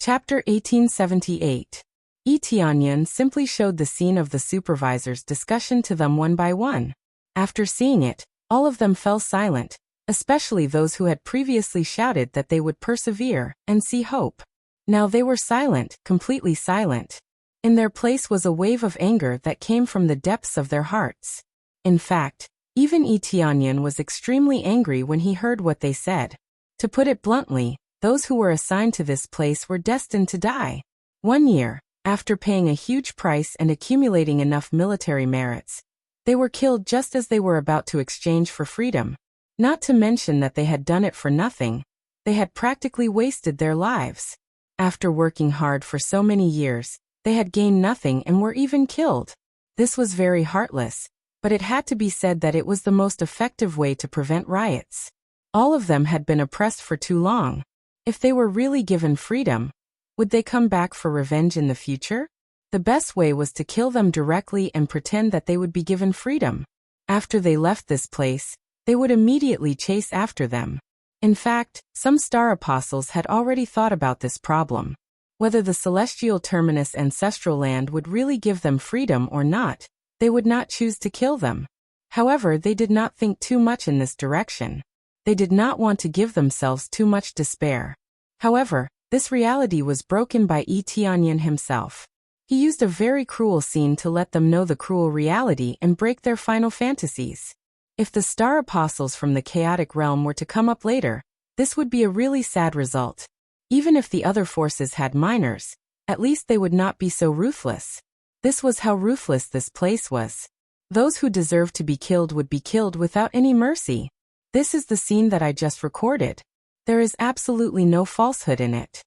Chapter 1878. Tianyan simply showed the scene of the supervisor's discussion to them one by one. After seeing it, all of them fell silent, especially those who had previously shouted that they would persevere and see hope. Now they were silent, completely silent. In their place was a wave of anger that came from the depths of their hearts. In fact, even Tianyan was extremely angry when he heard what they said. To put it bluntly, those who were assigned to this place were destined to die. 1 year, after paying a huge price and accumulating enough military merits, they were killed just as they were about to exchange for freedom. Not to mention that they had done it for nothing. They had practically wasted their lives. After working hard for so many years, they had gained nothing and were even killed. This was very heartless, but it had to be said that it was the most effective way to prevent riots. All of them had been oppressed for too long. If they were really given freedom, would they come back for revenge in the future? The best way was to kill them directly and pretend that they would be given freedom. After they left this place, they would immediately chase after them. In fact, some star apostles had already thought about this problem. Whether the celestial terminus ancestral land would really give them freedom or not, they would not choose to kill them. However, they did not think too much in this direction. They did not want to give themselves too much despair. However, this reality was broken by Tianyan himself. He used a very cruel scene to let them know the cruel reality and break their final fantasies. If the star apostles from the chaotic realm were to come up later, this would be a really sad result. Even if the other forces had minors, at least they would not be so ruthless. This was how ruthless this place was. Those who deserved to be killed would be killed without any mercy. This is the scene that I just recorded. There is absolutely no falsehood in it.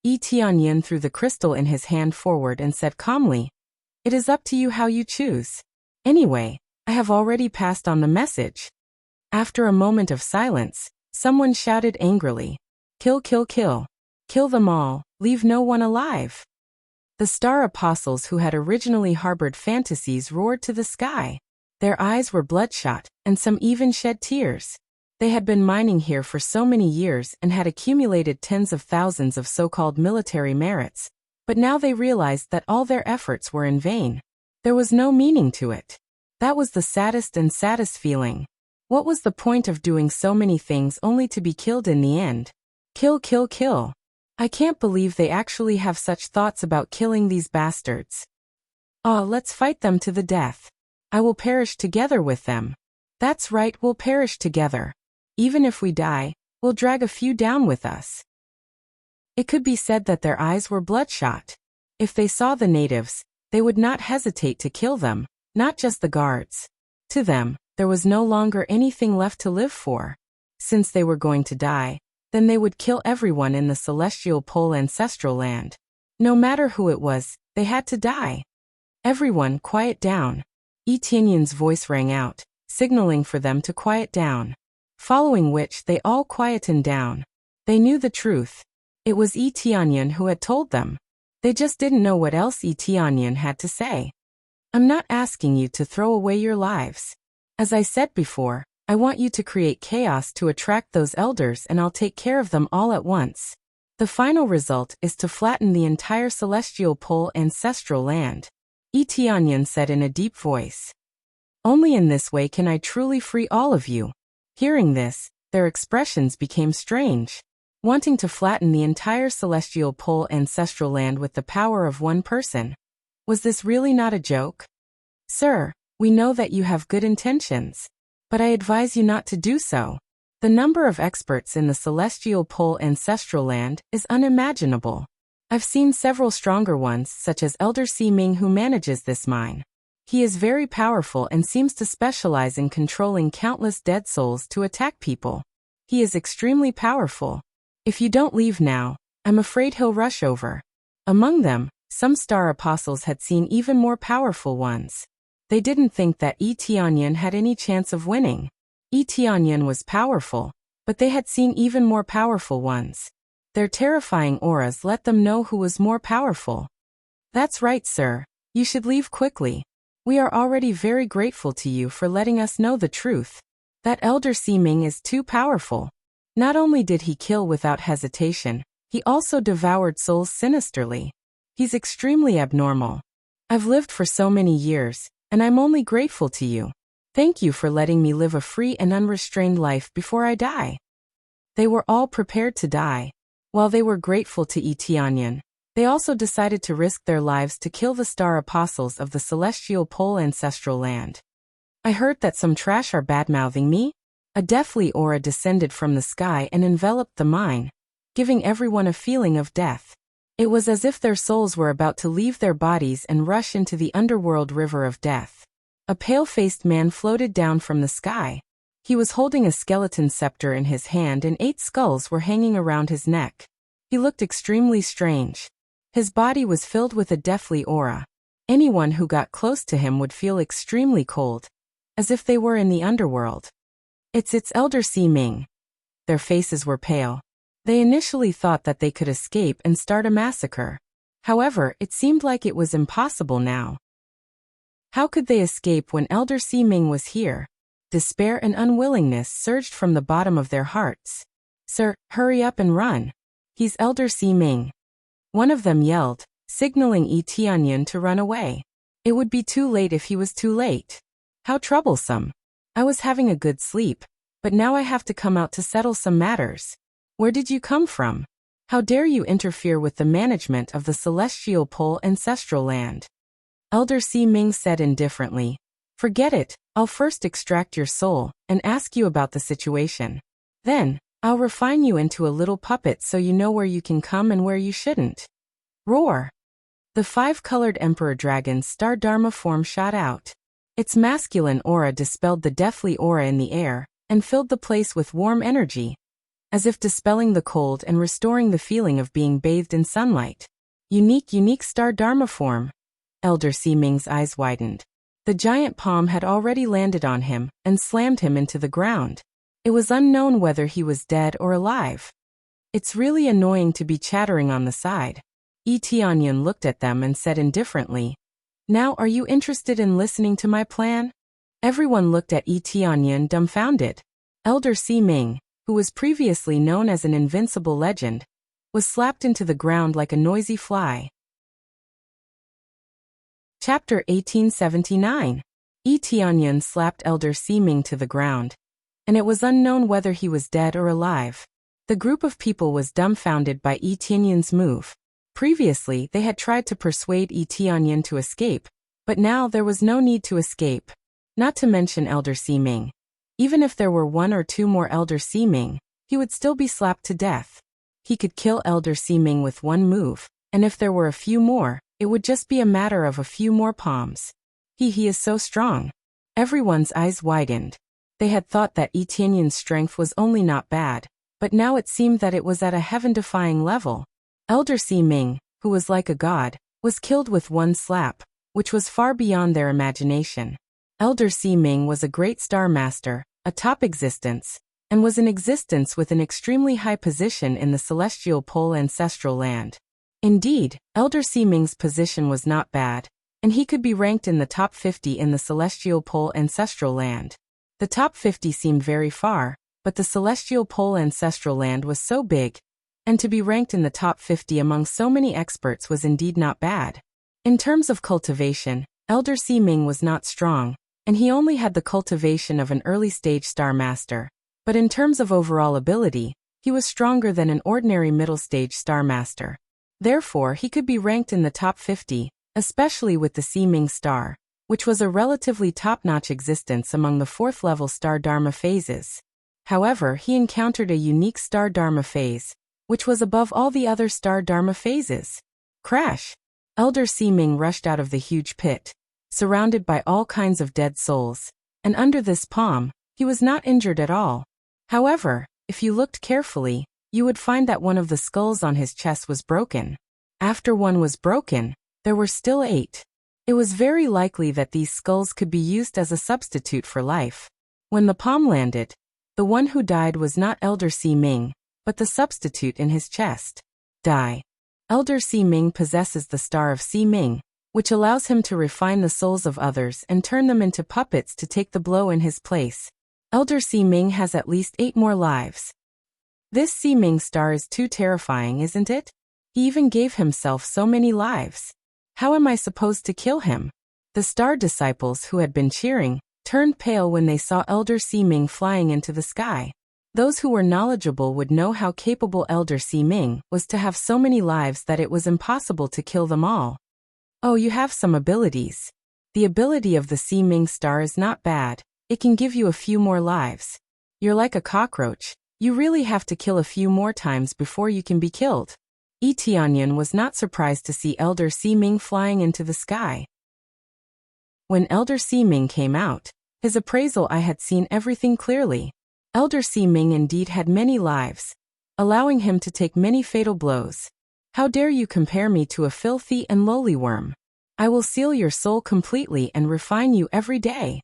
Tianyan threw the crystal in his hand forward and said calmly, "It is up to you how you choose. Anyway, I have already passed on the message." After a moment of silence, someone shouted angrily, "Kill, kill, kill. Kill them all, leave no one alive." The star apostles who had originally harbored fantasies roared to the sky. Their eyes were bloodshot, and some even shed tears. They had been mining here for so many years and had accumulated tens of thousands of so-called military merits, but now they realized that all their efforts were in vain. There was no meaning to it. That was the saddest and saddest feeling. What was the point of doing so many things only to be killed in the end? Kill, kill, kill. I can't believe they actually have such thoughts about killing these bastards. Let's fight them to the death. I will perish together with them. That's right, we'll perish together. Even if we die, we'll drag a few down with us. It could be said that their eyes were bloodshot. If they saw the natives, they would not hesitate to kill them, not just the guards. To them, there was no longer anything left to live for. Since they were going to die, then they would kill everyone in the celestial pole ancestral land. No matter who it was, they had to die. Everyone, quiet down. Tianyan's voice rang out, signaling for them to quiet down. Following which they all quietened down. They knew the truth. It was Tianyan who had told them. They just didn't know what else Tianyan had to say. I'm not asking you to throw away your lives. As I said before, I want you to create chaos to attract those elders, and I'll take care of them all at once. The final result is to flatten the entire celestial pole ancestral land. Tianyan said in a deep voice. Only in this way can I truly free all of you. Hearing this, their expressions became strange. Wanting to flatten the entire celestial pole ancestral land with the power of one person. Was this really not a joke? Sir, we know that you have good intentions. But I advise you not to do so. The number of experts in the celestial pole ancestral land is unimaginable. I've seen several stronger ones, such as Elder Ming, who manages this mine. He is very powerful and seems to specialize in controlling countless dead souls to attack people. He is extremely powerful. If you don't leave now, I'm afraid he'll rush over. Among them, some star apostles had seen even more powerful ones. They didn't think that Tianyan had any chance of winning. Tianyan was powerful, but they had seen even more powerful ones. Their terrifying auras let them know who was more powerful. That's right, sir. You should leave quickly. We are already very grateful to you for letting us know the truth. That Elder Ming is too powerful. Not only did he kill without hesitation, He also devoured souls sinisterly. He's extremely abnormal. I've lived for so many years, and I'm only grateful to you. Thank you for letting me live a free and unrestrained life before I die." They were all prepared to die. While they were grateful to Tianyan, they also decided to risk their lives to kill the star apostles of the celestial pole ancestral land. "I heard that some trash are badmouthing me." A deathly aura descended from the sky and enveloped the mine, giving everyone a feeling of death. It was as if their souls were about to leave their bodies and rush into the underworld river of death. A pale-faced man floated down from the sky. He was holding a skeleton scepter in his hand and 8 skulls were hanging around his neck. He looked extremely strange. His body was filled with a deathly aura. Anyone who got close to him would feel extremely cold, as if they were in the underworld. It's Elder Ming. Their faces were pale. They initially thought that they could escape and start a massacre. However, it seemed like it was impossible now. How could they escape when Elder Ming was here? Despair and unwillingness surged from the bottom of their hearts. "Sir, hurry up and run. He's Elder Ming." One of them yelled, signaling Tianyan to run away. It would be too late if he was too late. How troublesome. I was having a good sleep, but now I have to come out to settle some matters. Where did you come from? How dare you interfere with the management of the celestial pole ancestral land? Elder Ming said indifferently, "Forget it, I'll first extract your soul and ask you about the situation. Then, I'll refine you into a little puppet so you know where you can come and where you shouldn't." Roar! The 5-colored Emperor Dragon's star Dharma form shot out. Its masculine aura dispelled the deathly aura in the air and filled the place with warm energy, as if dispelling the cold and restoring the feeling of being bathed in sunlight. Unique star Dharma form. Elder Ming's eyes widened. The giant palm had already landed on him and slammed him into the ground. It was unknown whether he was dead or alive. "It's really annoying to be chattering on the side." Tianyan looked at them and said indifferently, "Now are you interested in listening to my plan?" Everyone looked at Tianyan dumbfounded. Elder Ming, who was previously known as an invincible legend, was slapped into the ground like a noisy fly. Chapter 1879. Tianyan slapped Elder Ming to the ground, and it was unknown whether he was dead or alive. The group of people was dumbfounded by Tianyan's move. Previously, they had tried to persuade Tianyan to escape, but now there was no need to escape. Not to mention Elder Ming. Even if there were 1 or 2 more Elder Ming, he would still be slapped to death. He could kill Elder Ming with 1 move, and if there were a few more, it would just be a matter of a few more palms. He is so strong. Everyone's eyes widened. They had thought that Tianyan's strength was only not bad, but now it seemed that it was at a heaven-defying level. Elder Ming, who was like a god, was killed with 1 slap, which was far beyond their imagination. Elder Ming was a great star master, a top existence, and was in existence with an extremely high position in the celestial pole ancestral land. Indeed, Elder Ming's position was not bad, and he could be ranked in the top 50 in the celestial pole ancestral land. The top 50 seemed very far, but the celestial pole ancestral land was so big, and to be ranked in the top 50 among so many experts was indeed not bad. In terms of cultivation, Elder Ming was not strong, and he only had the cultivation of an early-stage star master. But in terms of overall ability, he was stronger than an ordinary middle-stage star master. Therefore, he could be ranked in the top 50, especially with the Ming star, which was a relatively top-notch existence among the 4th-level star Dharma phases. However, he encountered a unique star Dharma phase, which was above all the other star Dharma phases. Crash! Elder Ming rushed out of the huge pit, surrounded by all kinds of dead souls, and under this palm, he was not injured at all. However, if you looked carefully, you would find that one of the skulls on his chest was broken. After one was broken, there were still 8. It was very likely that these skulls could be used as a substitute for life. When the palm landed, the one who died was not Elder Ming, but the substitute in his chest. Die. Elder Ming possesses the star of Ming, which allows him to refine the souls of others and turn them into puppets to take the blow in his place. Elder Ming has at least 8 more lives. This seeming star is too terrifying, isn't it? He even gave himself so many lives. How am I supposed to kill him? The star disciples who had been cheering turned pale when they saw Elder Seeming flying into the sky. Those who were knowledgeable would know how capable Elder Seeming was to have so many lives that it was impossible to kill them all. Oh, you have some abilities. The ability of the Seeming star is not bad. It can give you a few more lives. You're like a cockroach. You really have to kill a few more times before you can be killed. Tianyan was not surprised to see Elder Seeming flying into the sky. When Elder Seeming came out, his appraisal eye had seen everything clearly. Elder Seeming indeed had many lives, allowing him to take many fatal blows. How dare you compare me to a filthy and lowly worm? I will seal your soul completely and refine you every day.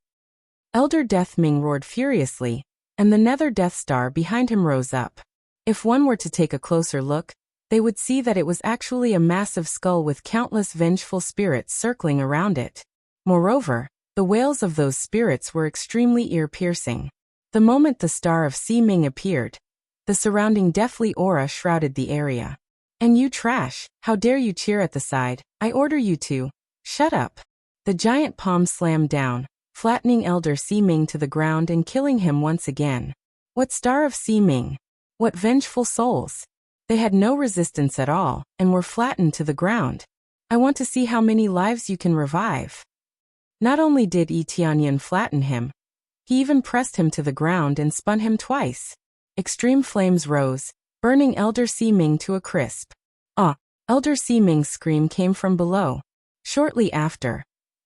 Elder Deathming roared furiously, and the Nether Death Star behind him rose up. If one were to take a closer look, they would see that it was actually a massive skull with countless vengeful spirits circling around it. Moreover, the wails of those spirits were extremely ear-piercing. The moment the Star of Seeming appeared, the surrounding deathly aura shrouded the area. And you trash, how dare you cheer at the side? I order you to shut up. The giant palm slammed down, flattening Elder Seeming to the ground and killing him once again. What Star of Seeming? What vengeful souls? They had no resistance at all, and were flattened to the ground. I want to see how many lives you can revive. Not only did Tianyan flatten him, he even pressed him to the ground and spun him twice. Extreme flames rose, burning Elder Seeming to a crisp. Ah! Elder Seeming's scream came from below. Shortly after,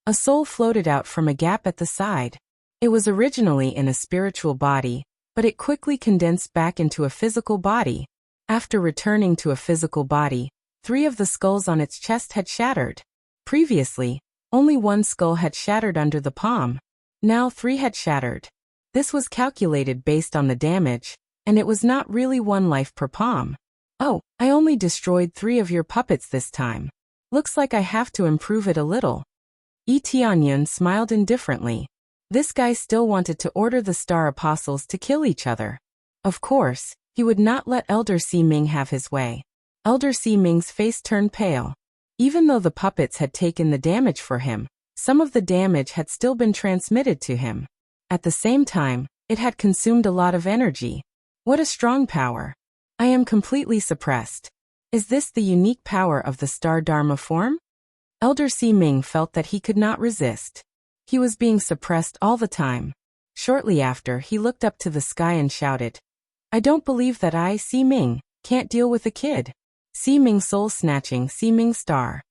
a soul floated out from a gap at the side. It was originally in a spiritual body, but it quickly condensed back into a physical body. After returning to a physical body, 3 of the skulls on its chest had shattered. Previously, only 1 skull had shattered under the palm. Now 3 had shattered. This was calculated based on the damage, and it was not really 1 life per palm. Oh, I only destroyed 3 of your puppets this time. Looks like I have to improve it a little. Tianyan smiled indifferently. This guy still wanted to order the Star Apostles to kill each other. Of course, he would not let Elder Seeming have his way. Elder Seeming's face turned pale. Even though the puppets had taken the damage for him, some of the damage had still been transmitted to him. At the same time, it had consumed a lot of energy. What a strong power. I am completely suppressed. Is this the unique power of the Star Dharma form? Elder Seeming felt that he could not resist. He was being suppressed all the time. Shortly after, he looked up to the sky and shouted, I don't believe that I, Seeming, can't deal with a kid. Seeming soul-snatching Seeming Star.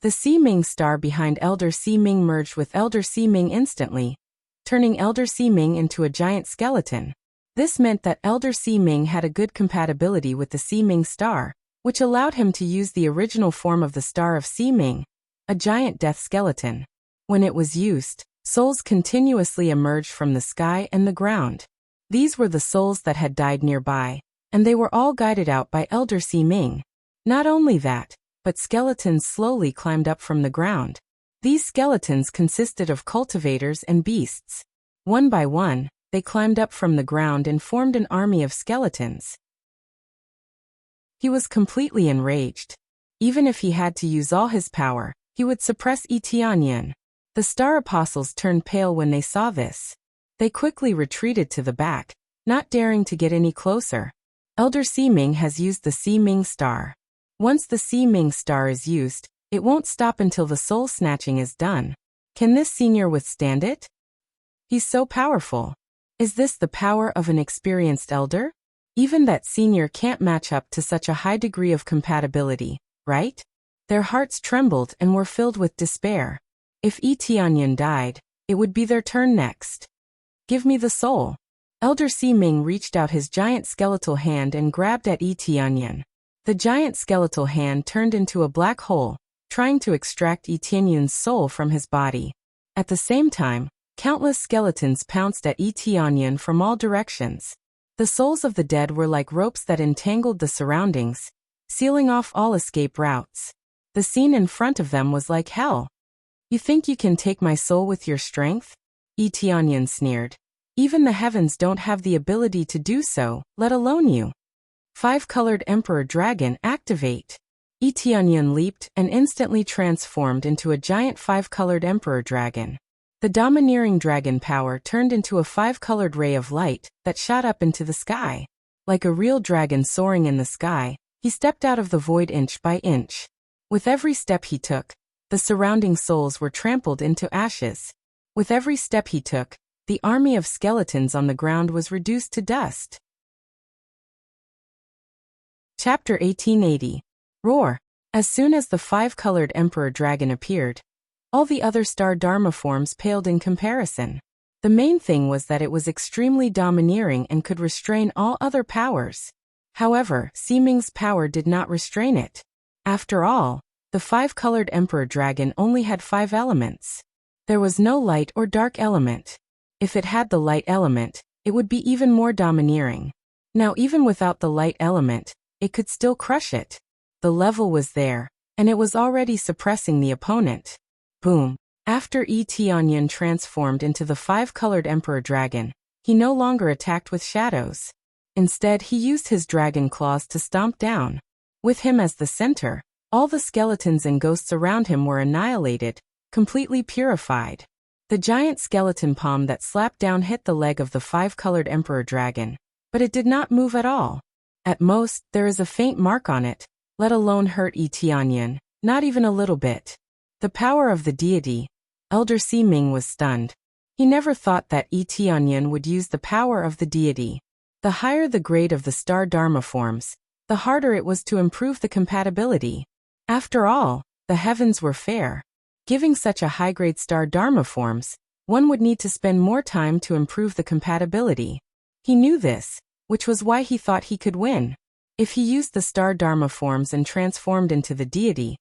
The Seeming Star behind Elder Seeming merged with Elder Seeming instantly, turning Elder Seeming into a giant skeleton. This meant that Elder Seeming had a good compatibility with the Seeming Star, which allowed him to use the original form of the Star of Seeming, a giant death skeleton. When it was used, souls continuously emerged from the sky and the ground. These were the souls that had died nearby, and they were all guided out by Elder Seeming. Not only that, but skeletons slowly climbed up from the ground. These skeletons consisted of cultivators and beasts. One by one, they climbed up from the ground and formed an army of skeletons. He was completely enraged. Even if he had to use all his power, he would suppress Tianyan. The Star Apostles turned pale when they saw this. They quickly retreated to the back, not daring to get any closer. Elder Seeming has used the Seeming Star. Once the Seeming Star is used, it won't stop until the soul snatching is done. Can this senior withstand it? He's so powerful. Is this the power of an experienced elder? Even that senior can't match up to such a high degree of compatibility, right? Their hearts trembled and were filled with despair. If Tianyan died, it would be their turn next. Give me the soul. Elder Seeming reached out his giant skeletal hand and grabbed at Tianyan. The giant skeletal hand turned into a black hole, trying to extract Tianyan's soul from his body. At the same time, countless skeletons pounced at Tianyan from all directions. The souls of the dead were like ropes that entangled the surroundings, sealing off all escape routes. The scene in front of them was like hell. You think you can take my soul with your strength? Tianyan sneered. Even the heavens don't have the ability to do so, let alone you. Five-colored Emperor Dragon activate. Tianyan leaped and instantly transformed into a giant five-colored Emperor Dragon. The domineering dragon power turned into a five-colored ray of light that shot up into the sky. Like a real dragon soaring in the sky, he stepped out of the void inch by inch. With every step he took, the surrounding souls were trampled into ashes. With every step he took, the army of skeletons on the ground was reduced to dust. Chapter 1880. Roar. As soon as the five-colored Emperor Dragon appeared, all the other star Dharma forms paled in comparison. The main thing was that it was extremely domineering and could restrain all other powers. However, Ximing's power did not restrain it. After all, the five-colored Emperor Dragon only had 5 elements. There was no light or dark element. If it had the light element, it would be even more domineering. Now even without the light element, it could still crush it. The level was there, and it was already suppressing the opponent. Boom. After Tianyan transformed into the five-colored Emperor Dragon, he no longer attacked with shadows. Instead, he used his dragon claws to stomp down. With him as the center, all the skeletons and ghosts around him were annihilated, completely purified. The giant skeleton palm that slapped down hit the leg of the five-colored Emperor Dragon, but it did not move at all. At most, there is a faint mark on it, let alone hurt Tianyan, not even a little bit. The power of the deity. Elder Ximing was stunned. He never thought that Tianyan would use the power of the deity. The higher the grade of the star Dharma forms, the harder it was to improve the compatibility. After all, the heavens were fair. Giving such a high-grade star Dharma forms, one would need to spend more time to improve the compatibility. He knew this, which was why he thought he could win. If he used the star Dharma forms and transformed into the deity,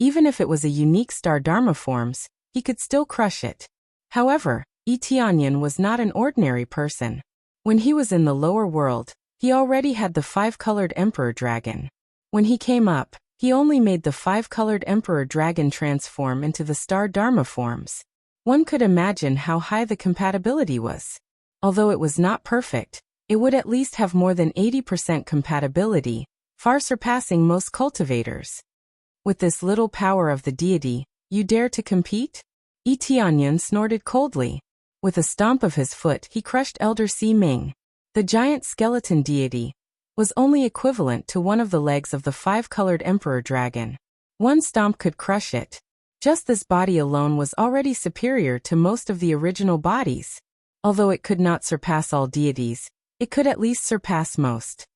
even if it was a unique star Dharma forms, he could still crush it. However, Tianyan was not an ordinary person. When he was in the lower world, he already had the five-colored Emperor Dragon. When he came up, he only made the five-colored Emperor Dragon transform into the star Dharma forms. One could imagine how high the compatibility was. Although it was not perfect, it would at least have more than 80% compatibility, far surpassing most cultivators. With this little power of the deity, you dare to compete? Tianyan snorted coldly. With a stomp of his foot, he crushed Elder Ximing. The giant skeleton deity was only equivalent to one of the legs of the five-colored Emperor Dragon. One stomp could crush it. Just this body alone was already superior to most of the original bodies. Although it could not surpass all deities, it could at least surpass most.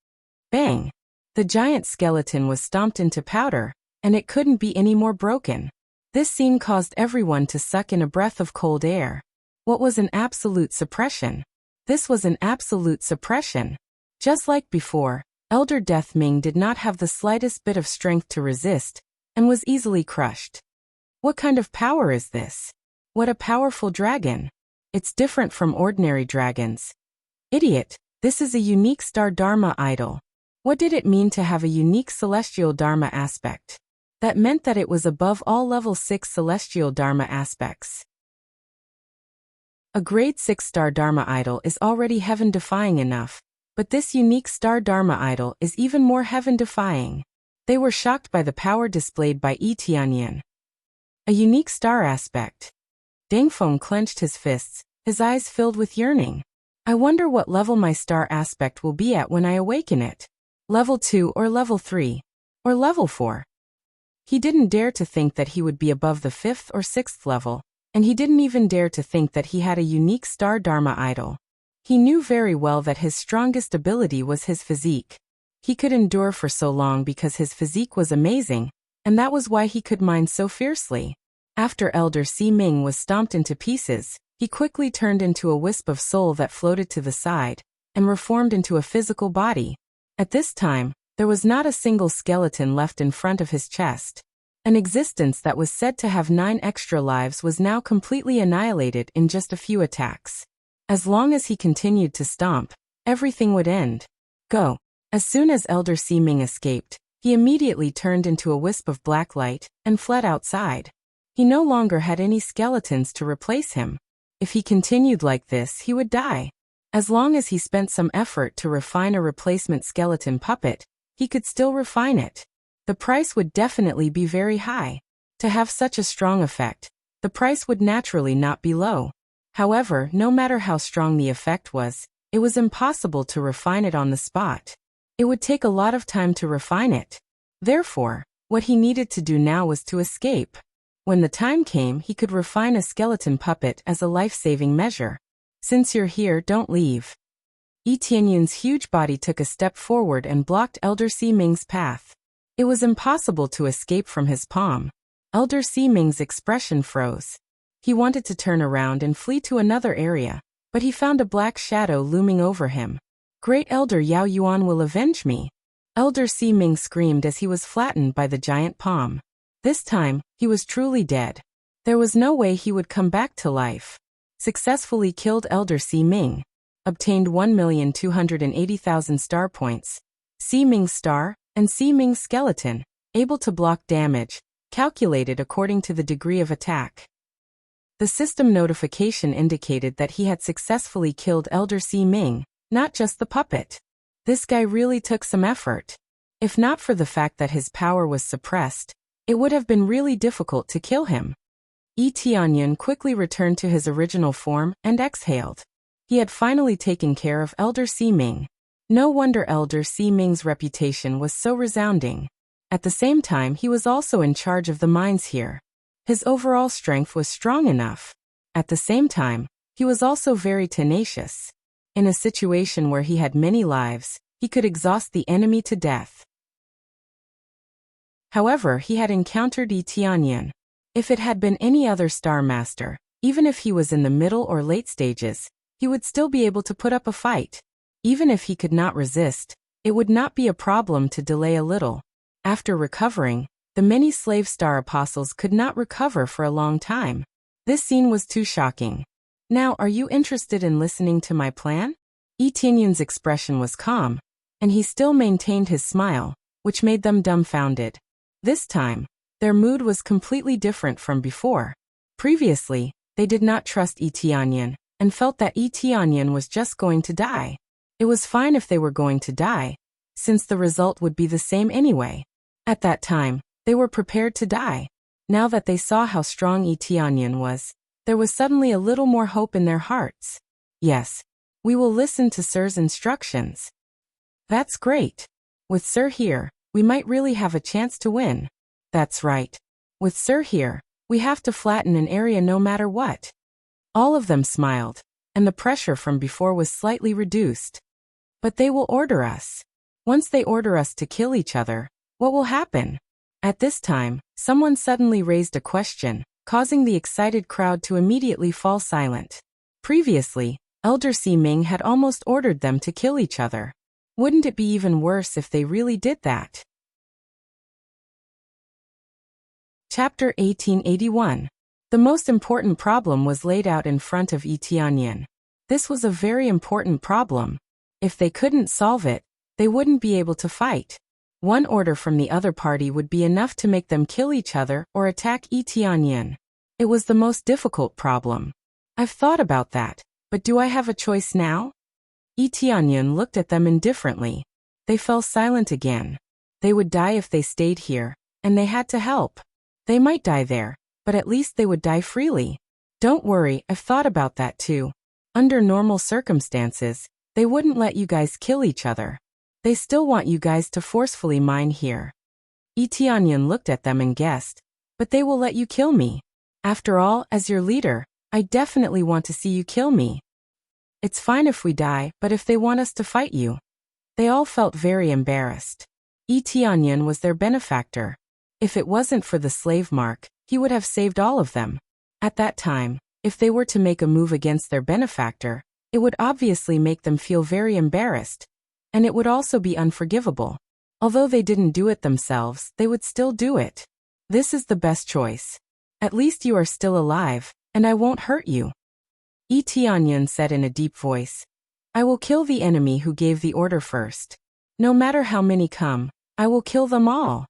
Bang! The giant skeleton was stomped into powder, and it couldn't be any more broken. This scene caused everyone to suck in a breath of cold air. What was an absolute suppression? This was an absolute suppression. Just like before, Elder Deathming did not have the slightest bit of strength to resist, and was easily crushed. What kind of power is this? What a powerful dragon! It's different from ordinary dragons. Idiot, this is a unique star Dharma idol. What did it mean to have a unique celestial Dharma aspect? That meant that it was above all level 6 celestial Dharma aspects. A grade 6 star Dharma idol is already heaven-defying enough, but this unique star Dharma idol is even more heaven-defying. They were shocked by the power displayed by Tianyan. A unique star aspect. Dangfeng clenched his fists, his eyes filled with yearning. I wonder what level my star aspect will be at when I awaken it. Level 2 or level 3? Or level 4? He didn't dare to think that he would be above the 5th or 6th level, and he didn't even dare to think that he had a unique star Dharma idol. He knew very well that his strongest ability was his physique. He could endure for so long because his physique was amazing, and that was why he could mine so fiercely. After Elder Ximing was stomped into pieces, he quickly turned into a wisp of soul that floated to the side, and reformed into a physical body. At this time, there was not a single skeleton left in front of his chest. An existence that was said to have 9 extra lives was now completely annihilated in just a few attacks. As long as he continued to stomp, everything would end. Go. As soon as Elder Ximing escaped, he immediately turned into a wisp of black light and fled outside. He no longer had any skeletons to replace him. If he continued like this, he would die. As long as he spent some effort to refine a replacement skeleton puppet, he could still refine it. The price would definitely be very high. To have such a strong effect, the price would naturally not be low. However, no matter how strong the effect was, it was impossible to refine it on the spot. It would take a lot of time to refine it. Therefore, what he needed to do now was to escape. When the time came, he could refine a skeleton puppet as a life-saving measure. Since you're here, don't leave. Yi Tianyun's huge body took a step forward and blocked Elder Si Ming's path. It was impossible to escape from his palm. Elder Si Ming's expression froze. He wanted to turn around and flee to another area, but he found a black shadow looming over him. Great Elder Yao Yuan will avenge me. Elder Si Ming screamed as he was flattened by the giant palm. This time, he was truly dead. There was no way he would come back to life. Successfully killed Elder Si Ming. Obtained 1,280,000 star points. Si Ming's star, and Si Ming's skeleton, able to block damage, calculated according to the degree of attack. The system notification indicated that he had successfully killed Elder Si Ming, not just the puppet. This guy really took some effort. If not for the fact that his power was suppressed, it would have been really difficult to kill him. Yi Tianyun quickly returned to his original form and exhaled. He had finally taken care of Elder Si Ming. No wonder Elder Si Ming's reputation was so resounding. At the same time, he was also in charge of the mines here. His overall strength was strong enough. At the same time, he was also very tenacious. In a situation where he had many lives, he could exhaust the enemy to death. However, he had encountered Yi Tianyun. If it had been any other Star Master, even if he was in the middle or late stages, he would still be able to put up a fight. Even if he could not resist, it would not be a problem to delay a little. After recovering, the many slave star apostles could not recover for a long time. This scene was too shocking. Now, are you interested in listening to my plan? Yi Tianyun's expression was calm, and he still maintained his smile, which made them dumbfounded. This time, their mood was completely different from before. Previously, they did not trust Yi Tianyun, and felt that Yi Tianyun was just going to die. It was fine if they were going to die, since the result would be the same anyway. At that time, they were prepared to die. Now that they saw how strong Yi Tianyun was, there was suddenly a little more hope in their hearts. Yes, we will listen to Sir's instructions. That's great. With Sir here, we might really have a chance to win. That's right. With Sir here, we have to flatten an area no matter what. All of them smiled, and the pressure from before was slightly reduced. But they will order us. Once they order us to kill each other, what will happen? At this time, someone suddenly raised a question, causing the excited crowd to immediately fall silent. Previously, Elder Si Ming had almost ordered them to kill each other. Wouldn't it be even worse if they really did that? Chapter 1881. The most important problem was laid out in front of Yi Tianyun. This was a very important problem. If they couldn't solve it, they wouldn't be able to fight. One order from the other party would be enough to make them kill each other or attack Yi Tianyun. It was the most difficult problem. I've thought about that, but do I have a choice now? Yi Tianyun looked at them indifferently. They fell silent again. They would die if they stayed here, and they had to help. They might die there, but at least they would die freely. Don't worry, I've thought about that too. Under normal circumstances, they wouldn't let you guys kill each other. They still want you guys to forcefully mine here. Yi Tianyun looked at them and guessed, but they will let you kill me. After all, as your leader, I definitely want to see you kill me. It's fine if we die, but if they want us to fight you. They all felt very embarrassed. Yi Tianyun was their benefactor. If it wasn't for the slave mark, he would have saved all of them. At that time, if they were to make a move against their benefactor, it would obviously make them feel very embarrassed, and it would also be unforgivable. Although they didn't do it themselves, they would still do it. This is the best choice. At least you are still alive, and I won't hurt you. Yi Tianyun said in a deep voice. I will kill the enemy who gave the order first. No matter how many come, I will kill them all.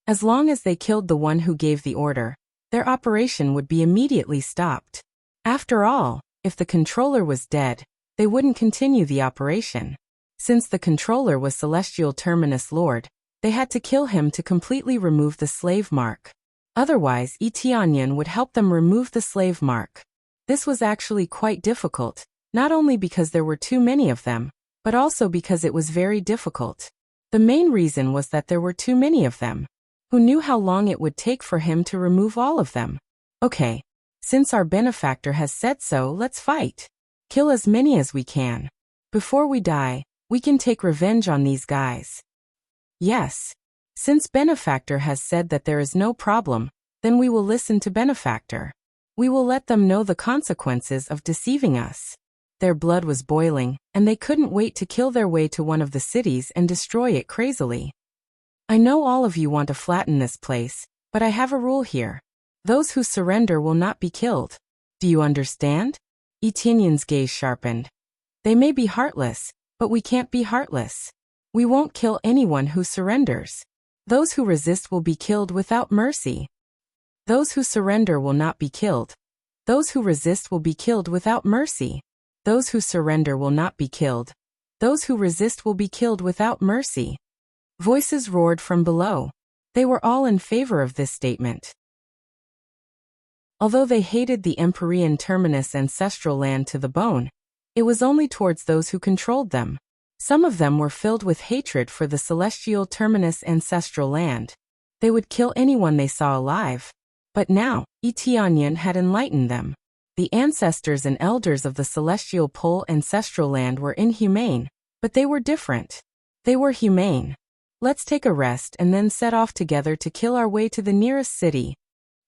As long as they killed the one who gave the order, their operation would be immediately stopped. After all, if the controller was dead, they wouldn't continue the operation. Since the controller was Celestial Terminus Lord, they had to kill him to completely remove the slave mark. Otherwise, Etianyan would help them remove the slave mark. This was actually quite difficult, not only because there were too many of them, but also because it was very difficult. The main reason was that there were too many of them. Who knew how long it would take for him to remove all of them? Okay. Since our benefactor has said so, let's fight. Kill as many as we can. Before we die, we can take revenge on these guys. Yes. Since benefactor has said that there is no problem, then we will listen to benefactor. We will let them know the consequences of deceiving us. Their blood was boiling, and they couldn't wait to kill their way to one of the cities and destroy it crazily. I know all of you want to flatten this place, but I have a rule here. Those who surrender will not be killed. Do you understand? Etienne's gaze sharpened. They may be heartless, but we can't be heartless. We won't kill anyone who surrenders. Those who resist will be killed without mercy. Those who surrender will not be killed. Those who resist will be killed without mercy. Those who surrender will not be killed. Those who resist will be killed without mercy. Voices roared from below. They were all in favor of this statement. Although they hated the Empyrean Terminus ancestral land to the bone, it was only towards those who controlled them. Some of them were filled with hatred for the Celestial Terminus ancestral land. They would kill anyone they saw alive. But now, Etianyan had enlightened them. The ancestors and elders of the Celestial Pole ancestral land were inhumane, but they were different. They were humane. Let's take a rest and then set off together to kill our way to the nearest city.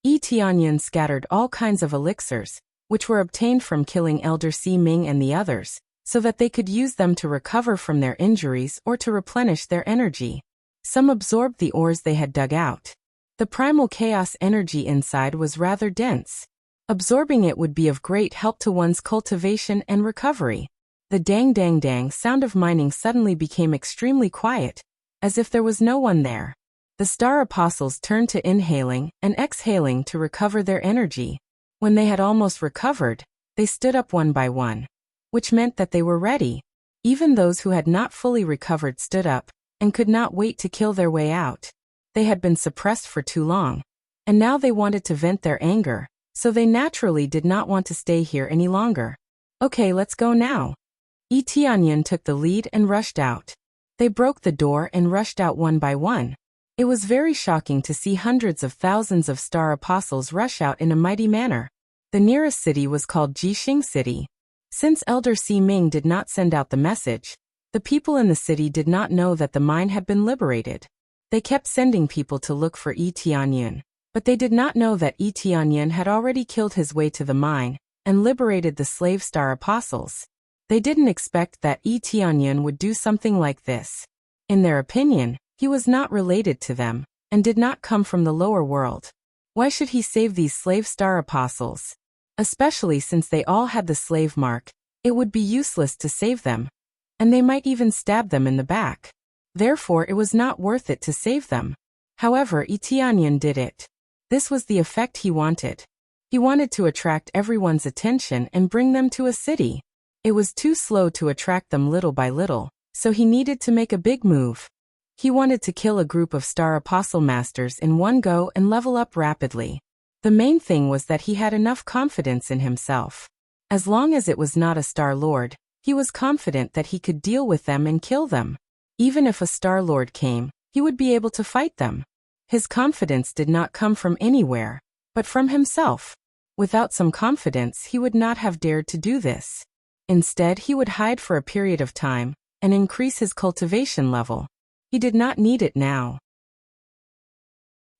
Etianyan scattered all kinds of elixirs, which were obtained from killing Elder Si Ming and the others, so that they could use them to recover from their injuries or to replenish their energy. Some absorbed the ores they had dug out. The primal chaos energy inside was rather dense. Absorbing it would be of great help to one's cultivation and recovery. The dang dang dang sound of mining suddenly became extremely quiet, as if there was no one there. The Star Apostles turned to inhaling and exhaling to recover their energy. When they had almost recovered, they stood up one by one, which meant that they were ready. Even those who had not fully recovered stood up and could not wait to kill their way out. They had been suppressed for too long, and now they wanted to vent their anger, so they naturally did not want to stay here any longer. Okay, let's go now. Etianyan took the lead and rushed out. They broke the door and rushed out one by one. It was very shocking to see hundreds of thousands of Star Apostles rush out in a mighty manner. The nearest city was called Jixing City. Since Elder Si Ming did not send out the message, the people in the city did not know that the mine had been liberated. They kept sending people to look for Etianyan, but they did not know that Etianyan had already killed his way to the mine and liberated the slave Star Apostles. They didn't expect that Etianyan would do something like this. In their opinion, he was not related to them and did not come from the lower world. Why should he save these slave Star Apostles? Especially since they all had the slave mark, it would be useless to save them, and they might even stab them in the back. Therefore, it was not worth it to save them. However, Etianyan did it. This was the effect he wanted. He wanted to attract everyone's attention and bring them to a city. It was too slow to attract them little by little, so he needed to make a big move. He wanted to kill a group of Star Apostle Masters in one go and level up rapidly. The main thing was that he had enough confidence in himself. As long as it was not a Star Lord, he was confident that he could deal with them and kill them. Even if a Star Lord came, he would be able to fight them. His confidence did not come from anywhere, but from himself. Without some confidence, he would not have dared to do this. Instead, he would hide for a period of time and increase his cultivation level. He did not need it now.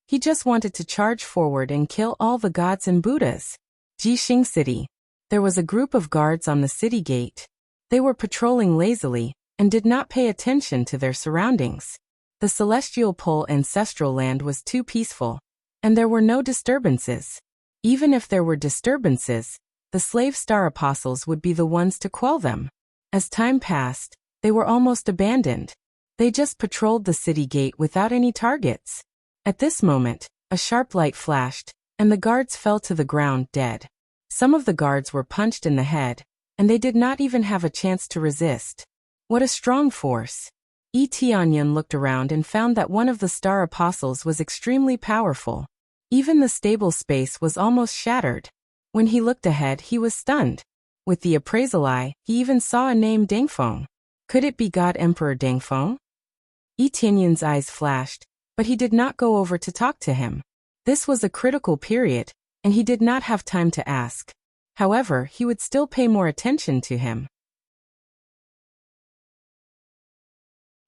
He just wanted to charge forward and kill all the gods and Buddhas. Jixing City. There was a group of guards on the city gate. They were patrolling lazily and did not pay attention to their surroundings. The Celestial Pole ancestral land was too peaceful, and there were no disturbances. Even if there were disturbances, the slave Star Apostles would be the ones to quell them. As time passed, they were almost abandoned. They just patrolled the city gate without any targets. At this moment, a sharp light flashed, and the guards fell to the ground dead. Some of the guards were punched in the head, and they did not even have a chance to resist. What a strong force! Tianyan looked around and found that one of the star apostles was extremely powerful. Even the stable space was almost shattered. When he looked ahead, he was stunned. With the appraisal eye, he even saw a name Dengfeng. Could it be God Emperor Dengfeng? Tianyan's eyes flashed, but he did not go over to talk to him. This was a critical period, and he did not have time to ask. However, he would still pay more attention to him.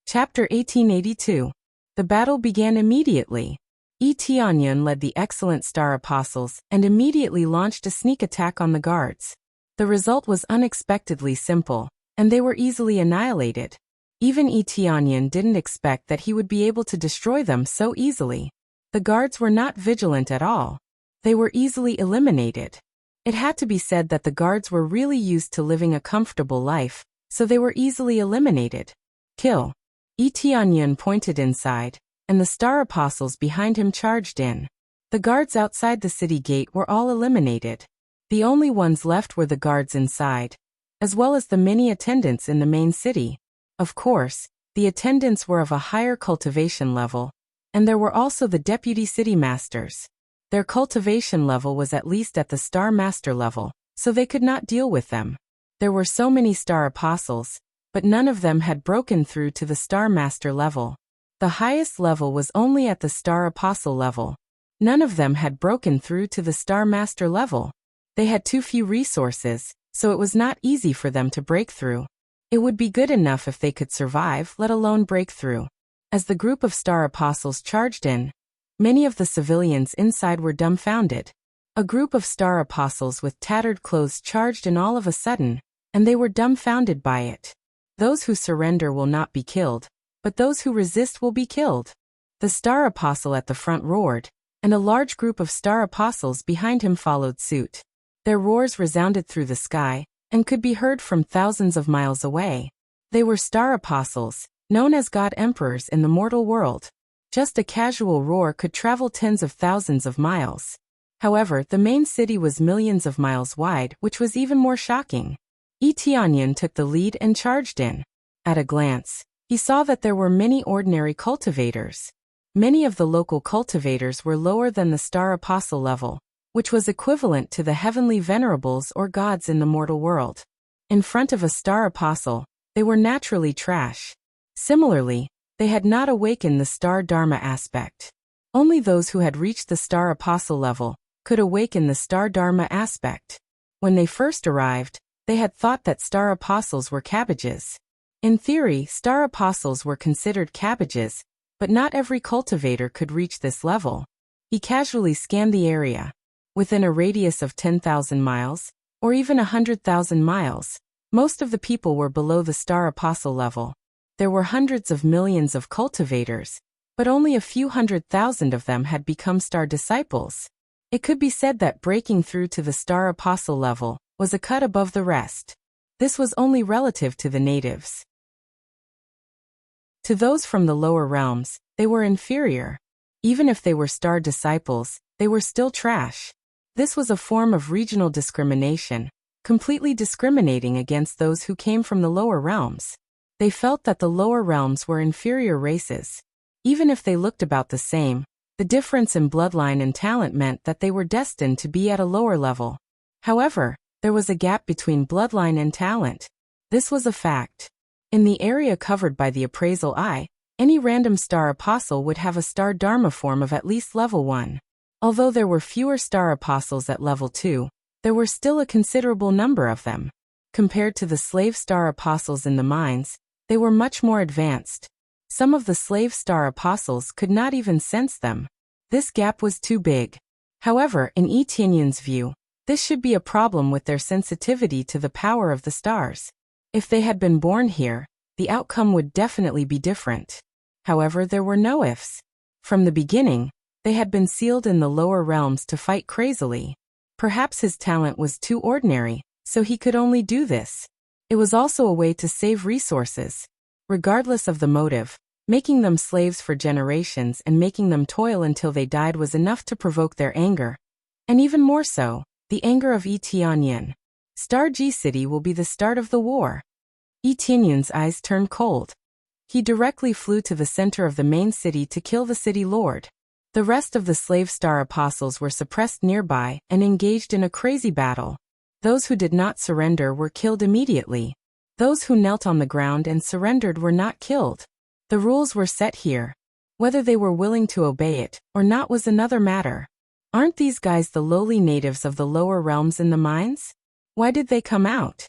Chapter 1882. The battle began immediately. Tianyan led the excellent star apostles and immediately launched a sneak attack on the guards. The result was unexpectedly simple, and they were easily annihilated. Even Tianyan didn't expect that he would be able to destroy them so easily. The guards were not vigilant at all. They were easily eliminated. It had to be said that the guards were really used to living a comfortable life, so they were easily eliminated. Kill. Tianyan pointed inside, and the star apostles behind him charged in. The guards outside the city gate were all eliminated. The only ones left were the guards inside, as well as the many attendants in the main city. Of course, the attendants were of a higher cultivation level, and there were also the deputy city masters. Their cultivation level was at least at the star master level, so they could not deal with them. There were so many star apostles, but none of them had broken through to the star master level. The highest level was only at the star apostle level. None of them had broken through to the star master level. They had too few resources, so it was not easy for them to break through. It would be good enough if they could survive, let alone break through. As the group of star apostles charged in, many of the civilians inside were dumbfounded. A group of star apostles with tattered clothes charged in all of a sudden, and they were dumbfounded by it. Those who surrender will not be killed, but those who resist will be killed. The star apostle at the front roared, and a large group of star apostles behind him followed suit. Their roars resounded through the sky, and could be heard from thousands of miles away. They were star apostles, known as God Emperors in the mortal world. Just a casual roar could travel tens of thousands of miles. However, the main city was millions of miles wide, which was even more shocking. Tianyan took the lead and charged in. At a glance, he saw that there were many ordinary cultivators. Many of the local cultivators were lower than the star apostle level, which was equivalent to the heavenly venerables or gods in the mortal world. In front of a star apostle, they were naturally trash. Similarly, they had not awakened the star dharma aspect. Only those who had reached the star apostle level could awaken the star dharma aspect. When they first arrived, they had thought that star apostles were cabbages. In theory, star apostles were considered cabbages, but not every cultivator could reach this level. He casually scanned the area. Within a radius of 10,000 miles, or even 100,000 miles, most of the people were below the star apostle level. There were hundreds of millions of cultivators, but only a few 100,000 of them had become star disciples. It could be said that breaking through to the star apostle level was a cut above the rest. This was only relative to the natives. To those from the lower realms, they were inferior. Even if they were star disciples, they were still trash. This was a form of regional discrimination, completely discriminating against those who came from the lower realms. They felt that the lower realms were inferior races. Even if they looked about the same, the difference in bloodline and talent meant that they were destined to be at a lower level. However, there was a gap between bloodline and talent. This was a fact. In the area covered by the appraisal eye, any random star apostle would have a star dharma form of at least level 1. Although there were fewer star apostles at level 2, there were still a considerable number of them. Compared to the slave star apostles in the mines, they were much more advanced. Some of the slave star apostles could not even sense them. This gap was too big. However, in Tianyan's view, this should be a problem with their sensitivity to the power of the stars. If they had been born here, the outcome would definitely be different. However, there were no ifs. From the beginning, they had been sealed in the lower realms to fight crazily. Perhaps his talent was too ordinary, so he could only do this. It was also a way to save resources. Regardless of the motive, making them slaves for generations and making them toil until they died was enough to provoke their anger. And even more so, the anger of Tianyan. Star G City will be the start of the war. Yi Tianyun's eyes turned cold. He directly flew to the center of the main city to kill the city lord. The rest of the slave star apostles were suppressed nearby and engaged in a crazy battle. Those who did not surrender were killed immediately. Those who knelt on the ground and surrendered were not killed. The rules were set here. Whether they were willing to obey it or not was another matter. Aren't these guys the lowly natives of the lower realms in the mines? Why did they come out?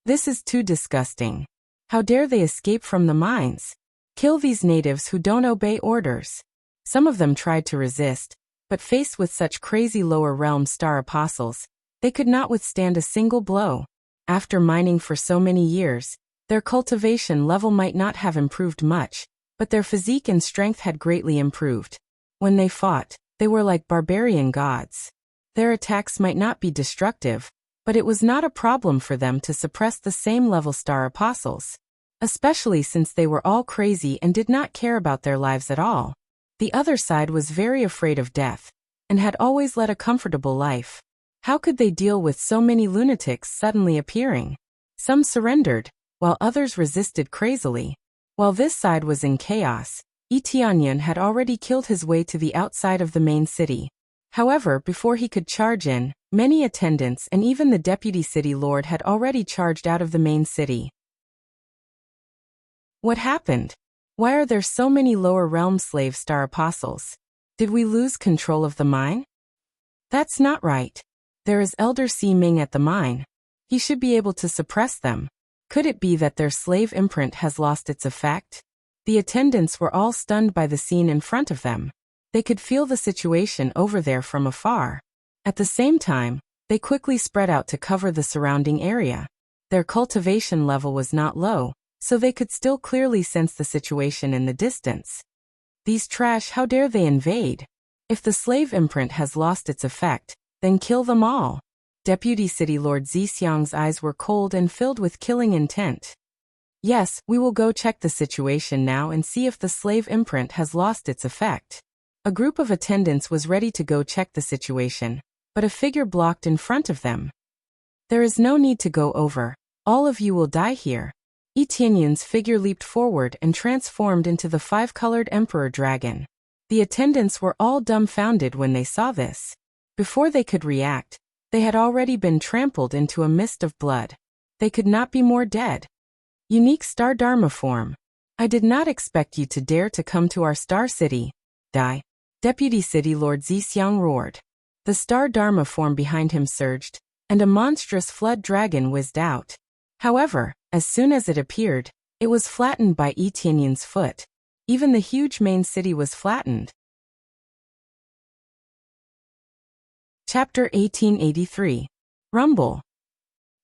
This is too disgusting. How dare they escape from the mines? Kill these natives who don't obey orders. Some of them tried to resist, but faced with such crazy lower realm star apostles, they could not withstand a single blow. After mining for so many years, their cultivation level might not have improved much, but their physique and strength had greatly improved. When they fought, they were like barbarian gods. Their attacks might not be destructive, but it was not a problem for them to suppress the same level star apostles, especially since they were all crazy and did not care about their lives at all. The other side was very afraid of death, and had always led a comfortable life. How could they deal with so many lunatics suddenly appearing? Some surrendered, while others resisted crazily. While this side was in chaos, Yi Tianyun had already killed his way to the outside of the main city. However, before he could charge in, many attendants and even the deputy city lord had already charged out of the main city. What happened? Why are there so many lower realm slave star apostles? Did we lose control of the mine? That's not right. There is Elder Si Ming at the mine. He should be able to suppress them. Could it be that their slave imprint has lost its effect? The attendants were all stunned by the scene in front of them. They could feel the situation over there from afar. At the same time, they quickly spread out to cover the surrounding area. Their cultivation level was not low, so they could still clearly sense the situation in the distance. These trash, how dare they invade? If the slave imprint has lost its effect, then kill them all. Deputy City Lord Zixiang's eyes were cold and filled with killing intent. Yes, we will go check the situation now and see if the slave imprint has lost its effect. A group of attendants was ready to go check the situation, but a figure blocked in front of them. There is no need to go over. All of you will die here. Yi Tianyun's figure leaped forward and transformed into the five-colored emperor dragon. The attendants were all dumbfounded when they saw this. Before they could react, they had already been trampled into a mist of blood. They could not be more dead. Unique Star Dharma form. I did not expect you to dare to come to our star city. Die. Deputy City Lord Zixiang roared. The Star Dharma form behind him surged, and a monstrous flood dragon whizzed out. However, as soon as it appeared, it was flattened by Yi Tianyun's foot. Even the huge main city was flattened. Chapter 1883. Rumble.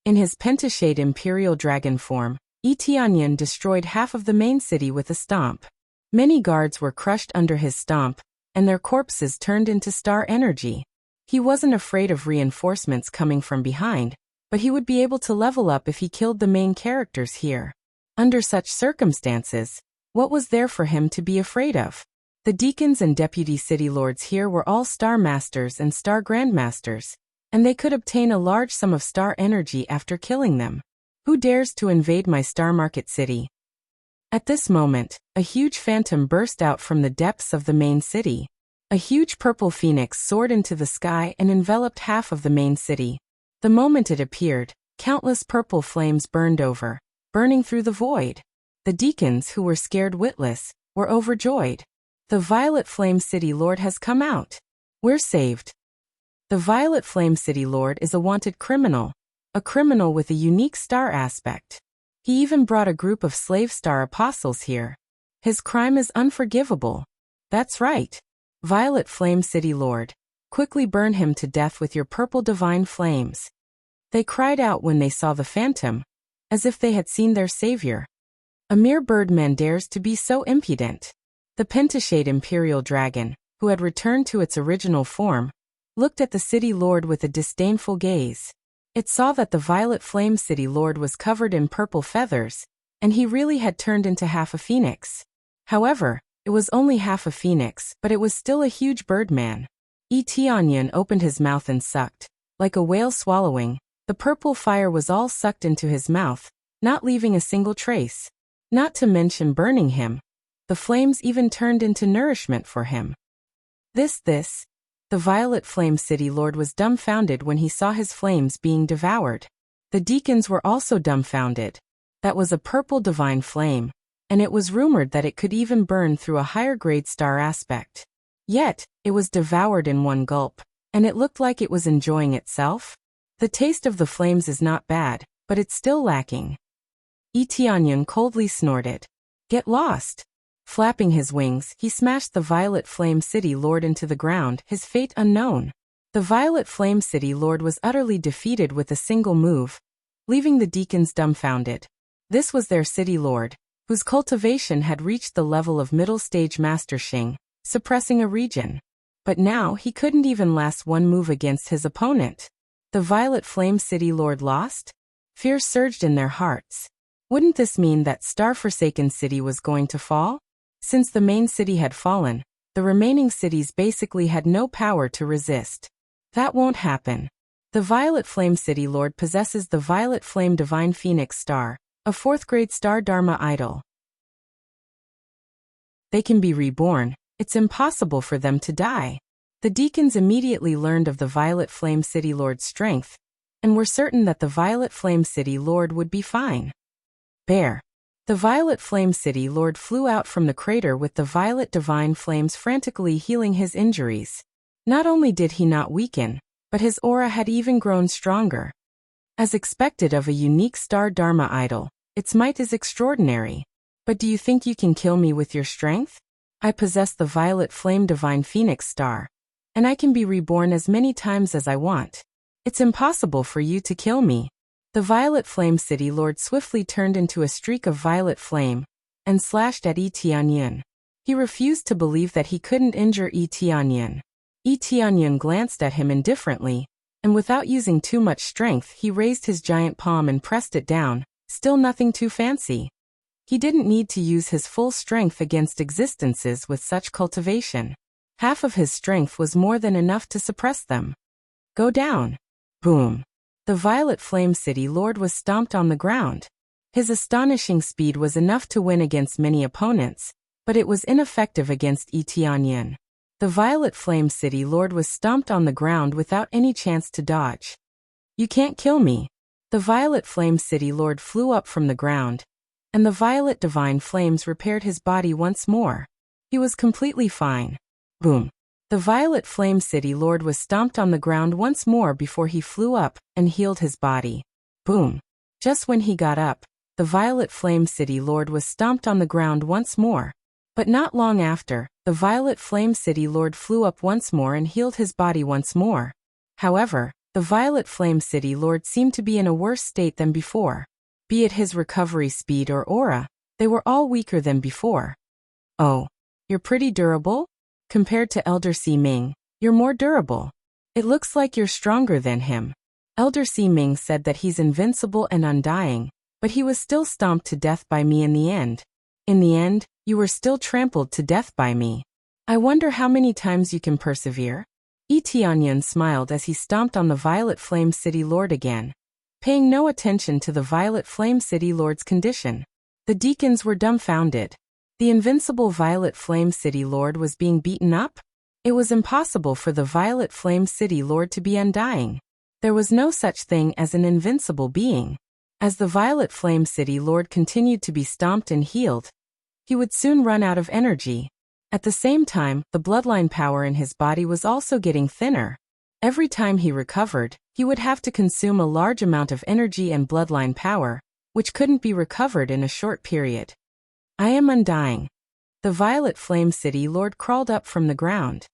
In his pentashade imperial dragon form, Yi Tianyun destroyed half of the main city with a stomp. Many guards were crushed under his stomp, and their corpses turned into star energy. He wasn't afraid of reinforcements coming from behind, but he would be able to level up if he killed the main characters here. Under such circumstances, what was there for him to be afraid of? The deacons and deputy city lords here were all star masters and star grandmasters, and they could obtain a large sum of star energy after killing them. Who dares to invade my star market city? At this moment, a huge phantom burst out from the depths of the main city. A huge purple phoenix soared into the sky and enveloped half of the main city. The moment it appeared, countless purple flames burned over, burning through the void. The deacons, who were scared witless, were overjoyed. The Violet Flame City Lord has come out. We're saved. The Violet Flame City Lord is a wanted criminal, a criminal with a unique star aspect. He even brought a group of slave star apostles here. His crime is unforgivable. That's right. Violet Flame City Lord, quickly burn him to death with your purple divine flames. They cried out when they saw the phantom, as if they had seen their savior. A mere birdman dares to be so impudent. The pentashade imperial dragon, who had returned to its original form, looked at the city lord with a disdainful gaze. It saw that the Violet Flame City Lord was covered in purple feathers, and he really had turned into half a phoenix. However, it was only half a phoenix, but it was still a huge birdman. Yi Tianyun opened his mouth and sucked, like a whale swallowing, The purple fire was all sucked into his mouth, not leaving a single trace. Not to mention burning him. The flames even turned into nourishment for him. The Violet Flame City Lord was dumbfounded when he saw his flames being devoured. The deacons were also dumbfounded. That was a purple divine flame, and it was rumored that it could even burn through a higher-grade star aspect. Yet, it was devoured in one gulp, and it looked like it was enjoying itself. The taste of the flames is not bad, but it's still lacking. Etianyan coldly snorted. Get lost. Flapping his wings, he smashed the Violet Flame City Lord into the ground, his fate unknown. The Violet Flame City Lord was utterly defeated with a single move, leaving the deacons dumbfounded. This was their city lord, whose cultivation had reached the level of middle-stage Master Xing, suppressing a region. But now he couldn't even last one move against his opponent. The Violet Flame City Lord lost? Fear surged in their hearts. Wouldn't this mean that Star-Forsaken City was going to fall? Since the main city had fallen, the remaining cities basically had no power to resist. That won't happen. The Violet Flame City Lord possesses the Violet Flame Divine Phoenix Star, a 4th-grade Star Dharma idol. They can be reborn. It's impossible for them to die. The deacons immediately learned of the Violet Flame City Lord's strength, and were certain that the Violet Flame City Lord would be fine. Bear. The Violet Flame City Lord flew out from the crater with the violet divine flames frantically healing his injuries. Not only did he not weaken, but his aura had even grown stronger. As expected of a unique Star Dharma idol, its might is extraordinary. But do you think you can kill me with your strength? I possess the Violet Flame Divine Phoenix Star, and I can be reborn as many times as I want. It's impossible for you to kill me. The Violet Flame City Lord swiftly turned into a streak of violet flame, and slashed at Etianyan. He refused to believe that he couldn't injure Etianyan. Etianyan glanced at him indifferently, and without using too much strength he raised his giant palm and pressed it down, still nothing too fancy. He didn't need to use his full strength against existences with such cultivation. Half of his strength was more than enough to suppress them. Go down. Boom. The Violet Flame City Lord was stomped on the ground. His astonishing speed was enough to win against many opponents, but it was ineffective against Etianyan. The Violet Flame City Lord was stomped on the ground without any chance to dodge. You can't kill me. The Violet Flame City Lord flew up from the ground, and the violet divine flames repaired his body once more. He was completely fine. Boom. The Violet Flame City Lord was stomped on the ground once more before he flew up and healed his body. Boom. Just when he got up, the Violet Flame City Lord was stomped on the ground once more. But not long after, the Violet Flame City Lord flew up once more and healed his body once more. However, the Violet Flame City Lord seemed to be in a worse state than before. Be it his recovery speed or aura, they were all weaker than before. Oh, you're pretty durable? Compared to Elder Si Ming, you're more durable. It looks like you're stronger than him. Elder Si Ming said that he's invincible and undying, but he was still stomped to death by me in the end. In the end, you were still trampled to death by me. I wonder how many times you can persevere? Etianyan smiled as he stomped on the Violet Flame City Lord again, paying no attention to the Violet Flame City Lord's condition. The deacons were dumbfounded. The invincible Violet Flame City Lord was being beaten up? It was impossible for the Violet Flame City Lord to be undying. There was no such thing as an invincible being. As the Violet Flame City Lord continued to be stomped and healed, he would soon run out of energy. At the same time, the bloodline power in his body was also getting thinner. Every time he recovered, he would have to consume a large amount of energy and bloodline power, which couldn't be recovered in a short period. I am undying. The Violet Flame City Lord crawled up from the ground.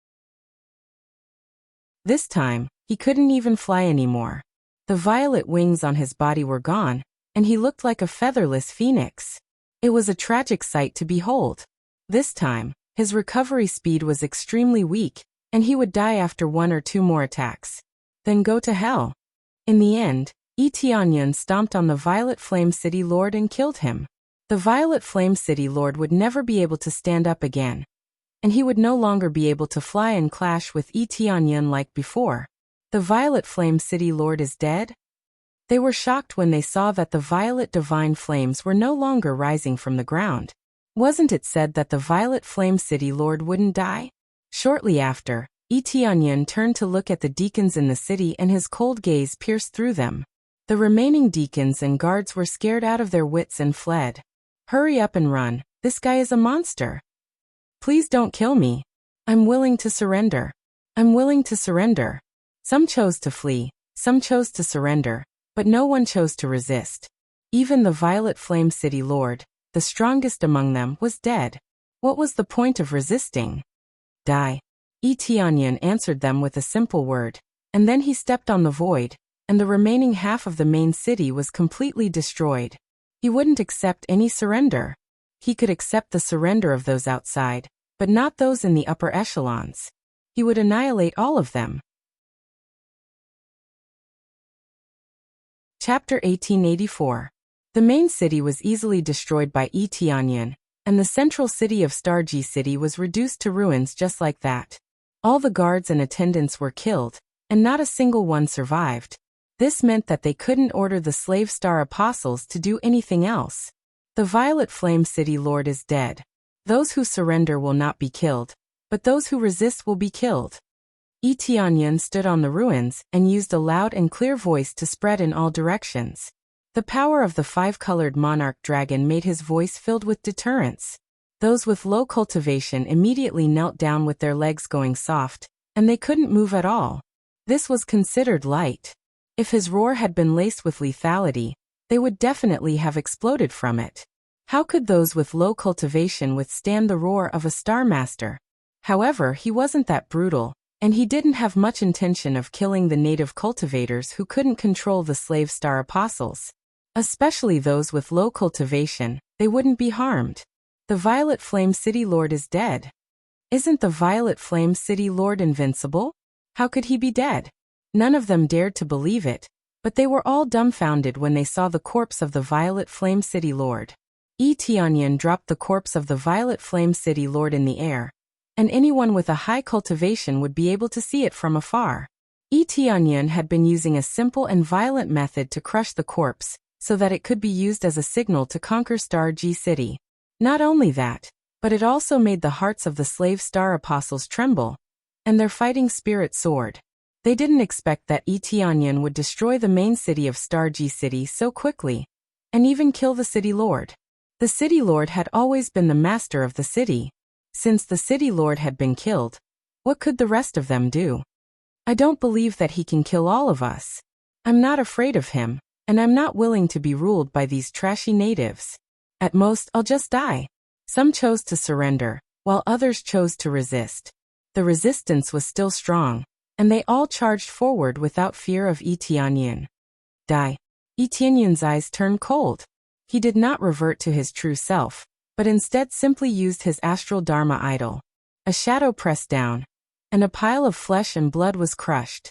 This time, he couldn't even fly anymore. The violet wings on his body were gone, and he looked like a featherless phoenix. It was a tragic sight to behold. This time, his recovery speed was extremely weak, and he would die after 1 or 2 more attacks. Then go to hell. In the end, Etianyan stomped on the Violet Flame City Lord and killed him. The Violet Flame City Lord would never be able to stand up again, and he would no longer be able to fly and clash with Etianyan like before. The Violet Flame City Lord is dead? They were shocked when they saw that the violet divine flames were no longer rising from the ground. Wasn't it said that the violet flame city lord wouldn't die? Shortly after, Tianyan turned to look at the deacons in the city and his cold gaze pierced through them. The remaining deacons and guards were scared out of their wits and fled. Hurry up and run, this guy is a monster. Please don't kill me. I'm willing to surrender. I'm willing to surrender. Some chose to flee, some chose to surrender, but no one chose to resist. Even the Violet Flame City Lord, the strongest among them, was dead. What was the point of resisting? Die. Tianyan answered them with a simple word, and then he stepped on the void, and the remaining half of the main city was completely destroyed. He wouldn't accept any surrender. He could accept the surrender of those outside, but not those in the upper echelons. He would annihilate all of them. Chapter 1884. The main city was easily destroyed by Tianyan, and the central city of Starji City was reduced to ruins just like that. All the guards and attendants were killed, and not a single one survived. This meant that they couldn't order the slave star apostles to do anything else. The Violet Flame City Lord is dead. Those who surrender will not be killed, but those who resist will be killed. Tianyan stood on the ruins and used a loud and clear voice to spread in all directions. The power of the five-colored monarch dragon made his voice filled with deterrence. Those with low cultivation immediately knelt down with their legs going soft, and they couldn't move at all. This was considered light. If his roar had been laced with lethality, they would definitely have exploded from it. How could those with low cultivation withstand the roar of a Star Master? However, he wasn't that brutal, and he didn't have much intention of killing the native cultivators who couldn't control the slave star apostles. Especially those with low cultivation, they wouldn't be harmed. The Violet Flame City Lord is dead. Isn't the Violet Flame City Lord invincible? How could he be dead? None of them dared to believe it, but they were all dumbfounded when they saw the corpse of the Violet Flame City Lord. Tianyan dropped the corpse of the Violet Flame City Lord in the air, and anyone with a high cultivation would be able to see it from afar. Tianyan had been using a simple and violent method to crush the corpse, so that it could be used as a signal to conquer Starji City. Not only that, but it also made the hearts of the slave star apostles tremble, and their fighting spirit soared. They didn't expect that Tianyan would destroy the main city of Starji City so quickly, and even kill the city lord. The city lord had always been the master of the city. Since the city lord had been killed, what could the rest of them do? I don't believe that he can kill all of us. I'm not afraid of him, and I'm not willing to be ruled by these trashy natives. At most, I'll just die. Some chose to surrender, while others chose to resist. The resistance was still strong, and they all charged forward without fear of Tianyan. Die. Tianyan's eyes turned cold. He did not revert to his true self, but instead simply used his astral dharma idol. A shadow pressed down, and a pile of flesh and blood was crushed.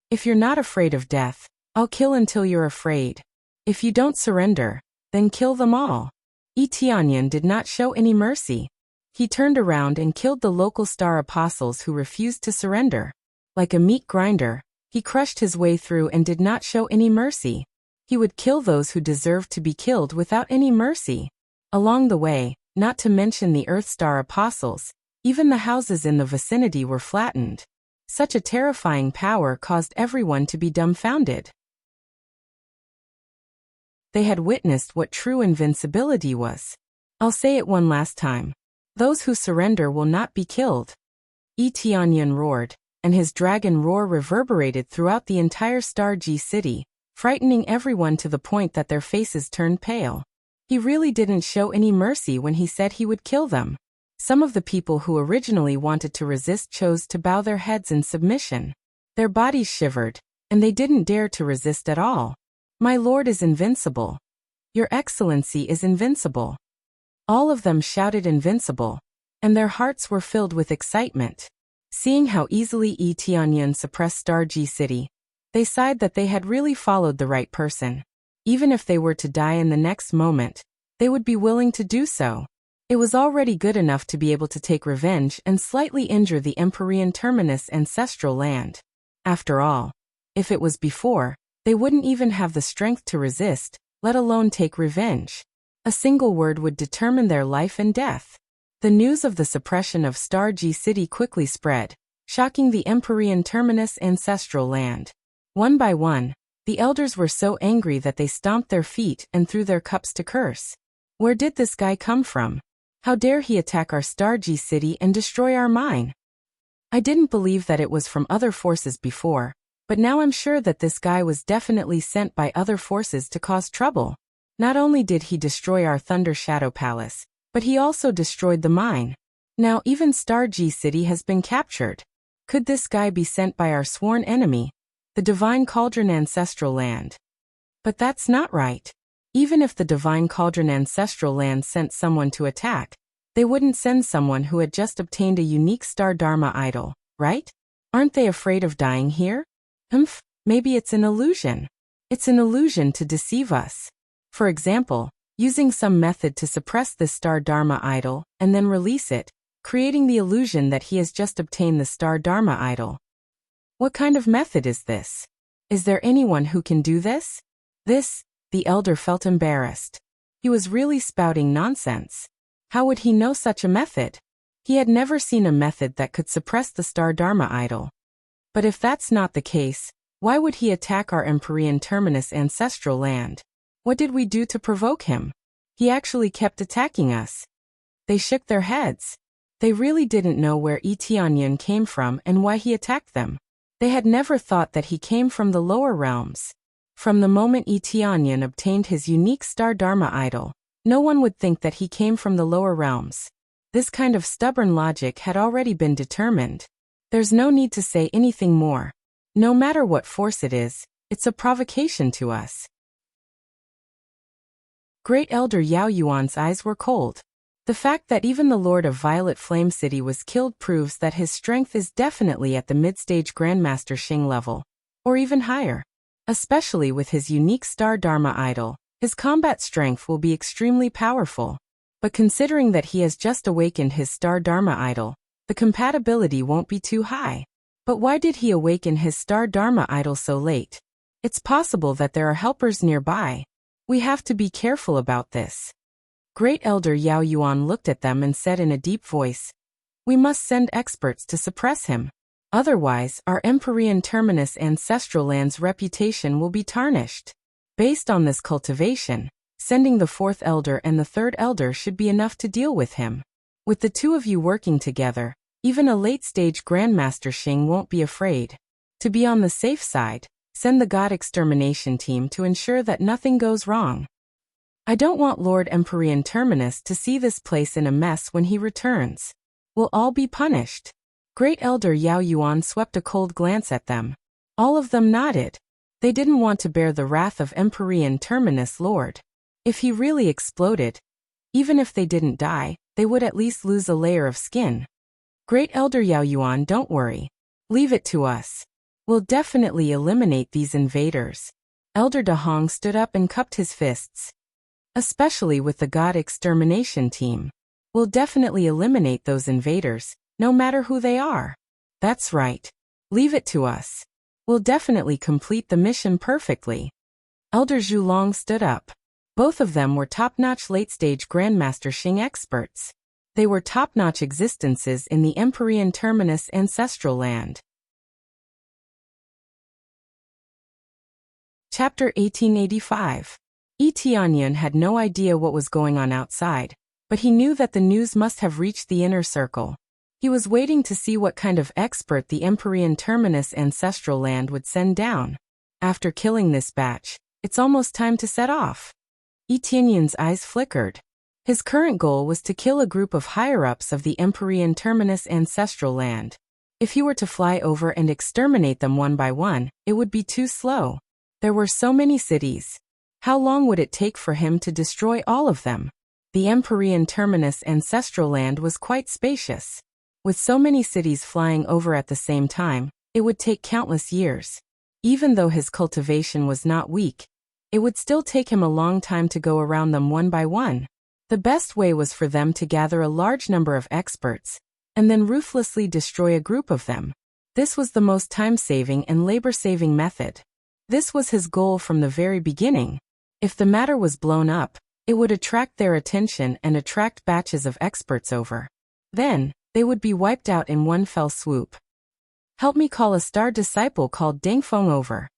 If you're not afraid of death, I'll kill until you're afraid. If you don't surrender, then kill them all. Tianyan did not show any mercy. He turned around and killed the local star apostles who refused to surrender. Like a meat grinder, he crushed his way through and did not show any mercy. He would kill those who deserved to be killed without any mercy. Along the way, not to mention the Earth Star apostles, even the houses in the vicinity were flattened. Such a terrifying power caused everyone to be dumbfounded. They had witnessed what true invincibility was. I'll say it one last time. Those who surrender will not be killed. Tianyan roared, and his dragon roar reverberated throughout the entire Starji City, frightening everyone to the point that their faces turned pale. He really didn't show any mercy when he said he would kill them. Some of the people who originally wanted to resist chose to bow their heads in submission. Their bodies shivered, and they didn't dare to resist at all. My lord is invincible. Your Excellency is invincible. All of them shouted invincible, and their hearts were filled with excitement. Seeing how easily Tianyan suppressed Starji City, they sighed that they had really followed the right person. Even if they were to die in the next moment, they would be willing to do so. It was already good enough to be able to take revenge and slightly injure the Empyrean Terminus ancestral land. After all, if it was before, They wouldn't even have the strength to resist, let alone take revenge. A single word would determine their life and death. The news of the suppression of Star G City quickly spread, shocking the Empyrean Terminus ancestral land. One by one, the elders were so angry that they stomped their feet and threw their cups to curse. Where did this guy come from? How dare he attack our Star G City and destroy our mine? I didn't believe that it was from other forces before, but now I'm sure that this guy was definitely sent by other forces to cause trouble. Not only did he destroy our Thunder Shadow Palace, but he also destroyed the mine. Now even Star G City has been captured. Could this guy be sent by our sworn enemy, the Divine Cauldron Ancestral Land? But that's not right. Even if the Divine Cauldron Ancestral Land sent someone to attack, they wouldn't send someone who had just obtained a unique Star Dharma idol, right? Aren't they afraid of dying here? Maybe it's an illusion. It's an illusion to deceive us. For example, using some method to suppress this Star Dharma idol and then release it, creating the illusion that he has just obtained the Star Dharma idol. What kind of method is this? Is there anyone who can do this? The elder felt embarrassed. He was really spouting nonsense. How would he know such a method? He had never seen a method that could suppress the Star Dharma idol. But if that's not the case, why would he attack our Empyrean Terminus ancestral land? What did we do to provoke him? He actually kept attacking us. They shook their heads. They really didn't know where Etianyan came from and why he attacked them. They had never thought that he came from the lower realms. From the moment Etianyan obtained his unique Star Dharma idol, no one would think that he came from the lower realms. This kind of stubborn logic had already been determined. There's no need to say anything more. No matter what force it is, it's a provocation to us. Great Elder Yao Yuan's eyes were cold. The fact that even the Lord of Violet Flame City was killed proves that his strength is definitely at the mid-stage Grandmaster Xing level, or even higher. Especially with his unique Star Dharma idol, his combat strength will be extremely powerful. But considering that he has just awakened his Star Dharma idol, the compatibility won't be too high. But why did he awaken his Star Dharma idol so late? It's possible that there are helpers nearby. We have to be careful about this. Great Elder Yao Yuan looked at them and said in a deep voice, "We must send experts to suppress him. Otherwise, our Empyrean Terminus ancestral land's reputation will be tarnished. Based on this cultivation, sending the fourth elder and the third elder should be enough to deal with him. With the two of you working together, even a late-stage Grandmaster Xing won't be afraid. To be on the safe side, send the God Extermination team to ensure that nothing goes wrong. I don't want Lord Empyrean Terminus to see this place in a mess when he returns. We'll all be punished." Great Elder Yao Yuan swept a cold glance at them. All of them nodded. They didn't want to bear the wrath of Empyrean Terminus Lord. If he really exploded, even if they didn't die, they would at least lose a layer of skin. Great Elder Yao Yuan, don't worry. Leave it to us. We'll definitely eliminate these invaders. Elder Dahong stood up and cupped his fists. Especially with the God Extermination team. We'll definitely eliminate those invaders, no matter who they are. That's right. Leave it to us. We'll definitely complete the mission perfectly. Elder Zhulong stood up. Both of them were top-notch late-stage Grandmaster Xing experts. They were top-notch existences in the Empyrean Terminus ancestral land. Chapter 1885. Etianyan had no idea what was going on outside, but he knew that the news must have reached the inner circle. He was waiting to see what kind of expert the Empyrean Terminus ancestral land would send down. After killing this batch, it's almost time to set off. Etianyan's eyes flickered. His current goal was to kill a group of higher-ups of the Empyrean Terminus ancestral land. If he were to fly over and exterminate them one by one, it would be too slow. There were so many cities. How long would it take for him to destroy all of them? The Empyrean Terminus ancestral land was quite spacious. With so many cities flying over at the same time, it would take countless years. Even though his cultivation was not weak, it would still take him a long time to go around them one by one. The best way was for them to gather a large number of experts, and then ruthlessly destroy a group of them. This was the most time-saving and labor-saving method. This was his goal from the very beginning. If the matter was blown up, it would attract their attention and attract batches of experts over. Then, they would be wiped out in one fell swoop. Help me call a star disciple called Dengfeng over.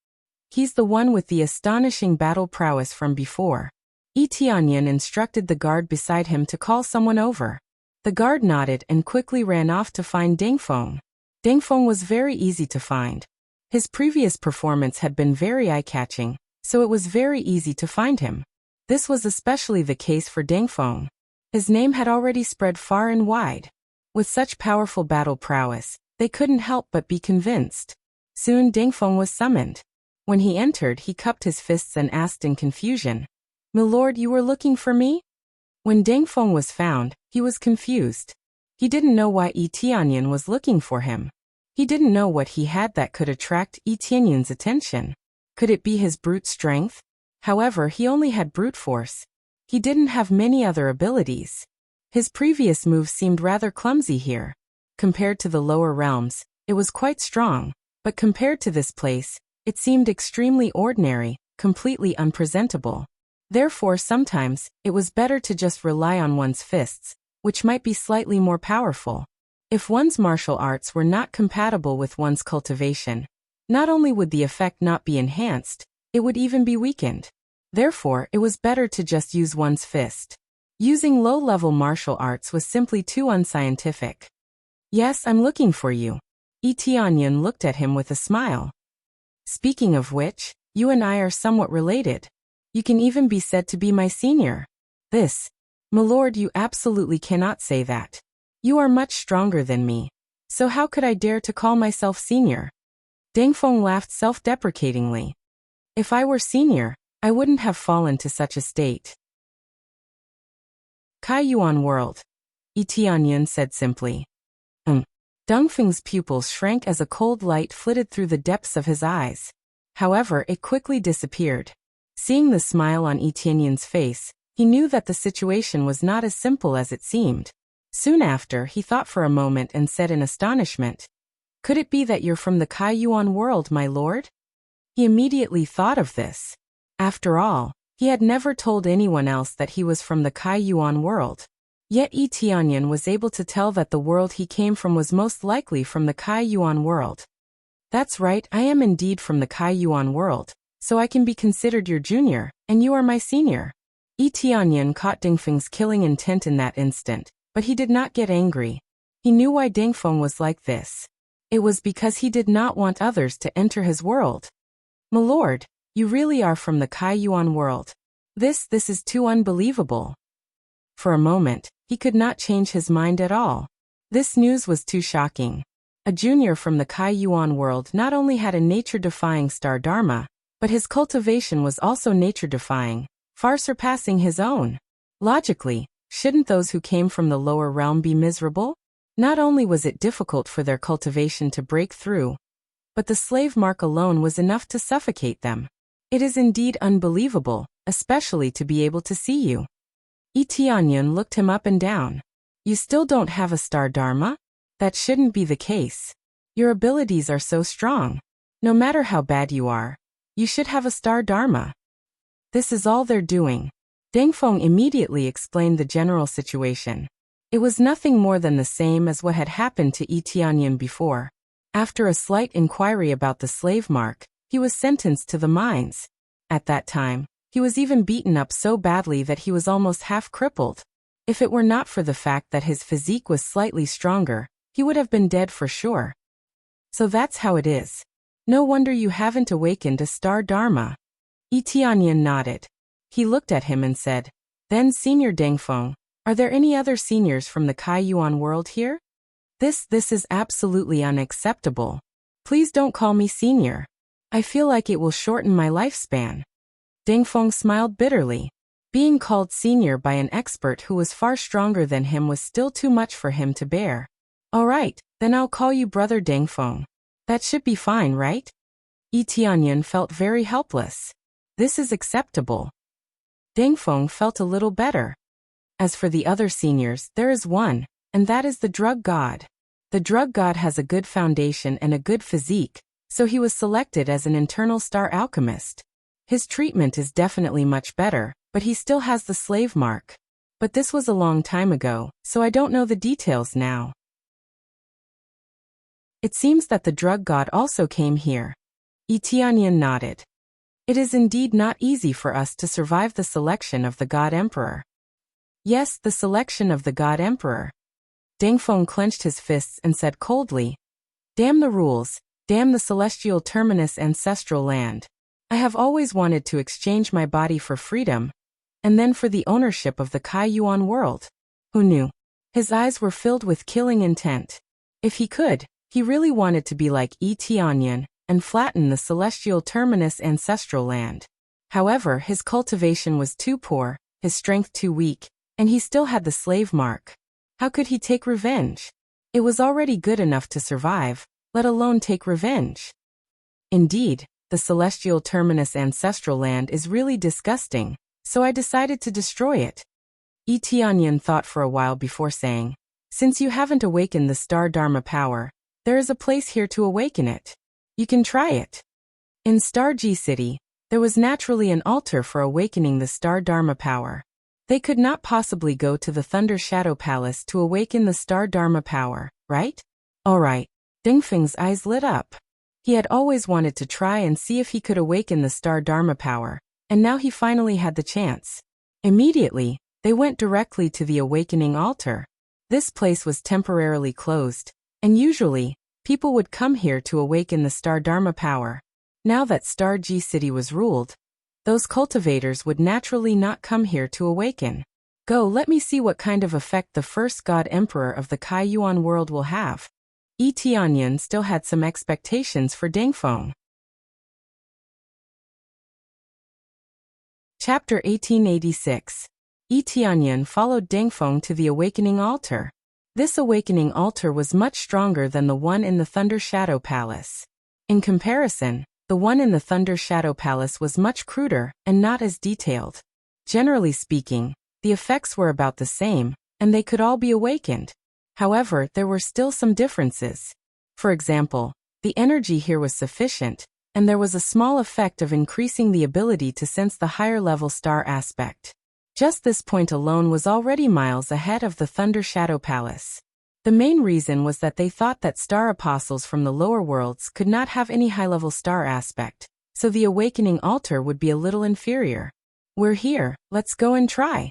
He's the one with the astonishing battle prowess from before. Yi Tianyan instructed the guard beside him to call someone over. The guard nodded and quickly ran off to find Dengfeng. Dengfeng was very easy to find. His previous performance had been very eye-catching, so it was very easy to find him. This was especially the case for Dengfeng. His name had already spread far and wide. With such powerful battle prowess, they couldn't help but be convinced. Soon Dengfeng was summoned. When he entered, he cupped his fists and asked in confusion, "Milord, you were looking for me?" When Dengfeng was found, he was confused. He didn't know why Yi Tianyan was looking for him. He didn't know what he had that could attract Yi Tianyan's attention. Could it be his brute strength? However, he only had brute force. He didn't have many other abilities. His previous moves seemed rather clumsy here. Compared to the lower realms, it was quite strong, but compared to this place, it seemed extremely ordinary, completely unpresentable. Therefore, sometimes, it was better to just rely on one's fists, which might be slightly more powerful. If one's martial arts were not compatible with one's cultivation, not only would the effect not be enhanced, it would even be weakened. Therefore, it was better to just use one's fist. Using low-level martial arts was simply too unscientific. "Yes, I'm looking for you." Yi Tianyan looked at him with a smile. "Speaking of which, you and I are somewhat related. You can even be said to be my senior." "This, milord, you absolutely cannot say that. You are much stronger than me. So how could I dare to call myself senior?" Dengfeng laughed self-deprecatingly. "If I were senior, I wouldn't have fallen to such a state." Kaiyuan world, Yi Tianyan said simply. Dengfeng's pupils shrank as a cold light flitted through the depths of his eyes. However, it quickly disappeared. Seeing the smile on Yi Tianyan's face, he knew that the situation was not as simple as it seemed. Soon after, he thought for a moment and said in astonishment, "Could it be that you're from the Kaiyuan world, my lord?" He immediately thought of this. After all, he had never told anyone else that he was from the Kaiyuan world. Yet Yi Tianyan was able to tell that the world he came from was most likely from the Kaiyuan world. "That's right, I am indeed from the Kaiyuan world, so I can be considered your junior, and you are my senior." Yi Tianyan caught Dengfeng's killing intent in that instant, but he did not get angry. He knew why Dengfeng was like this. It was because he did not want others to enter his world. "Milord, you really are from the Kaiyuan world. This is too unbelievable." For a moment, he could not change his mind at all. This news was too shocking. A junior from the Kaiyuan world not only had a nature-defying star dharma, but his cultivation was also nature-defying, far surpassing his own. Logically, shouldn't those who came from the lower realm be miserable? Not only was it difficult for their cultivation to break through, but the slave mark alone was enough to suffocate them. It is indeed unbelievable, especially to be able to see you. Yi Tianyan looked him up and down. "You still don't have a star dharma? That shouldn't be the case. Your abilities are so strong. No matter how bad you are, you should have a star dharma." "This is all they're doing." Dengfeng immediately explained the general situation. It was nothing more than the same as what had happened to Yi Tianyan before. After a slight inquiry about the slave mark, he was sentenced to the mines. At that time, he was even beaten up so badly that he was almost half crippled. If it were not for the fact that his physique was slightly stronger, he would have been dead for sure. "So that's how it is. No wonder you haven't awakened a star dharma." Yi Tianyan nodded. He looked at him and said, "Then Senior Dengfeng, are there any other seniors from the Kaiyuan world here? This is absolutely unacceptable. Please don't call me senior. I feel like it will shorten my lifespan." Dengfeng smiled bitterly. Being called senior by an expert who was far stronger than him was still too much for him to bear. "All right, then I'll call you Brother Dengfeng. That should be fine, right?" Yi Tianyan felt very helpless. This is acceptable. Dengfeng felt a little better. As for the other seniors, there is one, and that is the drug god. The drug god has a good foundation and a good physique, so he was selected as an internal star alchemist. His treatment is definitely much better, but he still has the slave mark. But this was a long time ago, so I don't know the details now. It seems that the drug god also came here. Tianyan nodded. It is indeed not easy for us to survive the selection of the God Emperor. Yes, the selection of the God Emperor. Deng Feng clenched his fists and said coldly, "Damn the rules, damn the celestial terminus ancestral land. I have always wanted to exchange my body for freedom, and then for the ownership of the Kai Yuan world." Who knew? His eyes were filled with killing intent. If he could, he really wanted to be like Tianyan and flatten the celestial terminus ancestral land. However, his cultivation was too poor, his strength too weak, and he still had the slave mark. How could he take revenge? It was already good enough to survive, let alone take revenge. Indeed, the celestial terminus ancestral land is really disgusting, so I decided to destroy it. Tianyan thought for a while before saying, "Since you haven't awakened the star Dharma power, there is a place here to awaken it. You can try it." In Star G City, there was naturally an altar for awakening the star Dharma power. They could not possibly go to the Thunder Shadow Palace to awaken the star Dharma power, right? Alright. Deng Feng's eyes lit up. He had always wanted to try and see if he could awaken the star Dharma power, and now he finally had the chance. Immediately, they went directly to the awakening altar. This place was temporarily closed, and usually, people would come here to awaken the star Dharma power. Now that Star G City was ruled, those cultivators would naturally not come here to awaken. Go, let me see what kind of effect the first God Emperor of the Kai Yuan world will have. Tianyan still had some expectations for Deng Feng. Chapter 1886. Tianyan followed Deng Feng to the awakening altar. This awakening altar was much stronger than the one in the Thunder Shadow Palace. In comparison, the one in the Thunder Shadow Palace was much cruder and not as detailed. Generally speaking, the effects were about the same, and they could all be awakened. However, there were still some differences. For example, the energy here was sufficient, and there was a small effect of increasing the ability to sense the higher-level star aspect. Just this point alone was already miles ahead of the Thunder Shadow Palace. The main reason was that they thought that star apostles from the lower worlds could not have any high-level star aspect, so the awakening altar would be a little inferior. We're here, let's go and try.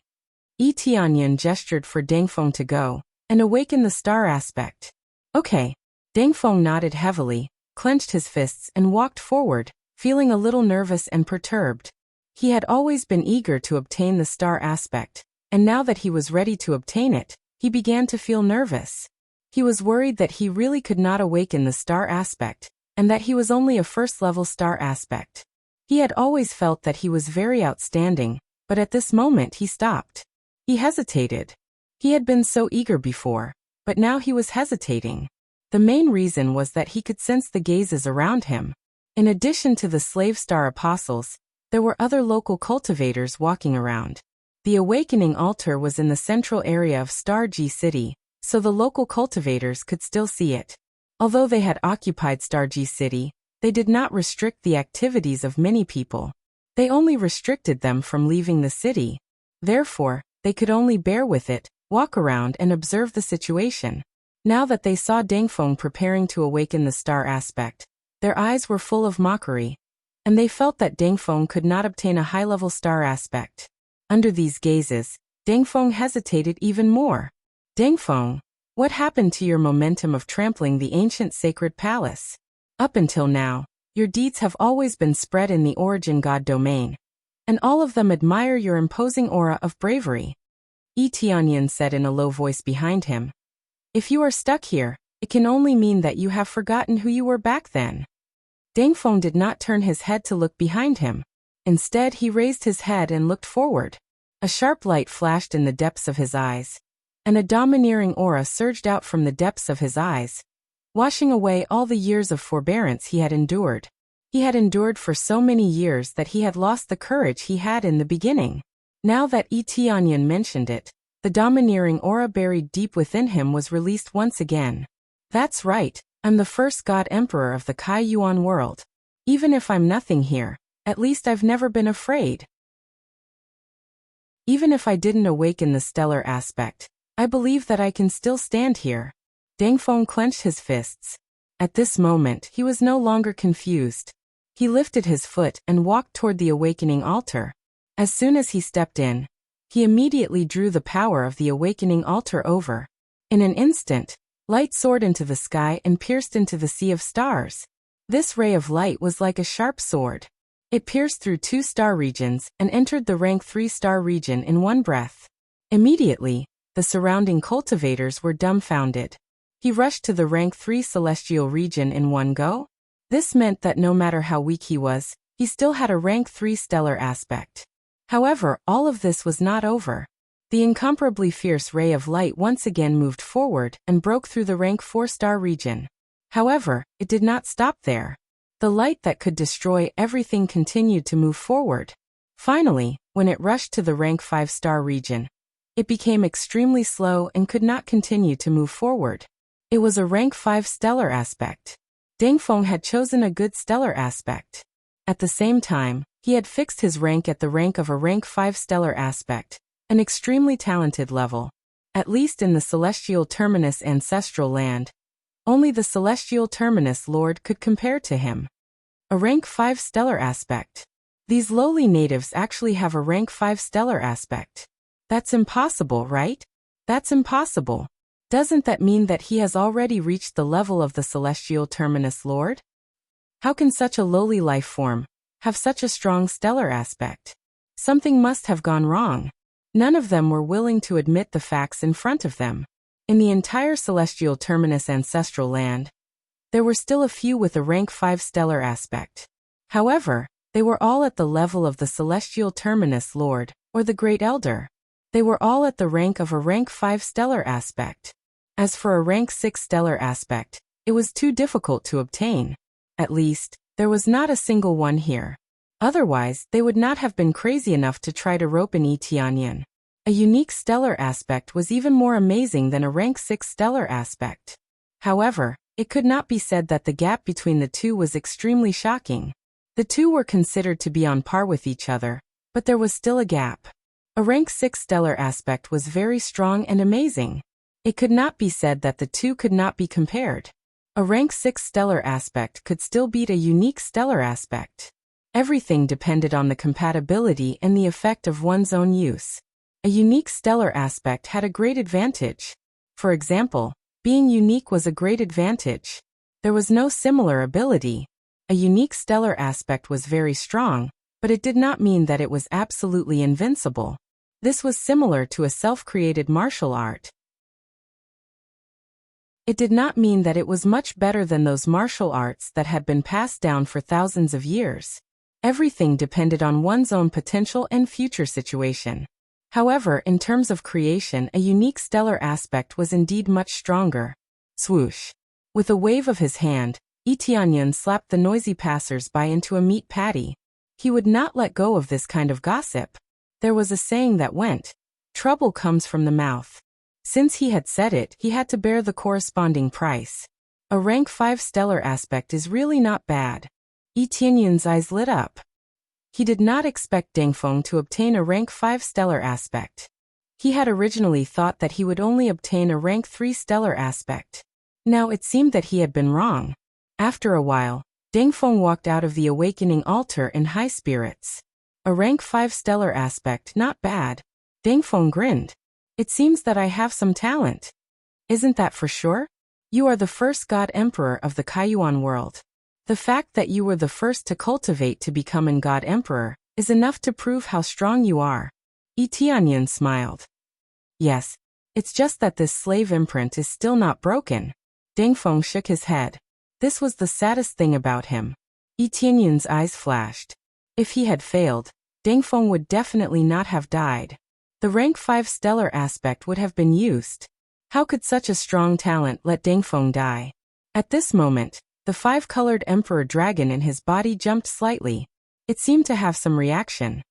Tianyan gestured for Deng Feng to go and awaken the star aspect. Okay. Deng Feng nodded heavily, clenched his fists and walked forward, feeling a little nervous and perturbed. He had always been eager to obtain the star aspect, and now that he was ready to obtain it, he began to feel nervous. He was worried that he really could not awaken the star aspect, and that he was only a first-level star aspect. He had always felt that he was very outstanding, but at this moment he stopped. He hesitated. He had been so eager before, but now he was hesitating. The main reason was that he could sense the gazes around him. In addition to the slave star apostles, there were other local cultivators walking around. The awakening altar was in the central area of Star G City, so the local cultivators could still see it. Although they had occupied Star G City, they did not restrict the activities of many people. They only restricted them from leaving the city. Therefore, they could only bear with it, walk around and observe the situation. Now that they saw Deng Feng preparing to awaken the star aspect, their eyes were full of mockery, and they felt that Deng Feng could not obtain a high-level star aspect. Under these gazes, Deng Feng hesitated even more. Deng Feng, what happened to your momentum of trampling the ancient sacred palace? Up until now, your deeds have always been spread in the origin god domain, and all of them admire your imposing aura of bravery. Tianyan said in a low voice behind him. If you are stuck here, it can only mean that you have forgotten who you were back then. Deng Feng did not turn his head to look behind him. Instead, he raised his head and looked forward. A sharp light flashed in the depths of his eyes, and a domineering aura surged out from the depths of his eyes, washing away all the years of forbearance he had endured. He had endured for so many years that he had lost the courage he had in the beginning. Now that Tianyan mentioned it, the domineering aura buried deep within him was released once again. That's right, I'm the first God Emperor of the Kai Yuan world. Even if I'm nothing here, at least I've never been afraid. Even if I didn't awaken the stellar aspect, I believe that I can still stand here. Deng Feng clenched his fists. At this moment, he was no longer confused. He lifted his foot and walked toward the awakening altar. As soon as he stepped in, he immediately drew the power of the awakening altar over. In an instant, light soared into the sky and pierced into the sea of stars. This ray of light was like a sharp sword. It pierced through 2 star regions and entered the rank 3 star region in one breath. Immediately, the surrounding cultivators were dumbfounded. He rushed to the rank 3 celestial region in one go. This meant that no matter how weak he was, he still had a rank 3 stellar aspect. However, all of this was not over. The incomparably fierce ray of light once again moved forward and broke through the rank 4 star region. However, it did not stop there. The light that could destroy everything continued to move forward. Finally, when it rushed to the rank 5 star region, it became extremely slow and could not continue to move forward. It was a rank 5 stellar aspect. Deng Feng had chosen a good stellar aspect. At the same time, he had fixed his rank at the rank of a rank 5 stellar aspect, an extremely talented level. At least in the celestial terminus ancestral land, only the celestial terminus lord could compare to him. A rank 5 stellar aspect. These lowly natives actually have a rank 5 stellar aspect. That's impossible, right? That's impossible. Doesn't that mean that he has already reached the level of the celestial terminus lord? How can such a lowly life form have such a strong stellar aspect? Something must have gone wrong. None of them were willing to admit the facts in front of them. In the entire celestial terminus ancestral land, there were still a few with a rank 5 stellar aspect. However, they were all at the level of the celestial terminus lord, or the great elder. They were all at the rank of a rank 5 stellar aspect. As for a rank 6 stellar aspect, it was too difficult to obtain. At least, there was not a single one here. Otherwise, they would not have been crazy enough to try to rope an Etianyan. A unique stellar aspect was even more amazing than a rank 6 stellar aspect. However, it could not be said that the gap between the two was extremely shocking. The two were considered to be on par with each other, but there was still a gap. A rank 6 stellar aspect was very strong and amazing. It could not be said that the two could not be compared. A rank 6 stellar aspect could still beat a unique stellar aspect. Everything depended on the compatibility and the effect of one's own use. A unique stellar aspect had a great advantage. For example, being unique was a great advantage. There was no similar ability. A unique stellar aspect was very strong, but it did not mean that it was absolutely invincible. This was similar to a self-created martial art. It did not mean that it was much better than those martial arts that had been passed down for thousands of years. Everything depended on one's own potential and future situation. However, in terms of creation, a unique stellar aspect was indeed much stronger. Swoosh. With a wave of his hand, Etianyan slapped the noisy passers-by into a meat patty. He would not let go of this kind of gossip. There was a saying that went, "Trouble comes from the mouth." Since he had said it, he had to bear the corresponding price. A rank 5 stellar aspect is really not bad. Etianyan's eyes lit up. He did not expect Deng Feng to obtain a rank 5 stellar aspect. He had originally thought that he would only obtain a rank 3 stellar aspect. Now it seemed that he had been wrong. After a while, Deng Feng walked out of the awakening altar in high spirits. A rank 5 stellar aspect, not bad. Deng Feng grinned. It seems that I have some talent. Isn't that for sure? You are the first God Emperor of the Kaiyuan world. The fact that you were the first to cultivate to become an God Emperor is enough to prove how strong you are. Etianyan smiled. Yes, it's just that this slave imprint is still not broken. Deng Feng shook his head. This was the saddest thing about him. Etianyan's eyes flashed. If he had failed, Deng Feng would definitely not have died. The rank 5 stellar aspect would have been used. How could such a strong talent let Deng Feng die? At this moment, the 5-colored emperor dragon in his body jumped slightly. It seemed to have some reaction.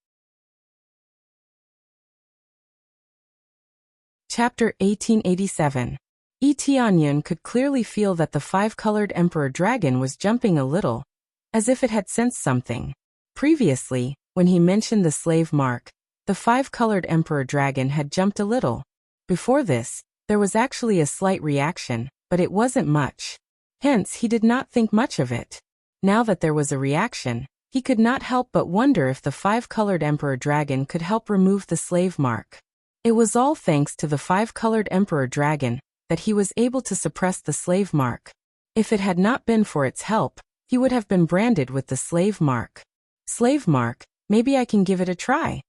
Chapter 1887. Tianyan could clearly feel that the five-colored Emperor Dragon was jumping a little, as if it had sensed something. Previously, when he mentioned the slave mark, the five-colored Emperor Dragon had jumped a little. Before this, there was actually a slight reaction, but it wasn't much. Hence, he did not think much of it. Now that there was a reaction, he could not help but wonder if the five-colored Emperor Dragon could help remove the slave mark. It was all thanks to the five-colored Emperor Dragon that he was able to suppress the slave mark. If it had not been for its help, he would have been branded with the slave mark. Slave mark, maybe I can give it a try.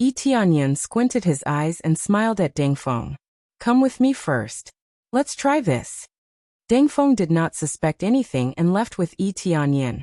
Tianyan squinted his eyes and smiled at Deng Feng. Come with me first. Let's try this. Deng Feng did not suspect anything and left with Tianyan,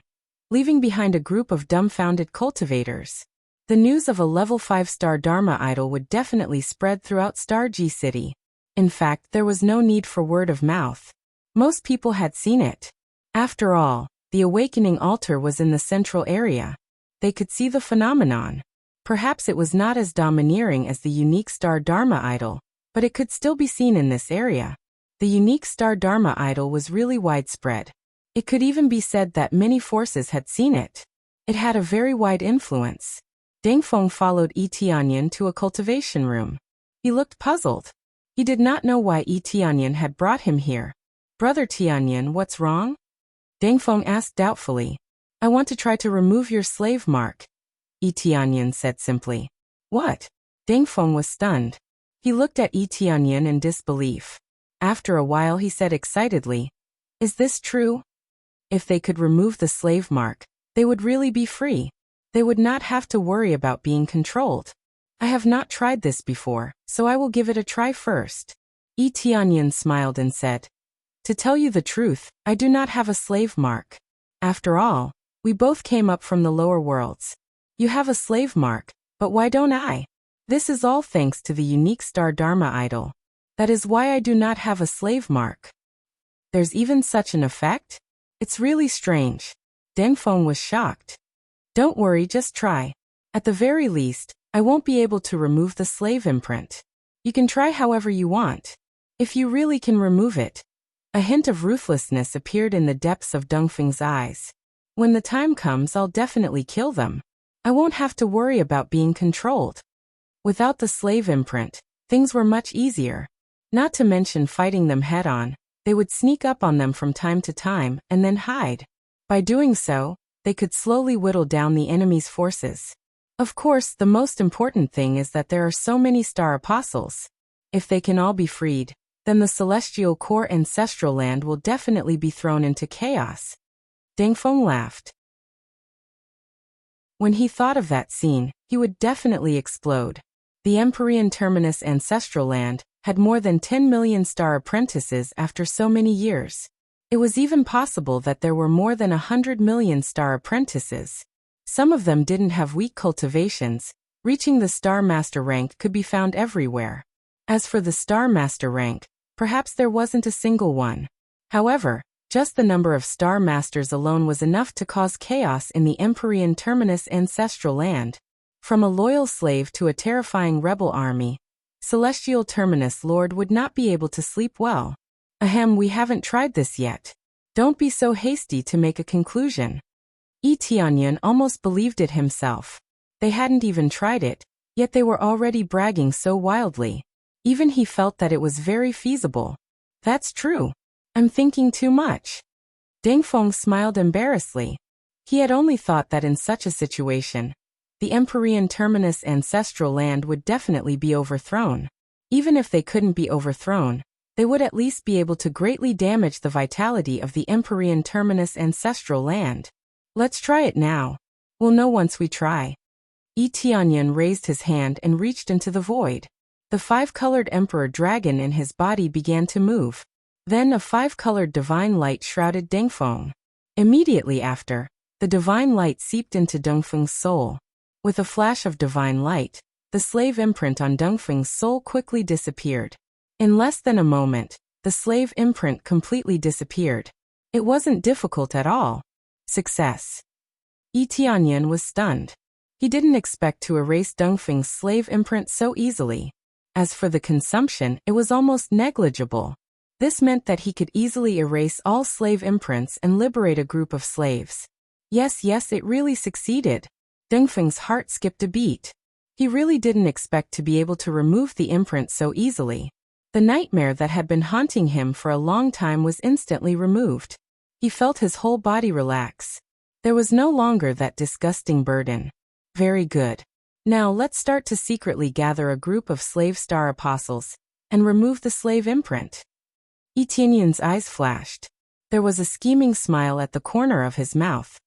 leaving behind a group of dumbfounded cultivators. The news of a level 5-star Dharma idol would definitely spread throughout Star G City. In fact, there was no need for word of mouth. Most people had seen it. After all, the awakening altar was in the central area. They could see the phenomenon. Perhaps it was not as domineering as the unique star Dharma idol, but it could still be seen in this area. The unique star Dharma idol was really widespread. It could even be said that many forces had seen it. It had a very wide influence. Deng Feng followed Tianyan to a cultivation room. He looked puzzled. He did not know why Tianyan had brought him here. Brother Tianyan, what's wrong? Deng Feng asked doubtfully. I want to try to remove your slave mark. Tianyan said simply. What? Deng Feng was stunned. He looked at Tianyan in disbelief. After a while he said excitedly, is this true? If they could remove the slave mark, they would really be free. They would not have to worry about being controlled. I have not tried this before, so I will give it a try first. Tianyan smiled and said, to tell you the truth, I do not have a slave mark. After all, we both came up from the lower worlds. You have a slave mark, but why don't I? This is all thanks to the unique star Dharma idol. That is why I do not have a slave mark. There's even such an effect? It's really strange. Deng Feng was shocked. Don't worry, just try. At the very least, I won't be able to remove the slave imprint. You can try however you want. If you really can remove it. A hint of ruthlessness appeared in the depths of Dongfeng's eyes. When the time comes, I'll definitely kill them. I won't have to worry about being controlled. Without the slave imprint, things were much easier. Not to mention fighting them head-on, they would sneak up on them from time to time and then hide. By doing so, they could slowly whittle down the enemy's forces. Of course, the most important thing is that there are so many star apostles. If they can all be freed, then the celestial core ancestral land will definitely be thrown into chaos. Deng Feng laughed. When he thought of that scene, he would definitely explode. The Empyrean Terminus ancestral land had more than 10 million star apprentices after so many years. It was even possible that there were more than 100 million star apprentices. Some of them didn't have weak cultivations. Reaching the Star Master rank could be found everywhere. As for the Star Master rank, perhaps there wasn't a single one. However, just the number of Star Masters alone was enough to cause chaos in the Empyrean Terminus ancestral land. From a loyal slave to a terrifying rebel army, Celestial Terminus Lord would not be able to sleep well. Ahem, we haven't tried this yet. Don't be so hasty to make a conclusion. Tianyan almost believed it himself. They hadn't even tried it, yet they were already bragging so wildly. Even he felt that it was very feasible. That's true. I'm thinking too much. Deng Feng smiled embarrassedly. He had only thought that in such a situation, the Empyrean Terminus ancestral land would definitely be overthrown. Even if they couldn't be overthrown, they would at least be able to greatly damage the vitality of the Empyrean Terminus ancestral land. Let's try it now. We'll know once we try. Tianyan raised his hand and reached into the void. The five-colored Emperor Dragon in his body began to move. Then a five-colored divine light shrouded Deng Feng. Immediately after, the divine light seeped into Dongfeng's soul. With a flash of divine light, the slave imprint on Dongfeng's soul quickly disappeared. In less than a moment, the slave imprint completely disappeared. It wasn't difficult at all. Success. Tianyan was stunned. He didn't expect to erase Dongfeng's slave imprint so easily. As for the consumption, it was almost negligible. This meant that he could easily erase all slave imprints and liberate a group of slaves. Yes, it really succeeded. Dengfeng's heart skipped a beat. He really didn't expect to be able to remove the imprint so easily. The nightmare that had been haunting him for a long time was instantly removed. He felt his whole body relax. There was no longer that disgusting burden. Very good. Now let's start to secretly gather a group of slave star apostles and remove the slave imprint. Yi Tianyan's eyes flashed. There was a scheming smile at the corner of his mouth.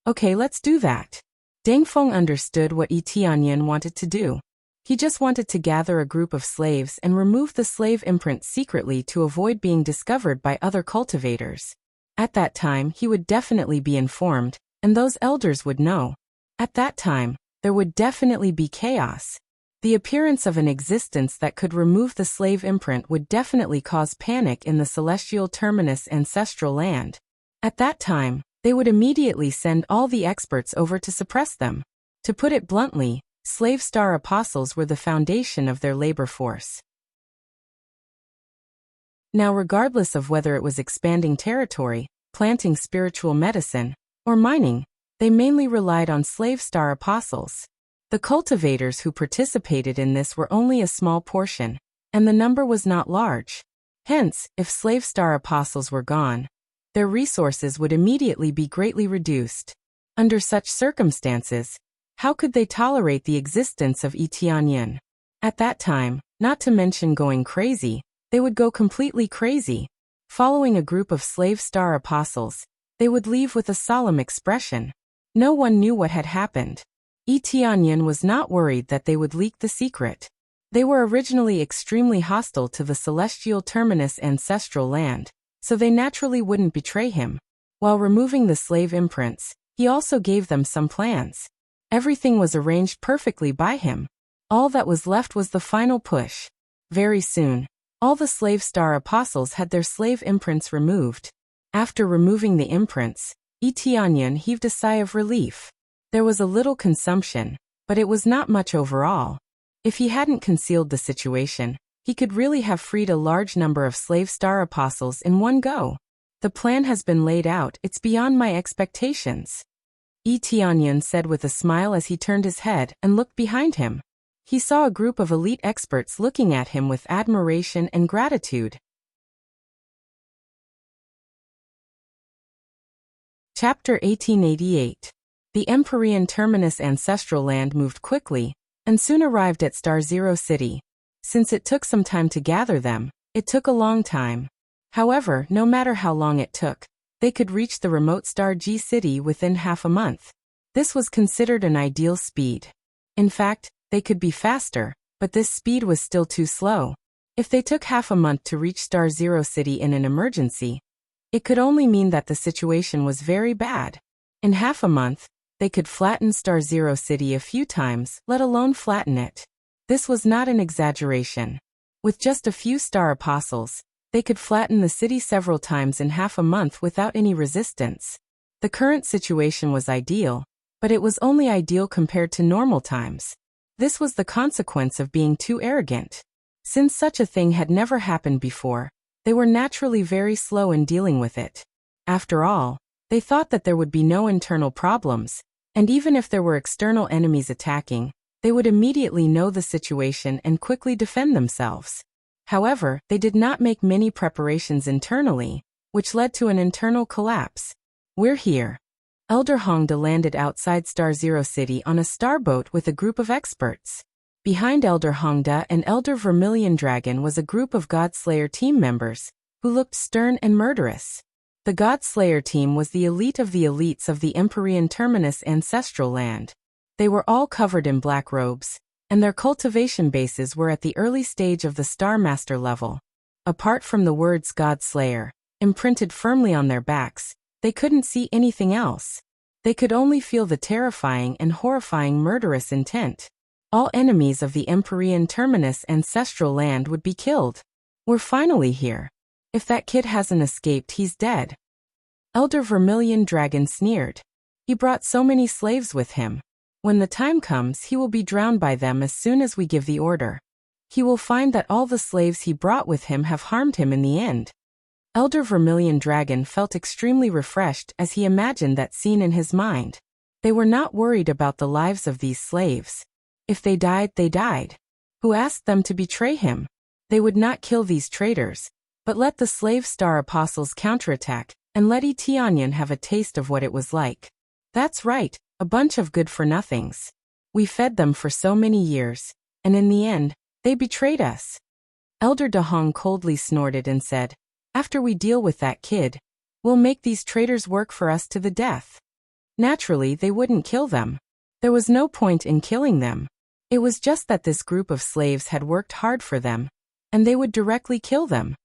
Okay, let's do that. Deng Feng understood what Yi Tianyan wanted to do. He just wanted to gather a group of slaves and remove the slave imprint secretly to avoid being discovered by other cultivators. At that time, he would definitely be informed, and those elders would know. At that time, there would definitely be chaos. The appearance of an existence that could remove the slave imprint would definitely cause panic in the celestial terminus ancestral land. At that time, they would immediately send all the experts over to suppress them. To put it bluntly, slave star apostles were the foundation of their labor force. Now, regardless of whether it was expanding territory, planting spiritual medicine, or mining, they mainly relied on slave star apostles. The cultivators who participated in this were only a small portion, and the number was not large. Hence, if slave star apostles were gone, their resources would immediately be greatly reduced. Under such circumstances, how could they tolerate the existence of Yi Tianyan? At that time, not to mention going crazy, they would go completely crazy. Following a group of slave star apostles, they would leave with a solemn expression. No one knew what had happened. Yi Tianyan was not worried that they would leak the secret. They were originally extremely hostile to the celestial terminus ancestral land, so they naturally wouldn't betray him. While removing the slave imprints, he also gave them some plans. Everything was arranged perfectly by him. All that was left was the final push. Very soon, all the slave star apostles had their slave imprints removed. After removing the imprints, Yi Tianyan heaved a sigh of relief. There was a little consumption, but it was not much overall. If he hadn't concealed the situation, he could really have freed a large number of slave star apostles in one go. The plan has been laid out, it's beyond my expectations. Yi Tianyan said with a smile as he turned his head and looked behind him. He saw a group of elite experts looking at him with admiration and gratitude. Chapter 1888. The Empyrean Terminus ancestral land moved quickly, and soon arrived at Star Zero City. Since it took some time to gather them, it took a long time. However, no matter how long it took, they could reach the remote Star G City within half a month. This was considered an ideal speed. In fact, they could be faster, but this speed was still too slow. If they took half a month to reach Star Zero City in an emergency, it could only mean that the situation was very bad. In half a month, they could flatten Star Zero City a few times, let alone flatten it. This was not an exaggeration. With just a few star apostles, they could flatten the city several times in half a month without any resistance. The current situation was ideal, but it was only ideal compared to normal times. This was the consequence of being too arrogant. Since such a thing had never happened before, they were naturally very slow in dealing with it. After all, they thought that there would be no internal problems, and even if there were external enemies attacking, they would immediately know the situation and quickly defend themselves. However, they did not make many preparations internally, which led to an internal collapse. We're here. Elder Hongda landed outside Star Zero City on a starboat with a group of experts. Behind Elder Hongda and Elder Vermilion Dragon was a group of Godslayer team members, who looked stern and murderous. The Godslayer team was the elite of the elites of the Empyrean Terminus ancestral land. They were all covered in black robes, and their cultivation bases were at the early stage of the Star Master level. Apart from the words Godslayer, imprinted firmly on their backs, they couldn't see anything else. They could only feel the terrifying and horrifying murderous intent. All enemies of the Empyrean Terminus ancestral land would be killed. We're finally here. If that kid hasn't escaped, he's dead. Elder Vermilion Dragon sneered. He brought so many slaves with him. When the time comes, he will be drowned by them as soon as we give the order. he will find that all the slaves he brought with him have harmed him in the end. Elder Vermilion Dragon felt extremely refreshed as he imagined that scene in his mind. They were not worried about the lives of these slaves. If they died, they died. Who asked them to betray him? They would not kill these traitors, but let the slave star apostles counterattack, and let Tianyan have a taste of what it was like. That's right, a bunch of good-for-nothings. We fed them for so many years, and in the end, they betrayed us. Elder Dahong coldly snorted and said, after we deal with that kid, we'll make these traitors work for us to the death. Naturally, they wouldn't kill them. There was no point in killing them. It was just that this group of slaves had worked hard for them, and they would directly kill them.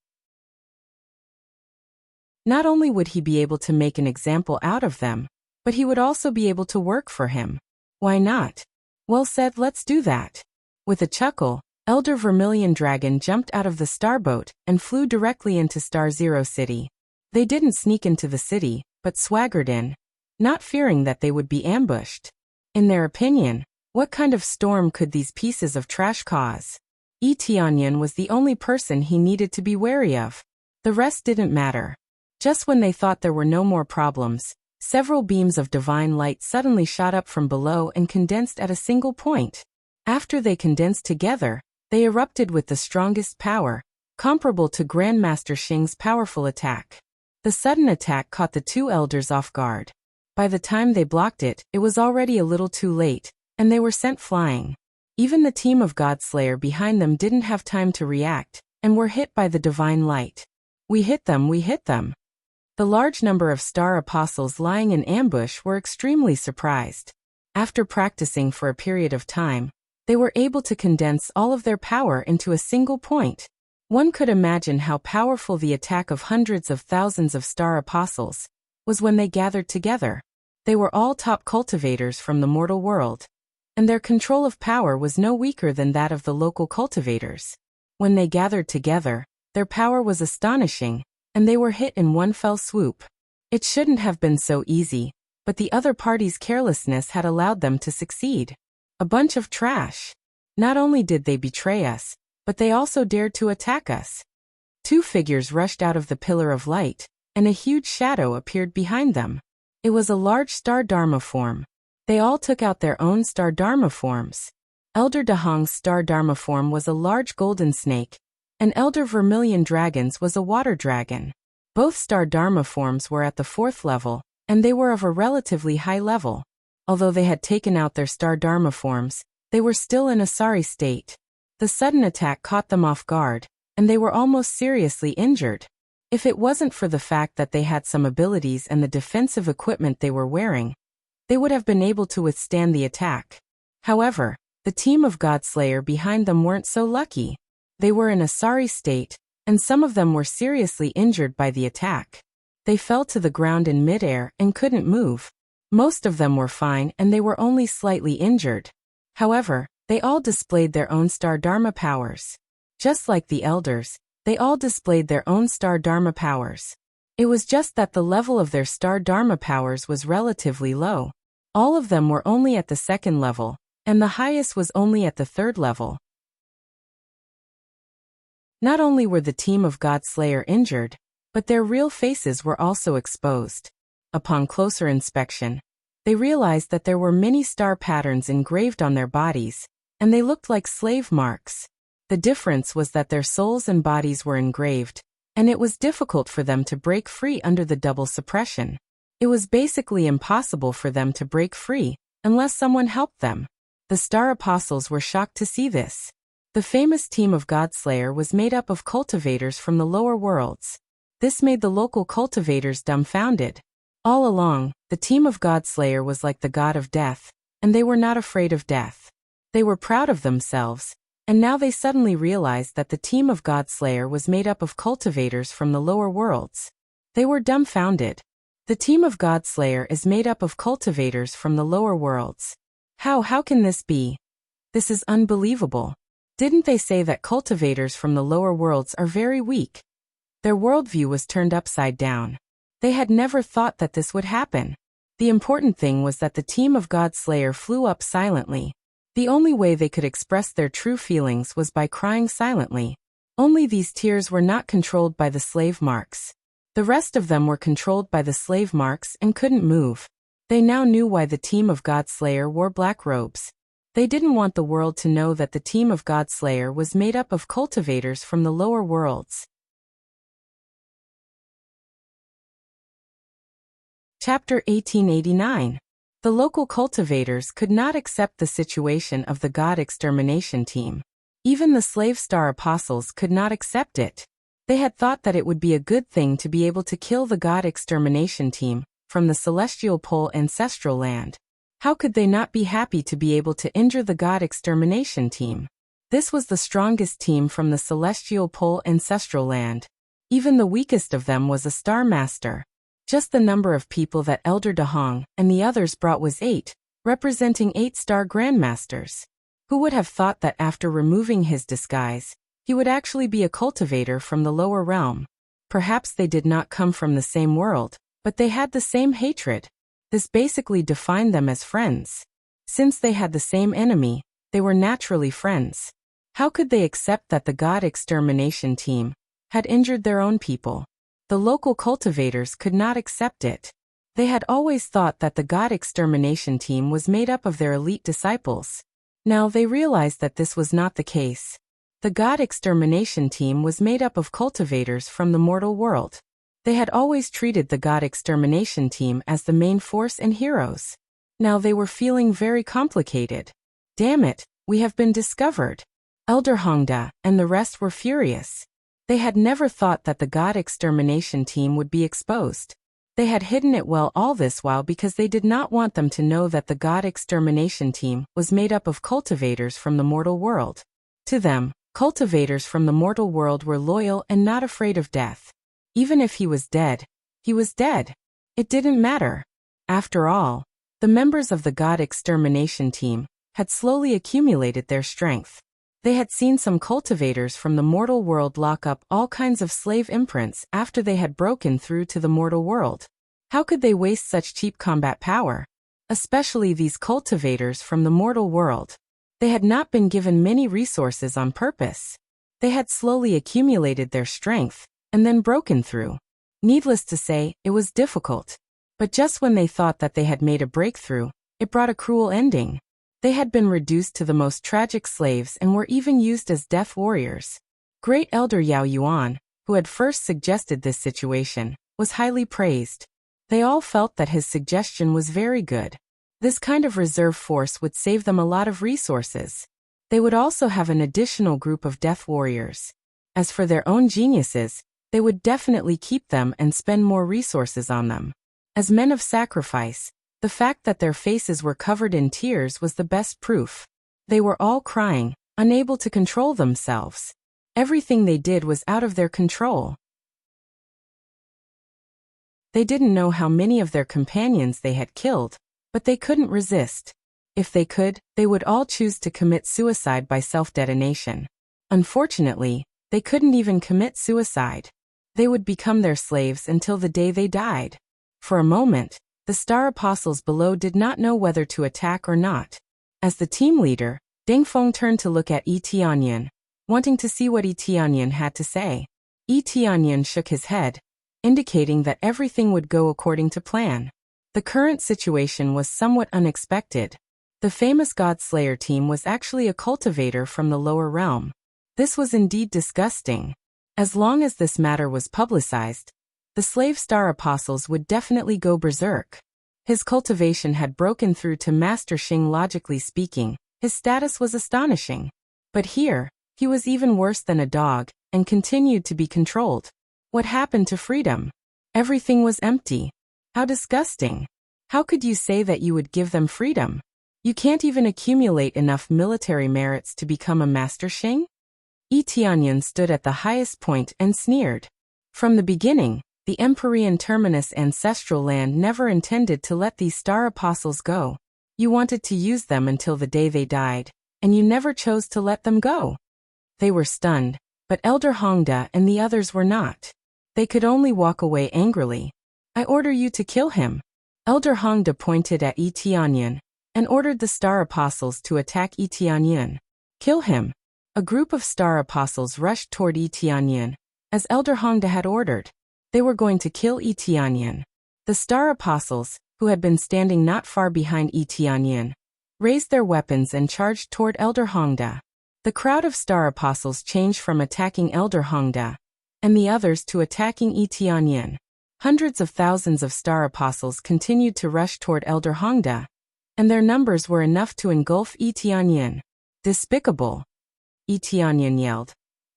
Not only would he be able to make an example out of them, but he would also be able to work for him. Why not? Well said, let's do that. With a chuckle, Elder Vermilion Dragon jumped out of the starboat and flew directly into Star Zero City. They didn't sneak into the city, but swaggered in, not fearing that they would be ambushed. In their opinion, what kind of storm could these pieces of trash cause? Tianyan was the only person he needed to be wary of. The rest didn't matter. Just when they thought there were no more problems, several beams of divine light suddenly shot up from below and condensed at a single point. After they condensed together, they erupted with the strongest power, comparable to Grandmaster Xing's powerful attack. The sudden attack caught the two elders off guard. By the time they blocked it, it was already a little too late, and they were sent flying. Even the team of Godslayer behind them didn't have time to react, and were hit by the divine light. We hit them, we hit them. The large number of star apostles lying in ambush were extremely surprised. After practicing for a period of time, they were able to condense all of their power into a single point. One could imagine how powerful the attack of hundreds of thousands of star apostles was when they gathered together. They were all top cultivators from the mortal world, and their control of power was no weaker than that of the local cultivators. When they gathered together, their power was astonishing, and they were hit in one fell swoop. It shouldn't have been so easy, but the other party's carelessness had allowed them to succeed. A bunch of trash. Not only did they betray us, but they also dared to attack us. Two figures rushed out of the pillar of light, and a huge shadow appeared behind them. It was a large star dharma form. They all took out their own star dharma forms. Elder Dahong's star dharma form was a large golden snake, and Elder Vermilion Dragon's was a water dragon. Both star dharma forms were at the 4th level, and they were of a relatively high level. Although they had taken out their star dharma forms, they were still in a sorry state. The sudden attack caught them off guard, and they were almost seriously injured. If it wasn't for the fact that they had some abilities and the defensive equipment they were wearing, they would have been able to withstand the attack. However, the team of Godslayer behind them weren't so lucky. They were in a sorry state, and some of them were seriously injured by the attack. They fell to the ground in midair and couldn't move. Most of them were fine and they were only slightly injured. However, they all displayed their own star dharma powers. Just like the elders, they all displayed their own star dharma powers. It was just that the level of their star dharma powers was relatively low. All of them were only at the 2nd level, and the highest was only at the 3rd level. Not only were the team of Godslayer injured, but their real faces were also exposed. Upon closer inspection, they realized that there were many star patterns engraved on their bodies, and they looked like slave marks. The difference was that their souls and bodies were engraved, and it was difficult for them to break free under the double suppression. It was basically impossible for them to break free, unless someone helped them. The star apostles were shocked to see this. The famous team of Godslayer was made up of cultivators from the lower worlds. This made the local cultivators dumbfounded. All along, the team of Godslayer was like the god of death, and they were not afraid of death. They were proud of themselves, and now they suddenly realized that the team of Godslayer was made up of cultivators from the lower worlds. They were dumbfounded. The team of Godslayer is made up of cultivators from the lower worlds. How can this be? This is unbelievable. Didn't they say that cultivators from the lower worlds are very weak? Their worldview was turned upside down. They had never thought that this would happen. The important thing was that the team of Godslayer flew up silently. The only way they could express their true feelings was by crying silently. Only these tears were not controlled by the slave marks. The rest of them were controlled by the slave marks and couldn't move. They now knew why the team of Godslayer wore black robes. They didn't want the world to know that the team of Godslayer was made up of cultivators from the lower worlds. Chapter 1889. The local cultivators could not accept the situation of the God extermination team. Even the slave star apostles could not accept it. They had thought that it would be a good thing to be able to kill the God extermination team from the celestial pole ancestral land. How could they not be happy to be able to injure the God extermination team? This was the strongest team from the celestial pole ancestral land. Even the weakest of them was a star master. Just the number of people that Elder Dahong and the others brought was 8, representing 8 star grandmasters. Who would have thought that after removing his disguise, he would actually be a cultivator from the lower realm? Perhaps they did not come from the same world, but they had the same hatred. This basically defined them as friends. Since they had the same enemy, they were naturally friends. How could they accept that the God extermination team had injured their own people? The local cultivators could not accept it. They had always thought that the God extermination team was made up of their elite disciples. Now they realized that this was not the case. The God extermination team was made up of cultivators from the mortal world. They had always treated the God extermination team as the main force and heroes. Now they were feeling very complicated. Damn it, we have been discovered. Elder Hongda and the rest were furious. They had never thought that the God extermination team would be exposed. They had hidden it well all this while because they did not want them to know that the God extermination team was made up of cultivators from the mortal world. To them, cultivators from the mortal world were loyal and not afraid of death. Even if he was dead, he was dead. It didn't matter. After all, the members of the God extermination team had slowly accumulated their strength. They had seen some cultivators from the mortal world lock up all kinds of slave imprints after they had broken through to the mortal world. How could they waste such cheap combat power? Especially these cultivators from the mortal world. They had not been given many resources on purpose. They had slowly accumulated their strength and then broken through. Needless to say, it was difficult. But just when they thought that they had made a breakthrough, it brought a cruel ending. They had been reduced to the most tragic slaves and were even used as death warriors. Great Elder Yao Yuan, who had first suggested this situation, was highly praised. They all felt that his suggestion was very good. This kind of reserve force would save them a lot of resources. They would also have an additional group of death warriors. As for their own geniuses, they would definitely keep them and spend more resources on them. As men of sacrifice, the fact that their faces were covered in tears was the best proof. They were all crying, unable to control themselves. Everything they did was out of their control. They didn't know how many of their companions they had killed, but they couldn't resist. If they could, they would all choose to commit suicide by self-detonation. Unfortunately, they couldn't even commit suicide. They would become their slaves until the day they died. For a moment, the star apostles below did not know whether to attack or not. As the team leader, Deng Feng turned to look at Yi Tianyan, wanting to see what Yi Tianyan had to say. Yi Tianyan shook his head, indicating that everything would go according to plan. The current situation was somewhat unexpected. The famous Godslayer team was actually a cultivator from the lower realm. This was indeed disgusting. As long as this matter was publicized, the slave star apostles would definitely go berserk. His cultivation had broken through to Master Xing. Logically speaking, his status was astonishing. But here, he was even worse than a dog, and continued to be controlled. What happened to freedom? Everything was empty. How disgusting. How could you say that you would give them freedom? You can't even accumulate enough military merits to become a Master Xing? Yi Tianyan stood at the highest point and sneered. From the beginning, the Empyrean Terminus ancestral land never intended to let these star apostles go. You wanted to use them until the day they died, and you never chose to let them go. They were stunned, but Elder Hongda and the others were not. They could only walk away angrily. I order you to kill him. Elder Hongda pointed at Yi Tianyan, and ordered the Star Apostles to attack Yi Tianyun. Kill him. A group of Star Apostles rushed toward Yi Tianyun, as Elder Hongda had ordered. They were going to kill Yi Tianyun. The Star Apostles, who had been standing not far behind Yi Tianyun, raised their weapons and charged toward Elder Hongda. The crowd of Star Apostles changed from attacking Elder Hongda and the others to attacking Yi Tianyun. Hundreds of thousands of Star Apostles continued to rush toward Elder Hongda, and their numbers were enough to engulf Yi Tianyun. Despicable! Yi Tianyun yelled.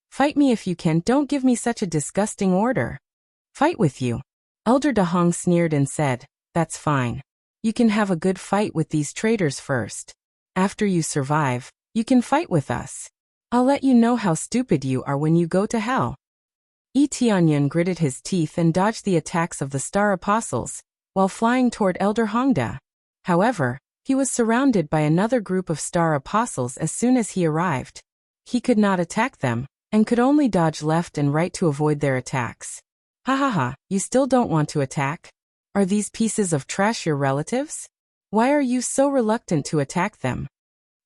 Fight me if you can, don't give me such a disgusting order. Fight with you. Elder Dahong sneered and said, that's fine. You can have a good fight with these traitors first. After you survive, you can fight with us. I'll let you know how stupid you are when you go to hell. Yi Tianyun gritted his teeth and dodged the attacks of the Star Apostles, while flying toward Elder Hongda. However, he was surrounded by another group of Star Apostles as soon as he arrived. He could not attack them, and could only dodge left and right to avoid their attacks. Ha ha ha, you still don't want to attack? Are these pieces of trash your relatives? Why are you so reluctant to attack them?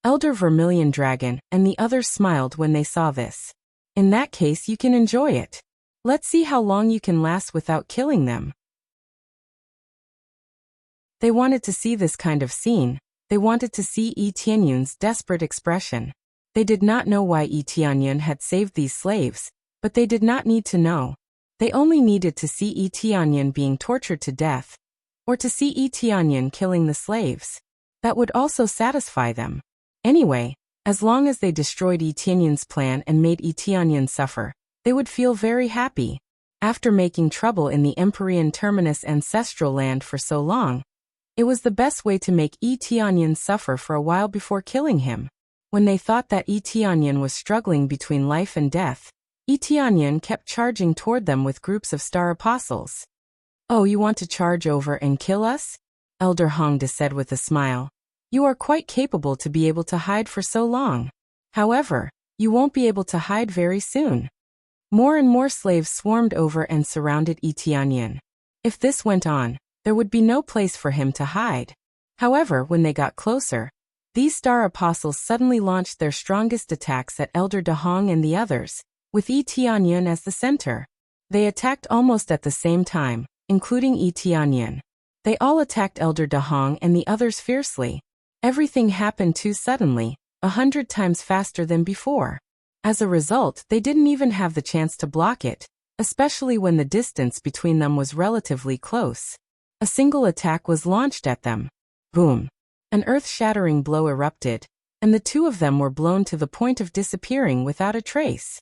Elder Vermilion Dragon and the others smiled when they saw this. In that case, you can enjoy it. Let's see how long you can last without killing them. They wanted to see this kind of scene. They wanted to see Yi Tianyun's desperate expression. They did not know why Yi Tianyun had saved these slaves, but they did not need to know. They only needed to see Yi Tianyun being tortured to death, or to see Yi Tianyun killing the slaves. That would also satisfy them. Anyway, as long as they destroyed Yi Tianyun's plan and made Yi Tianyun suffer, they would feel very happy. After making trouble in the Empyrean Terminus ancestral land for so long, it was the best way to make Yi Tianyun suffer for a while before killing him. When they thought that Yi Tianyun was struggling between life and death, Yi Tianyun kept charging toward them with groups of Star Apostles. Oh, you want to charge over and kill us? Elder Hongda said with a smile. You are quite capable to be able to hide for so long. However, you won't be able to hide very soon. More and more slaves swarmed over and surrounded Yi Tianyun. If this went on, there would be no place for him to hide. However, when they got closer, these Star Apostles suddenly launched their strongest attacks at Elder Dahong and the others, with Yi Tianyun as the center. They attacked almost at the same time, including Yi Tianyun. They all attacked Elder Dahong and the others fiercely. Everything happened too suddenly, 100 times faster than before. As a result, they didn't even have the chance to block it, especially when the distance between them was relatively close. A single attack was launched at them. Boom! An earth-shattering blow erupted, and the two of them were blown to the point of disappearing without a trace.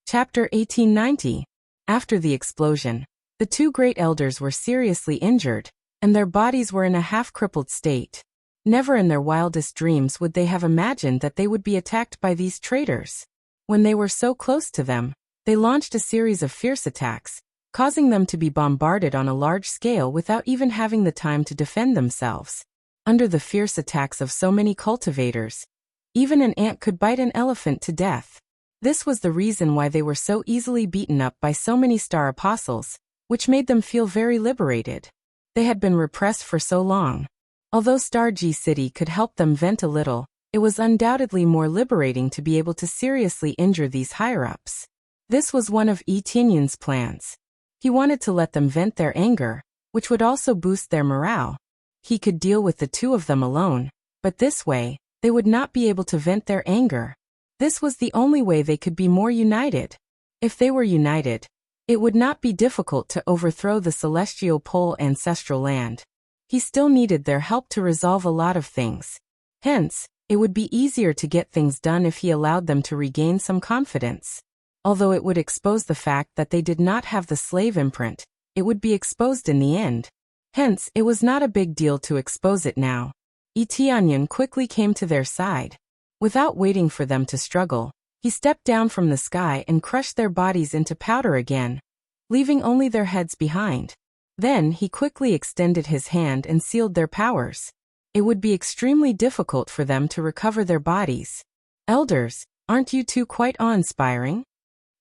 Chapter 1890. After the explosion, the two great elders were seriously injured, and their bodies were in a half-crippled state. Never in their wildest dreams would they have imagined that they would be attacked by these traitors. When they were so close to them, they launched a series of fierce attacks, causing them to be bombarded on a large scale without even having the time to defend themselves. Under the fierce attacks of so many cultivators, even an ant could bite an elephant to death. This was the reason why they were so easily beaten up by so many Star Apostles, which made them feel very liberated. They had been repressed for so long. Although Star G City could help them vent a little, it was undoubtedly more liberating to be able to seriously injure these higher-ups. This was one of Yi Tianyun's plans. He wanted to let them vent their anger, which would also boost their morale. He could deal with the two of them alone, but this way, they would not be able to vent their anger. This was the only way they could be more united. If they were united, it would not be difficult to overthrow the Celestial Pole ancestral land. He still needed their help to resolve a lot of things. Hence, it would be easier to get things done if he allowed them to regain some confidence. Although it would expose the fact that they did not have the slave imprint, it would be exposed in the end. Hence, it was not a big deal to expose it now. Yi Tianyun quickly came to their side. Without waiting for them to struggle, he stepped down from the sky and crushed their bodies into powder again, leaving only their heads behind. Then he quickly extended his hand and sealed their powers. It would be extremely difficult for them to recover their bodies. Elders, aren't you two quite awe-inspiring?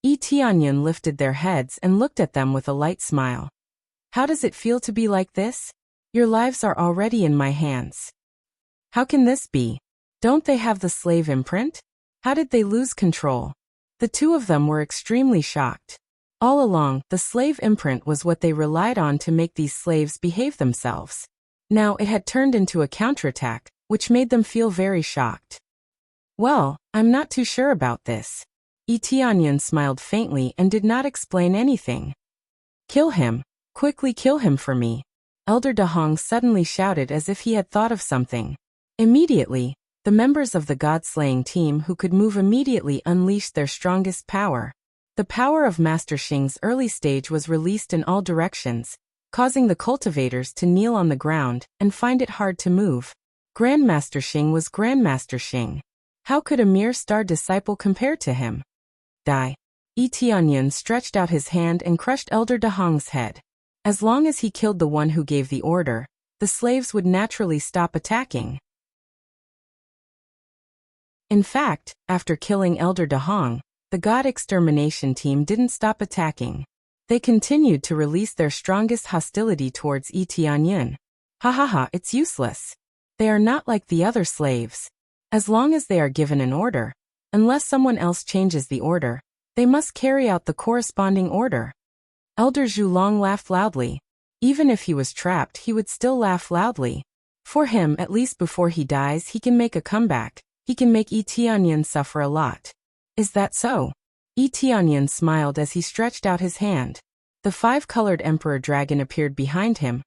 Yi Tianyun lifted their heads and looked at them with a light smile. How does it feel to be like this? Your lives are already in my hands. How can this be? Don't they have the slave imprint? How did they lose control? The two of them were extremely shocked. All along, the slave imprint was what they relied on to make these slaves behave themselves. Now it had turned into a counterattack, which made them feel very shocked. Well, I'm not too sure about this. Tianyan smiled faintly and did not explain anything. Kill him. Quickly kill him for me. Elder Dahong suddenly shouted as if he had thought of something. Immediately, the members of the god-slaying team who could move immediately unleashed their strongest power. The power of Master Xing's early stage was released in all directions, causing the cultivators to kneel on the ground and find it hard to move. Grandmaster Xing was Grandmaster Xing. How could a mere star disciple compare to him? Die. Tianyan stretched out his hand and crushed Elder Dahong's head. As long as he killed the one who gave the order, the slaves would naturally stop attacking. In fact, after killing Elder Dahong, the God Extermination team didn't stop attacking. They continued to release their strongest hostility towards Tianyan. Ha ha ha, it's useless. They are not like the other slaves. As long as they are given an order, unless someone else changes the order, they must carry out the corresponding order. Elder Zhulong laughed loudly. Even if he was trapped, he would still laugh loudly. For him, at least before he dies, he can make a comeback. He can make Tianyan suffer a lot. Is that so? Tianyan smiled as he stretched out his hand. The five-colored Emperor Dragon appeared behind him,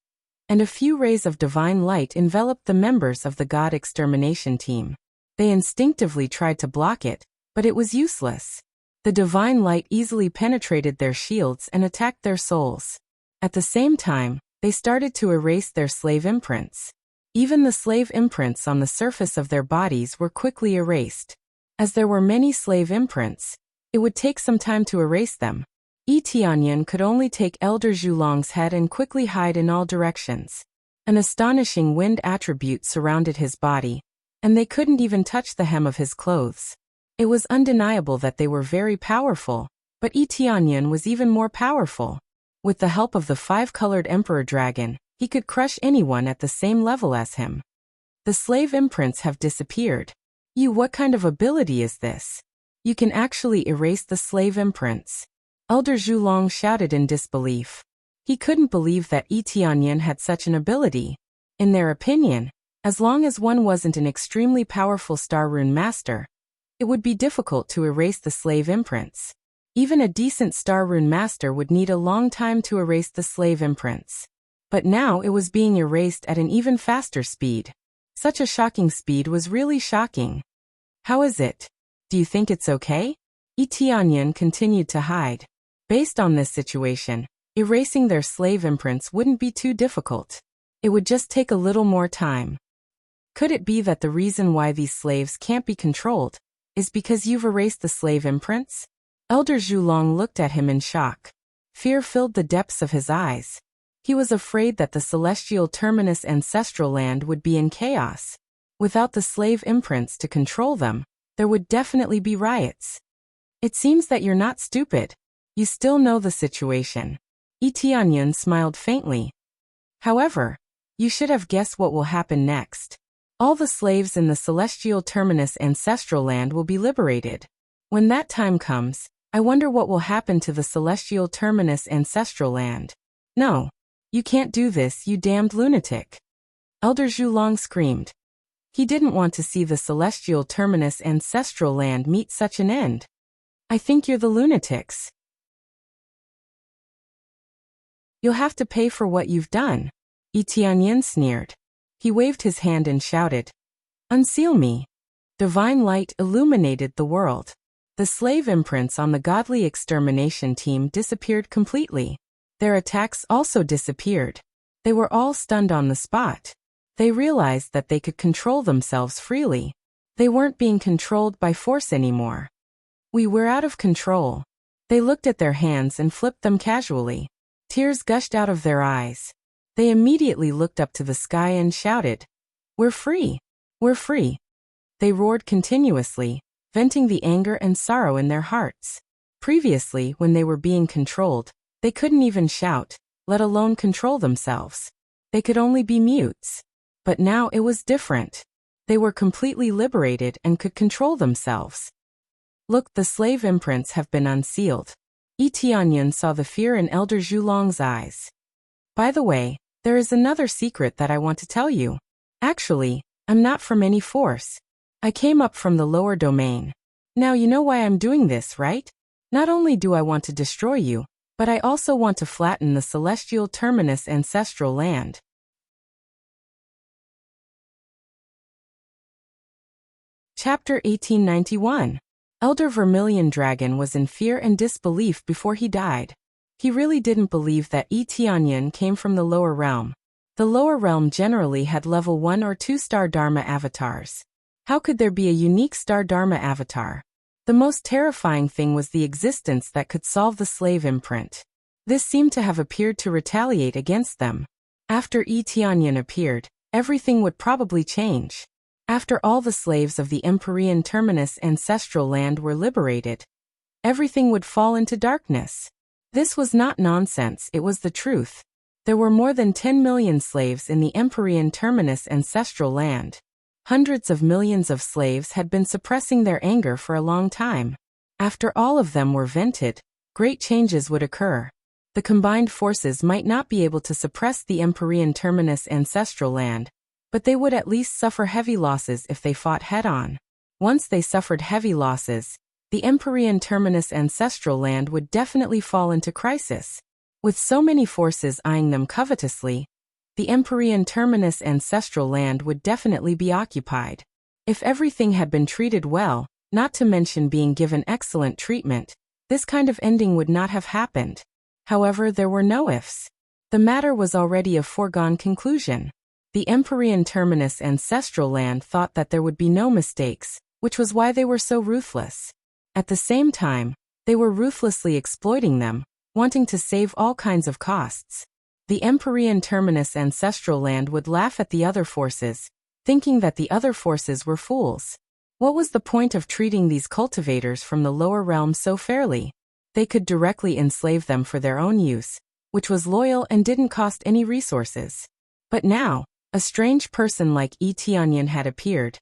and a few rays of divine light enveloped the members of the God Extermination team. They instinctively tried to block it, but it was useless. The divine light easily penetrated their shields and attacked their souls. At the same time, they started to erase their slave imprints. Even the slave imprints on the surface of their bodies were quickly erased. As there were many slave imprints, it would take some time to erase them. Tianyan could only take Elder Zhulong's head and quickly hide in all directions. An astonishing wind attribute surrounded his body, and they couldn't even touch the hem of his clothes. It was undeniable that they were very powerful, but Tianyan was even more powerful. With the help of the five-colored Emperor Dragon, he could crush anyone at the same level as him. The slave imprints have disappeared. What kind of ability is this? You can actually erase the slave imprints. Elder Zhulong shouted in disbelief. He couldn't believe that Tianyan had such an ability. In their opinion, as long as one wasn't an extremely powerful Star Rune Master, it would be difficult to erase the slave imprints. Even a decent Star Rune Master would need a long time to erase the slave imprints. But now it was being erased at an even faster speed. Such a shocking speed was really shocking. How is it? Do you think it's okay? Tianyan continued to hide. Based on this situation, erasing their slave imprints wouldn't be too difficult. It would just take a little more time. Could it be that the reason why these slaves can't be controlled is because you've erased the slave imprints? Elder Zhulong looked at him in shock. Fear filled the depths of his eyes. He was afraid that the celestial terminus ancestral land would be in chaos. Without the slave imprints to control them, there would definitely be riots. It seems that you're not stupid. You still know the situation. Tianyan smiled faintly. However, you should have guessed what will happen next. All the slaves in the celestial terminus ancestral land will be liberated. When that time comes, I wonder what will happen to the celestial terminus ancestral land. No. You can't do this, you damned lunatic. Elder Zhulong screamed. He didn't want to see the celestial terminus ancestral land meet such an end. I think you're the lunatics. You'll have to pay for what you've done. Tianyan sneered. He waved his hand and shouted, "Unseal me." Divine light illuminated the world. The slave imprints on the godly extermination team disappeared completely. Their attacks also disappeared. They were all stunned on the spot. They realized that they could control themselves freely. They weren't being controlled by force anymore. We were out of control. They looked at their hands and flipped them casually. Tears gushed out of their eyes. They immediately looked up to the sky and shouted, "We're free! We're free!" They roared continuously, venting the anger and sorrow in their hearts. Previously, when they were being controlled, they couldn't even shout. let alone control themselves. They could only be mutes. But now it was different. They were completely liberated and could control themselves. Look, the slave imprints have been unsealed. Yi Tianyan saw the fear in Elder Zhulong's eyes. By the way, there is another secret that I want to tell you. Actually, I'm not from any force. I came up from the lower domain. Now you know why I'm doing this, right? Not only do I want to destroy you, but I also want to flatten the celestial terminus ancestral land. Chapter 1891. Elder Vermilion Dragon was in fear and disbelief before he died. He really didn't believe that Yi Tianyan came from the lower realm. The lower realm generally had level 1 or 2 star Dharma avatars. How could there be a unique star Dharma avatar? The most terrifying thing was the existence that could solve the slave imprint. This seemed to have appeared to retaliate against them. After Yi Tianyan appeared, everything would probably change. After all the slaves of the Empyrean Terminus ancestral land were liberated, everything would fall into darkness. This was not nonsense, it was the truth. There were more than 10 million slaves in the Empyrean Terminus ancestral land. Hundreds of millions of slaves had been suppressing their anger for a long time. After all of them were vented, great changes would occur. The combined forces might not be able to suppress the Empyrean Terminus ancestral land, but they would at least suffer heavy losses if they fought head-on. Once they suffered heavy losses, the Empyrean Terminus ancestral land would definitely fall into crisis. With so many forces eyeing them covetously, the Empyrean Terminus ancestral land would definitely be occupied. If everything had been treated well, not to mention being given excellent treatment, this kind of ending would not have happened. However, there were no ifs. The matter was already a foregone conclusion. The Empyrean Terminus ancestral land thought that there would be no mistakes, which was why they were so ruthless. At the same time, they were ruthlessly exploiting them, wanting to save all kinds of costs. The Empyrean Terminus ancestral land would laugh at the other forces, thinking that the other forces were fools. What was the point of treating these cultivators from the lower realm so fairly? They could directly enslave them for their own use, which was loyal and didn't cost any resources. But now, a strange person like Yi Tianyan had appeared,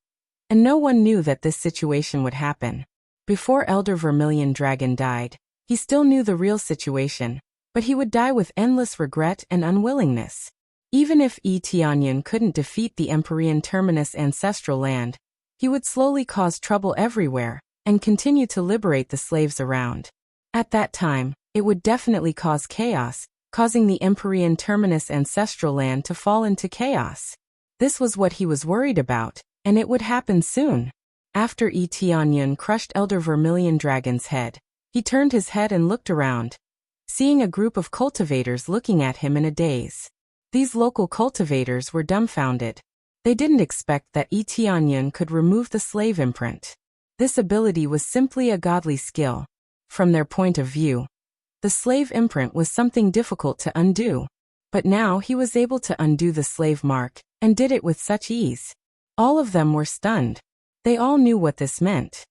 and no one knew that this situation would happen. Before Elder Vermilion Dragon died, he still knew the real situation, but he would die with endless regret and unwillingness. Even if Yi Tianyan couldn't defeat the Empyrean Terminus ancestral land, he would slowly cause trouble everywhere, and continue to liberate the slaves around. At that time, it would definitely cause chaos, causing the Empyrean Terminus ancestral land to fall into chaos. This was what he was worried about, and it would happen soon. After Yi Tianyan crushed Elder Vermilion Dragon's head, he turned his head and looked around, seeing a group of cultivators looking at him in a daze. These local cultivators were dumbfounded. They didn't expect that Yi Tianyan could remove the slave imprint. This ability was simply a godly skill. From their point of view, the slave imprint was something difficult to undo. But now he was able to undo the slave mark, and did it with such ease. All of them were stunned. They all knew what this meant.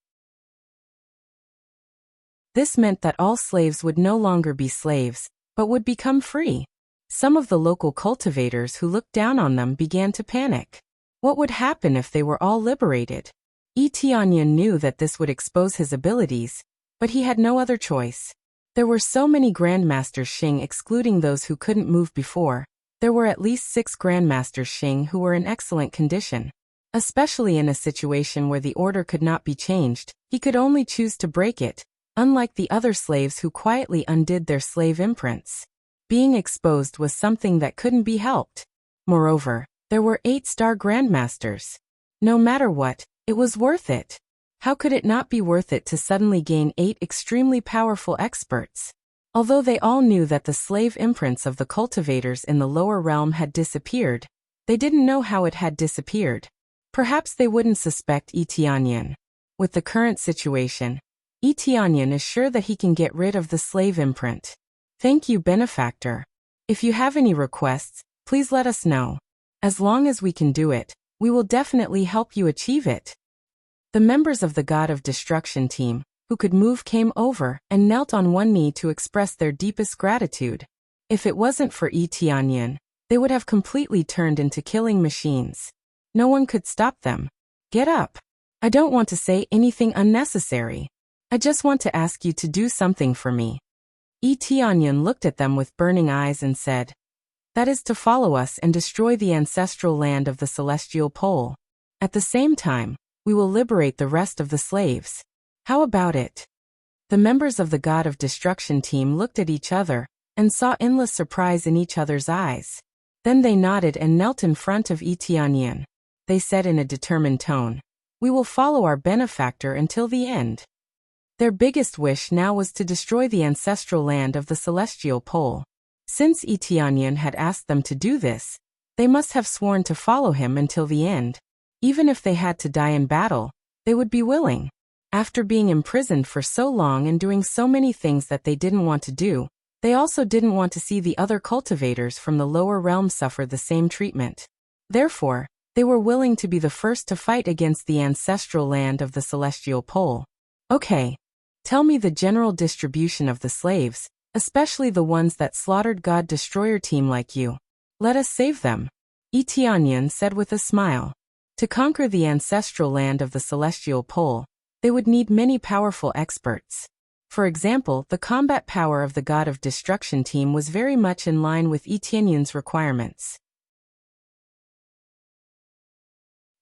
This meant that all slaves would no longer be slaves, but would become free. Some of the local cultivators who looked down on them began to panic. What would happen if they were all liberated? Yi Tianyan knew that this would expose his abilities, but he had no other choice. There were so many Grandmasters Xing, excluding those who couldn't move before. There were at least 6 Grandmasters Xing who were in excellent condition. Especially in a situation where the order could not be changed, he could only choose to break it, unlike the other slaves who quietly undid their slave imprints. Being exposed was something that couldn't be helped. Moreover, there were 8 star Grandmasters. No matter what, it was worth it. How could it not be worth it to suddenly gain 8 extremely powerful experts? Although they all knew that the slave imprints of the cultivators in the lower realm had disappeared, they didn't know how it had disappeared. Perhaps they wouldn't suspect Yi Tianyan. With the current situation, Yi Tianyan is sure that he can get rid of the slave imprint. Thank you, benefactor. If you have any requests, please let us know. As long as we can do it, we will definitely help you achieve it. The members of the God of Destruction team, who could move, came over and knelt on one knee to express their deepest gratitude. If it wasn't for Yi Tianyan, they would have completely turned into killing machines. No one could stop them. Get up. I don't want to say anything unnecessary. I just want to ask you to do something for me. Yi Tianyan looked at them with burning eyes and said, that is to follow us and destroy the ancestral land of the celestial pole. At the same time, we will liberate the rest of the slaves. How about it? The members of the God of Destruction team looked at each other and saw endless surprise in each other's eyes. Then they nodded and knelt in front of Yi Tianyan. They said in a determined tone, we will follow our benefactor until the end. Their biggest wish now was to destroy the ancestral land of the celestial pole. Since Yi Tianyan had asked them to do this, they must have sworn to follow him until the end. Even if they had to die in battle, they would be willing. After being imprisoned for so long and doing so many things that they didn't want to do, they also didn't want to see the other cultivators from the lower realm suffer the same treatment. Therefore, they were willing to be the first to fight against the ancestral land of the celestial pole. Okay. Tell me the general distribution of the slaves, especially the ones that slaughtered God Destroyer team like you. Let us save them. Yi Tianyan said with a smile. To conquer the ancestral land of the celestial pole, they would need many powerful experts. For example, the combat power of the God of Destruction team was very much in line with Yi Tianyan's requirements.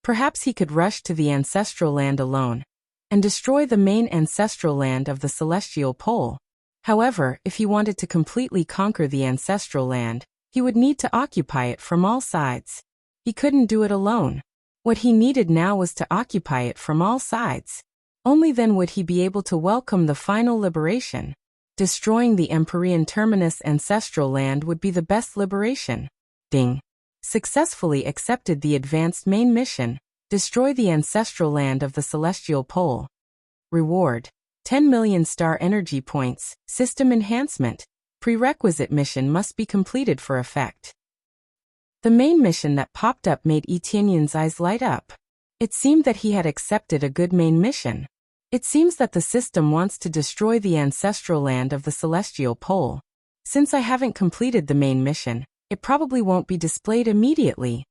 Perhaps he could rush to the ancestral land alone and destroy the main ancestral land of the celestial pole. However, if he wanted to completely conquer the ancestral land, he would need to occupy it from all sides. He couldn't do it alone. What he needed now was to occupy it from all sides. Only then would he be able to welcome the final liberation. Destroying the Empyrean Terminus ancestral land would be the best liberation. Ding. Successfully accepted the advanced main mission, destroy the ancestral land of the celestial pole. Reward, 10 million star energy points, system enhancement. Prerequisite mission must be completed for effect. The main mission that popped up made Yi Tianyan's eyes light up. It seemed that he had accepted a good main mission. It seems that the system wants to destroy the ancestral land of the celestial pole. Since I haven't completed the main mission, it probably won't be displayed immediately.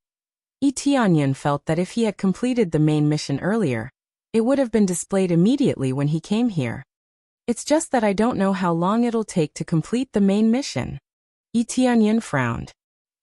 Yi Tianyan felt that if he had completed the main mission earlier, it would have been displayed immediately when he came here. It's just that I don't know how long it'll take to complete the main mission. Yi Tianyan frowned.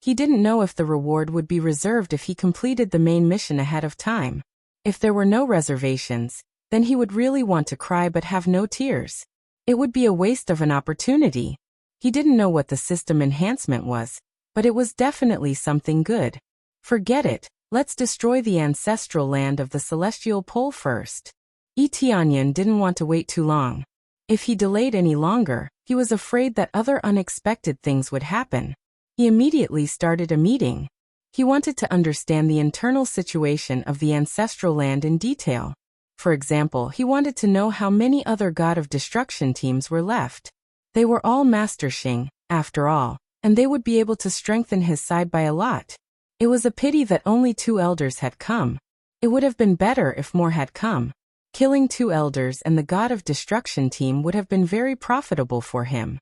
He didn't know if the reward would be reserved if he completed the main mission ahead of time. If there were no reservations, then he would really want to cry but have no tears. It would be a waste of an opportunity. He didn't know what the system enhancement was, but it was definitely something good. Forget it, let's destroy the ancestral land of the celestial pole first. Yi Tianyan didn't want to wait too long. If he delayed any longer, he was afraid that other unexpected things would happen. He immediately started a meeting. He wanted to understand the internal situation of the ancestral land in detail. For example, he wanted to know how many other God of Destruction teams were left. They were all Master Xing, after all, and they would be able to strengthen his side by a lot. It was a pity that only 2 elders had come. It would have been better if more had come. Killing 2 elders and the God of Destruction team would have been very profitable for him.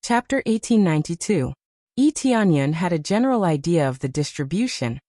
Chapter 1892. Yi Tianyan had a general idea of the distribution,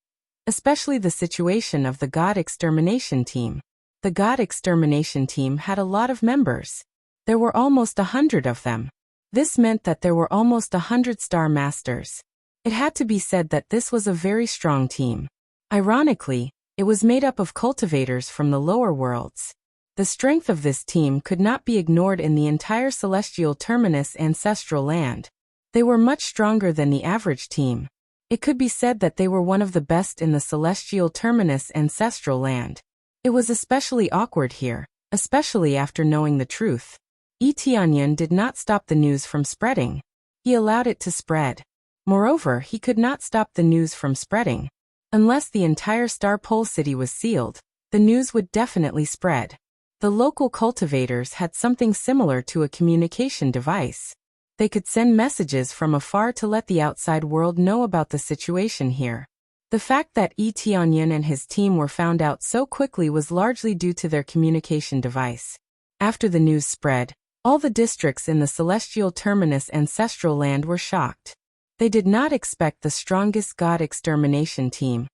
especially the situation of the God Extermination team. The God Extermination team had a lot of members. There were almost 100 of them. This meant that there were almost 100 Star Masters. It had to be said that this was a very strong team. Ironically, it was made up of cultivators from the lower worlds. The strength of this team could not be ignored in the entire Celestial Terminus ancestral land. They were much stronger than the average team. It could be said that they were one of the best in the Celestial Terminus ancestral land. It was especially awkward here, especially after knowing the truth. Yi Tianyan did not stop the news from spreading. He allowed it to spread. Moreover, he could not stop the news from spreading. Unless the entire Star Pole city was sealed, the news would definitely spread. The local cultivators had something similar to a communication device. They could send messages from afar to let the outside world know about the situation here. The fact that Yi Tianyan and his team were found out so quickly was largely due to their communication device. After the news spread, all the districts in the celestial terminus ancestral land were shocked. They did not expect the strongest god extermination team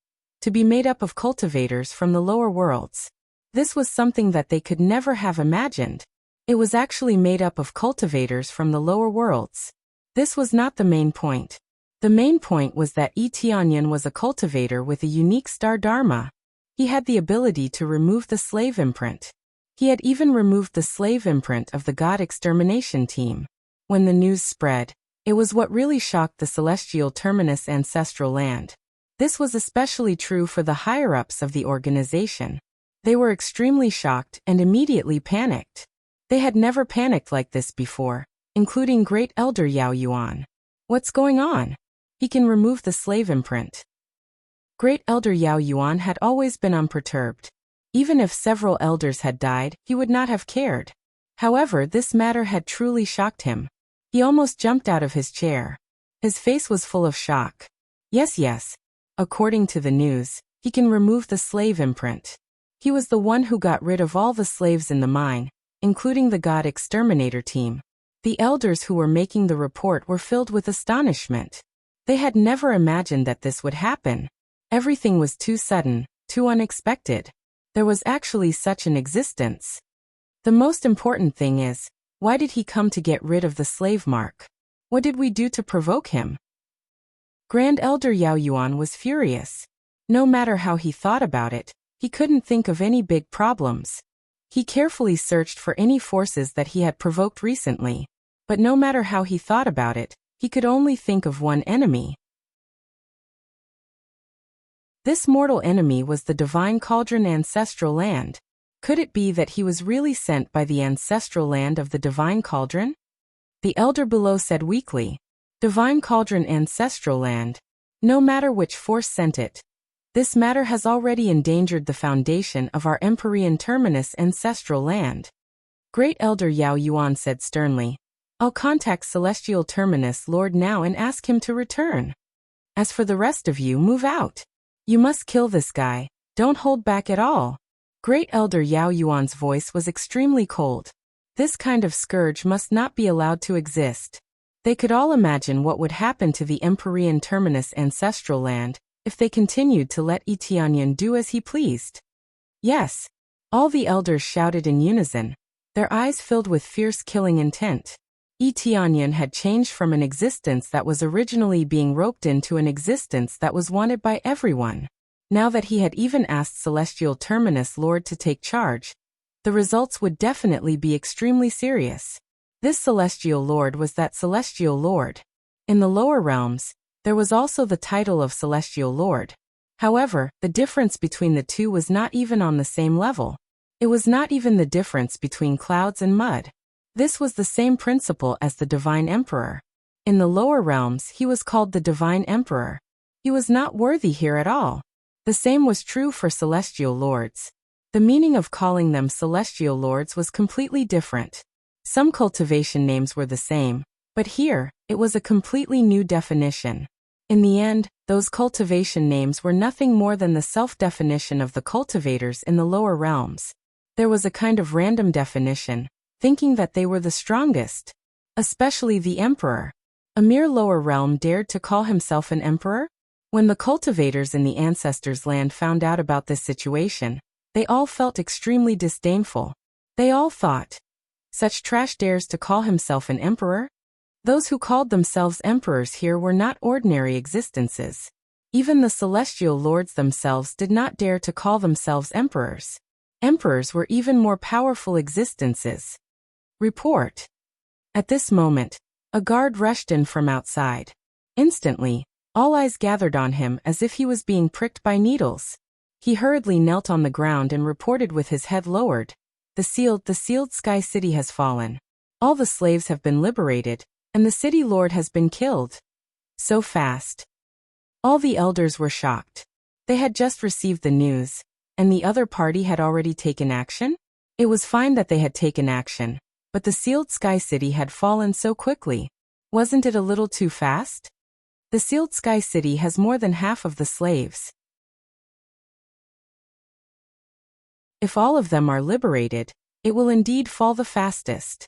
to be made up of cultivators from the lower worlds. This was something that they could never have imagined. It was actually made up of cultivators from the lower worlds. This was not the main point. The main point was that Tianyan was a cultivator with a unique star dharma. He had the ability to remove the slave imprint. He had even removed the slave imprint of the god extermination team. When the news spread, it was what really shocked the celestial terminus ancestral land. This was especially true for the higher-ups of the organization. They were extremely shocked and immediately panicked. They had never panicked like this before, including Great Elder Yao Yuan. What's going on? He can remove the slave imprint. Great Elder Yao Yuan had always been unperturbed. Even if several elders had died, he would not have cared. However, this matter had truly shocked him. He almost jumped out of his chair. His face was full of shock. Yes. According to the news, he can remove the slave imprint. He was the one who got rid of all the slaves in the mine, including the god exterminator team. The elders who were making the report were filled with astonishment. They had never imagined that this would happen. Everything was too sudden, too unexpected. There was actually such an existence. The most important thing is, why did he come to get rid of the slave mark? What did we do to provoke him? Grand Elder Yao Yuan was furious. No matter how he thought about it, he couldn't think of any big problems. He carefully searched for any forces that he had provoked recently. But no matter how he thought about it, he could only think of one enemy. This mortal enemy was the Divine Cauldron Ancestral Land. Could it be that he was really sent by the ancestral land of the Divine Cauldron? The elder below said weakly. Divine Cauldron Ancestral Land. No matter which force sent it. This matter has already endangered the foundation of our Empyrean Terminus Ancestral Land. Great Elder Yao Yuan said sternly. I'll contact Celestial Terminus Lord now and ask him to return. As for the rest of you, move out. You must kill this guy. Don't hold back at all. Great Elder Yao Yuan's voice was extremely cold. This kind of scourge must not be allowed to exist. They could all imagine what would happen to the Empyrean Terminus Ancestral Land if they continued to let Tianyan do as he pleased. Yes. All the elders shouted in unison, their eyes filled with fierce killing intent. Tianyan had changed from an existence that was originally being roped into an existence that was wanted by everyone. Now that he had even asked Celestial Terminus Lord to take charge, the results would definitely be extremely serious. This Celestial Lord was that Celestial Lord. In the lower realms, there was also the title of Celestial Lord. However, the difference between the two was not even on the same level. It was not even the difference between clouds and mud. This was the same principle as the Divine Emperor. In the lower realms, he was called the Divine Emperor. He was not worthy here at all. The same was true for Celestial Lords. The meaning of calling them Celestial Lords was completely different. Some cultivation names were the same, but here, it was a completely new definition. In the end, those cultivation names were nothing more than the self-definition of the cultivators in the lower realms. There was a kind of random definition, thinking that they were the strongest. Especially the Emperor. A mere lower realm dared to call himself an Emperor? When the cultivators in the Ancestors' Land found out about this situation, they all felt extremely disdainful. They all thought, such trash dares to call himself an Emperor? Those who called themselves Emperors here were not ordinary existences. Even the Celestial Lords themselves did not dare to call themselves Emperors. Emperors were even more powerful existences. Report. At this moment, a guard rushed in from outside. Instantly, all eyes gathered on him as if he was being pricked by needles. He hurriedly knelt on the ground and reported with his head lowered. The sealed Sky City has fallen. All the slaves have been liberated, and the city lord has been killed. So fast. All the elders were shocked. They had just received the news, and the other party had already taken action? It was fine that they had taken action, but the sealed Sky City had fallen so quickly. Wasn't it a little too fast? The sealed Sky City has more than half of the slaves. If all of them are liberated, It will indeed fall the fastest.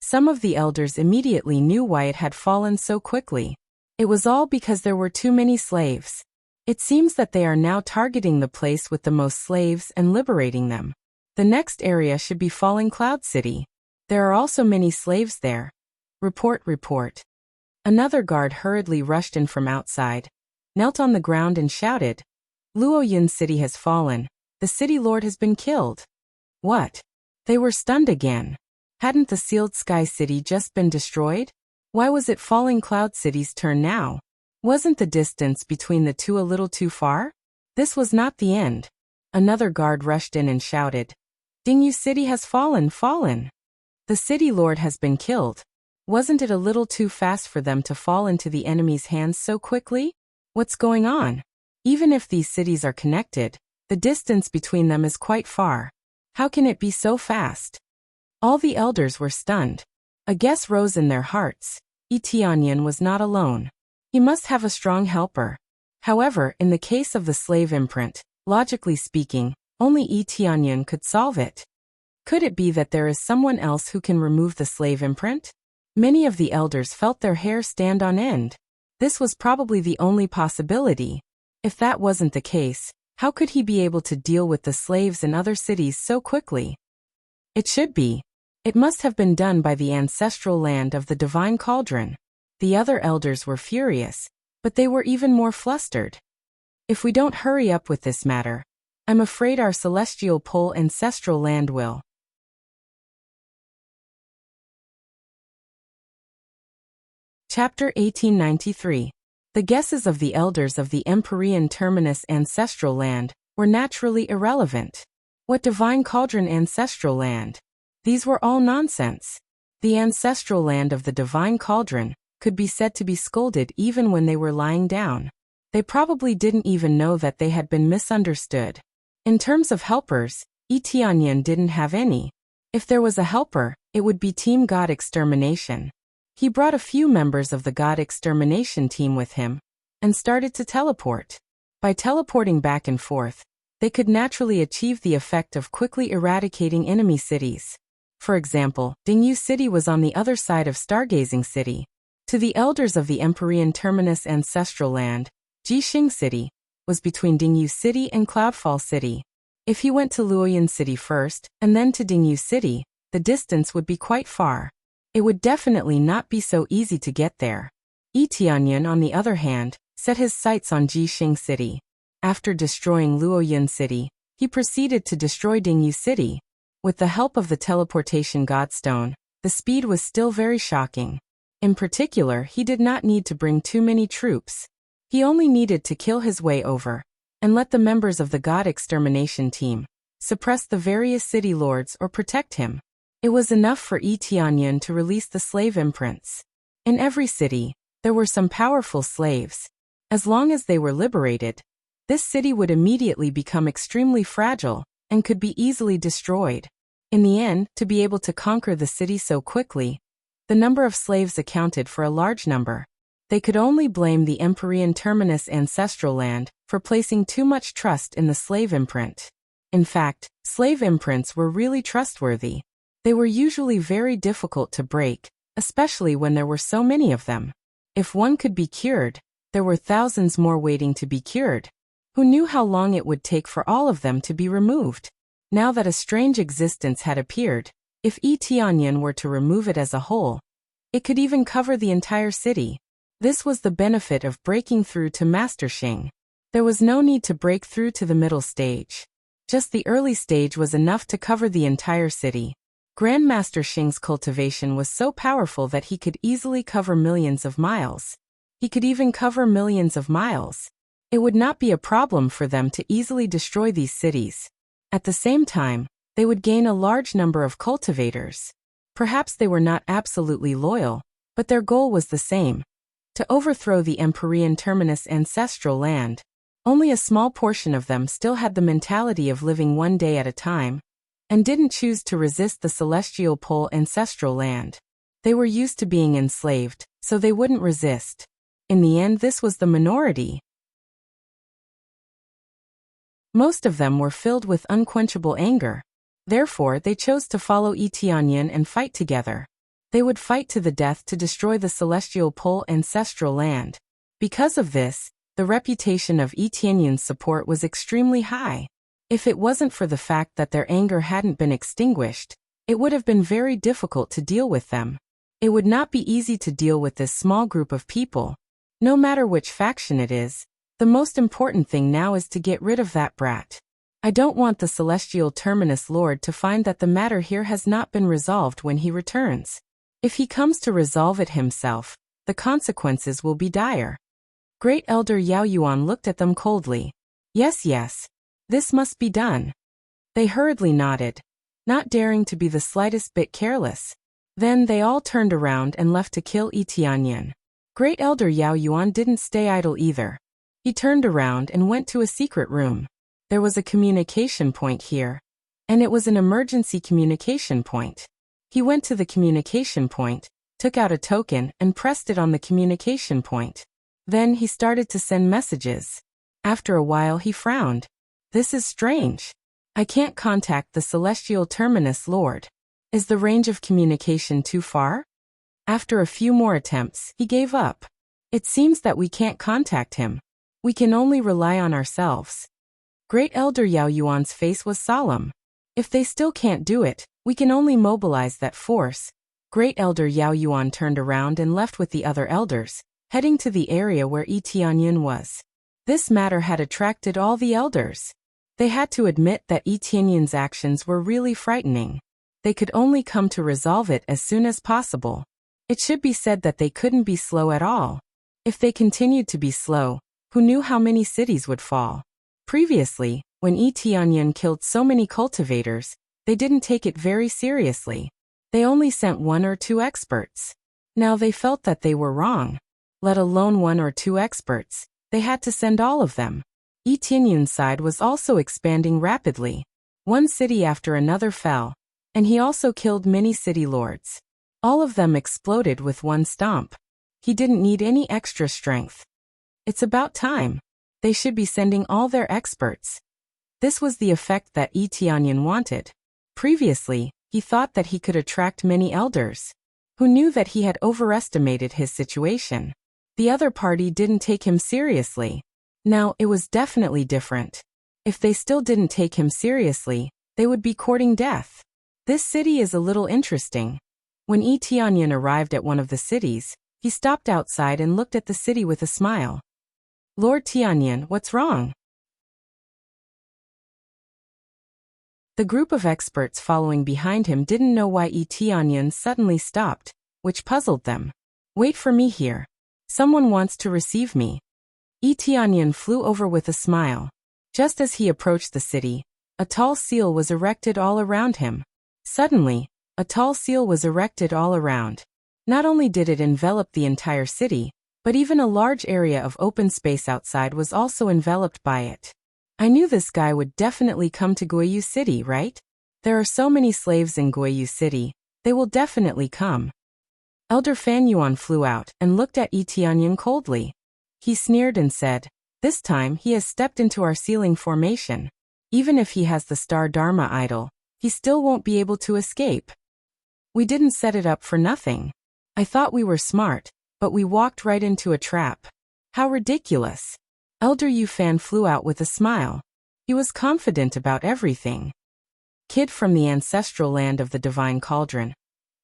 Some of the elders immediately knew why it had fallen so quickly. It was all because there were too many slaves. It seems that they are now targeting the place with the most slaves and liberating them. The next area should be Falling Cloud City. There are also many slaves there. Report. Another guard hurriedly rushed in from outside, knelt on the ground and shouted, Luoyun City has fallen. The city lord has been killed. What? They were stunned again. Hadn't the Sealed Sky City just been destroyed? Why was it Falling Cloud City's turn now? Wasn't the distance between the two a little too far? This was not the end. Another guard rushed in and shouted, Dingyu City has fallen. The city lord has been killed. Wasn't it a little too fast for them to fall into the enemy's hands so quickly? What's going on? Even if these cities are connected, the distance between them is quite far. How can it be so fast? All the elders were stunned. A guess rose in their hearts. Tianyan was not alone. He must have a strong helper. However, in the case of the slave imprint, logically speaking, only Tianyan could solve it. Could it be that there is someone else who can remove the slave imprint? Many of the elders felt their hair stand on end. This was probably the only possibility. If that wasn't the case, how could he be able to deal with the slaves in other cities so quickly? It should be. It must have been done by the ancestral land of the Divine Cauldron. The other elders were furious, but they were even more flustered. If we don't hurry up with this matter, I'm afraid our celestial pole ancestral land will. Chapter 1893. The guesses of the elders of the Empyrean Terminus ancestral land were naturally irrelevant. What Divine Cauldron ancestral land? These were all nonsense. The ancestral land of the Divine Cauldron could be said to be scolded even when they were lying down. They probably didn't even know that they had been misunderstood. In terms of helpers, Tianyan didn't have any. If there was a helper, it would be Team God Extermination. He brought a few members of the God Extermination team with him and started to teleport. By teleporting back and forth, they could naturally achieve the effect of quickly eradicating enemy cities. For example, Dingyu City was on the other side of Stargazing City. To the elders of the Empyrean Terminus ancestral land, Jixing City was between Dingyu City and Cloudfall City. If he went to Luoyun City first and then to Dingyu City, the distance would be quite far. It would definitely not be so easy to get there. Tianyan, on the other hand, set his sights on Jixing City. After destroying Luoyun City, he proceeded to destroy Dingyu City. With the help of the teleportation godstone, the speed was still very shocking. In particular, he did not need to bring too many troops. He only needed to kill his way over and let the members of the God Extermination team suppress the various city lords or protect him. It was enough for Tianyan to release the slave imprints. In every city, there were some powerful slaves. As long as they were liberated, this city would immediately become extremely fragile and could be easily destroyed. In the end, to be able to conquer the city so quickly, the number of slaves accounted for a large number. They could only blame the Empyrean Terminus ancestral land for placing too much trust in the slave imprint. In fact, slave imprints were really trustworthy. They were usually very difficult to break, especially when there were so many of them. If one could be cured, there were thousands more waiting to be cured. Who knew how long it would take for all of them to be removed? Now that a strange existence had appeared, if Tianyan were to remove it as a whole, it could even cover the entire city. This was the benefit of breaking through to Master Xing. There was no need to break through to the middle stage. Just the early stage was enough to cover the entire city. Grandmaster Xing's cultivation was so powerful that he could easily cover millions of miles. He could even cover millions of miles. It would not be a problem for them to easily destroy these cities. At the same time, they would gain a large number of cultivators. Perhaps they were not absolutely loyal, but their goal was the same: to overthrow the Empyrean Terminus ancestral land. Only a small portion of them still had the mentality of living one day at a time, and didn't choose to resist the celestial pole ancestral land. They were used to being enslaved, so they wouldn't resist. In the end, this was the minority. Most of them were filled with unquenchable anger. Therefore, they chose to follow Yi Tianyan and fight together. They would fight to the death to destroy the celestial pole ancestral land. Because of this, the reputation of Yi Tianyan's support was extremely high. If it wasn't for the fact that their anger hadn't been extinguished, it would have been very difficult to deal with them. It would not be easy to deal with this small group of people. No matter which faction it is, the most important thing now is to get rid of that brat. I don't want the Celestial Terminus Lord to find that the matter here has not been resolved when he returns. If he comes to resolve it himself, the consequences will be dire. Great Elder Yao Yuan looked at them coldly. Yes, this must be done. They hurriedly nodded, not daring to be the slightest bit careless. Then they all turned around and left to kill Yi Tianyan. Great Elder Yao Yuan didn't stay idle either. He turned around and went to a secret room. There was a communication point here, and it was an emergency communication point. He went to the communication point, took out a token and pressed it on the communication point. Then he started to send messages. After a while he frowned. This is strange. I can't contact the Celestial Terminus Lord. Is the range of communication too far? After a few more attempts, he gave up. It seems that we can't contact him. We can only rely on ourselves. Great Elder Yao Yuan's face was solemn. If they still can't do it, we can only mobilize that force. Great Elder Yao Yuan turned around and left with the other elders, heading to the area where Yi Tianyan was. This matter had attracted all the elders. They had to admit that Yi Tianyan's actions were really frightening. They could only come to resolve it as soon as possible. It should be said that they couldn't be slow at all. If they continued to be slow, who knew how many cities would fall? Previously, when Yi Tianyan killed so many cultivators, they didn't take it very seriously. They only sent 1 or 2 experts. Now they felt that they were wrong. Let alone 1 or 2 experts, they had to send all of them. Yi Tianyan's side was also expanding rapidly. One city after another fell, and he also killed many city lords. All of them exploded with one stomp. He didn't need any extra strength. It's about time. They should be sending all their experts. This was the effect that Yi Tianyan wanted. Previously, he thought that he could attract many elders. Who knew that he had overestimated his situation? The other party didn't take him seriously. Now, it was definitely different. If they still didn't take him seriously, they would be courting death. This city is a little interesting. When Yi Tianyan arrived at one of the cities, he stopped outside and looked at the city with a smile. Lord Tianyan, what's wrong? The group of experts following behind him didn't know why Yi Tianyan suddenly stopped, which puzzled them. Wait for me here. Someone wants to receive me. Yi Tianyan flew over with a smile. Just as he approached the city, a tall seal was erected all around him. Suddenly, a tall seal was erected all around. Not only did it envelop the entire city, but even a large area of open space outside was also enveloped by it. I knew this guy would definitely come to Guiyu City, right? There are so many slaves in Guiyu City, they will definitely come. Elder Fan Yuan flew out and looked at Yi Tianyan coldly. He sneered and said, this time he has stepped into our ceiling formation. Even if he has the Star Dharma idol, he still won't be able to escape. We didn't set it up for nothing. I thought we were smart, but we walked right into a trap. How ridiculous. Elder Yu Fan flew out with a smile. He was confident about everything. Kid from the ancestral land of the Divine Cauldron.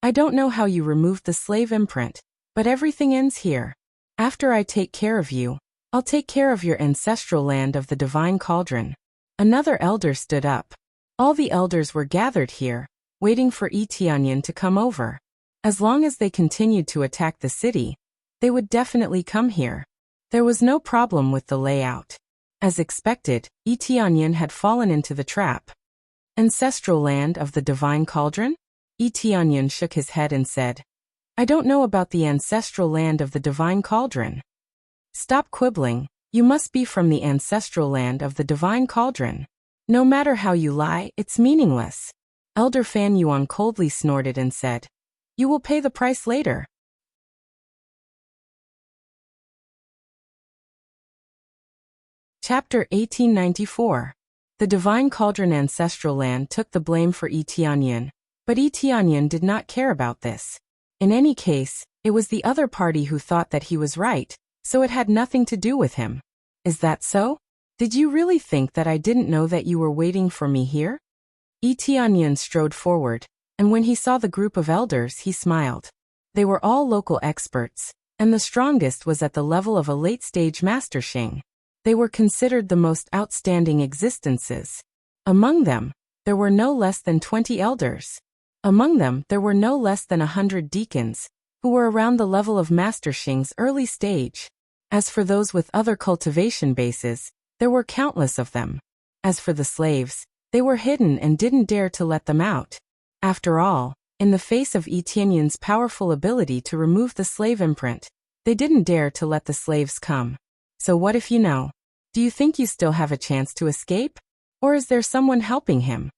I don't know how you removed the slave imprint, but everything ends here. After I take care of you, I'll take care of your ancestral land of the Divine Cauldron. Another elder stood up. All the elders were gathered here, waiting for Yi Tianyan to come over. As long as they continued to attack the city, they would definitely come here. There was no problem with the layout. As expected, Yi Tianyan had fallen into the trap. Ancestral land of the Divine Cauldron? Yi Tianyan shook his head and said, I don't know about the ancestral land of the Divine Cauldron. Stop quibbling, you must be from the ancestral land of the Divine Cauldron. No matter how you lie, it's meaningless. Elder Fan Yuan coldly snorted and said, you will pay the price later. Chapter 1894. The Divine Cauldron Ancestral Land took the blame for Tianyan, but Tianyan did not care about this. In any case, it was the other party who thought that he was right, so it had nothing to do with him. Is that so? Did you really think that I didn't know that you were waiting for me here? Tianyan strode forward, and when he saw the group of elders he smiled. They were all local experts, and the strongest was at the level of a late-stage Master Xing. They were considered the most outstanding existences. Among them, there were no less than 20 elders. Among them, there were no less than 100 deacons, who were around the level of Master Xing's early stage. As for those with other cultivation bases, there were countless of them. As for the slaves, they were hidden and didn't dare to let them out. After all, in the face of Tianyan's powerful ability to remove the slave imprint, they didn't dare to let the slaves come. So what if you know? Do you think you still have a chance to escape? Or is there someone helping him?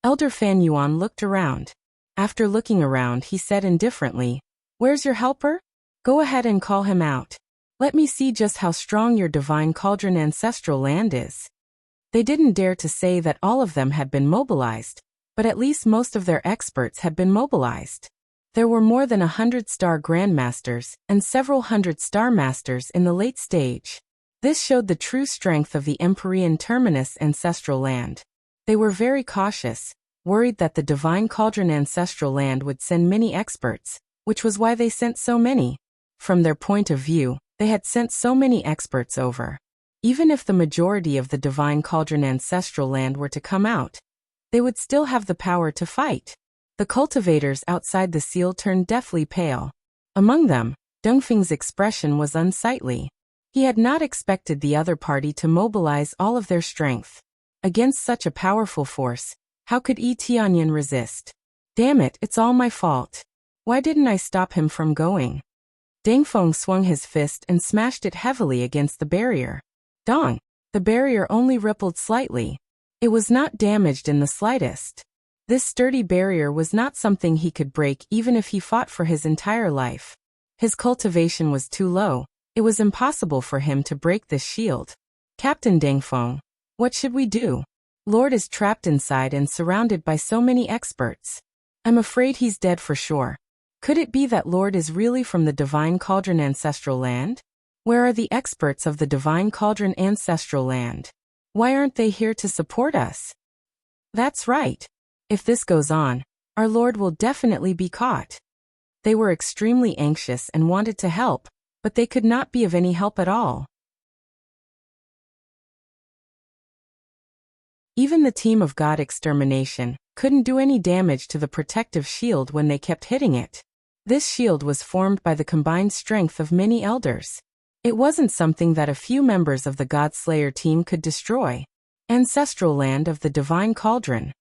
Elder Fan Yuan looked around. After looking around, he said indifferently, "Where's your helper? Go ahead and call him out. Let me see just how strong your Divine Cauldron Ancestral Land is." They didn't dare to say that all of them had been mobilized, but at least most of their experts had been mobilized. There were more than 100 star grandmasters and several hundred star masters in the late stage. This showed the true strength of the Empyrean Terminus Ancestral Land. They were very cautious, worried that the Divine Cauldron Ancestral Land would send many experts, which was why they sent so many. From their point of view, they had sent so many experts over. Even if the majority of the Divine Cauldron Ancestral Land were to come out, they would still have the power to fight. The cultivators outside the seal turned deathly pale. Among them, Dongfeng's expression was unsightly. He had not expected the other party to mobilize all of their strength. Against such a powerful force, how could Tianyan resist? Damn it, it's all my fault. Why didn't I stop him from going? Dongfeng swung his fist and smashed it heavily against the barrier. Dong! The barrier only rippled slightly. It was not damaged in the slightest. This sturdy barrier was not something he could break even if he fought for his entire life. His cultivation was too low. It was impossible for him to break this shield. Captain Dongfeng, what should we do? Lord is trapped inside and surrounded by so many experts. I'm afraid he's dead for sure. Could it be that Lord is really from the Divine Cauldron Ancestral Land? Where are the experts of the Divine Cauldron Ancestral Land? Why aren't they here to support us? That's right. If this goes on, our Lord will definitely be caught. They were extremely anxious and wanted to help, but they could not be of any help at all. Even the team of God Extermination couldn't do any damage to the protective shield when they kept hitting it. This shield was formed by the combined strength of many elders. It wasn't something that a few members of the God Slayer team could destroy. Ancestral Land of the Divine Cauldron.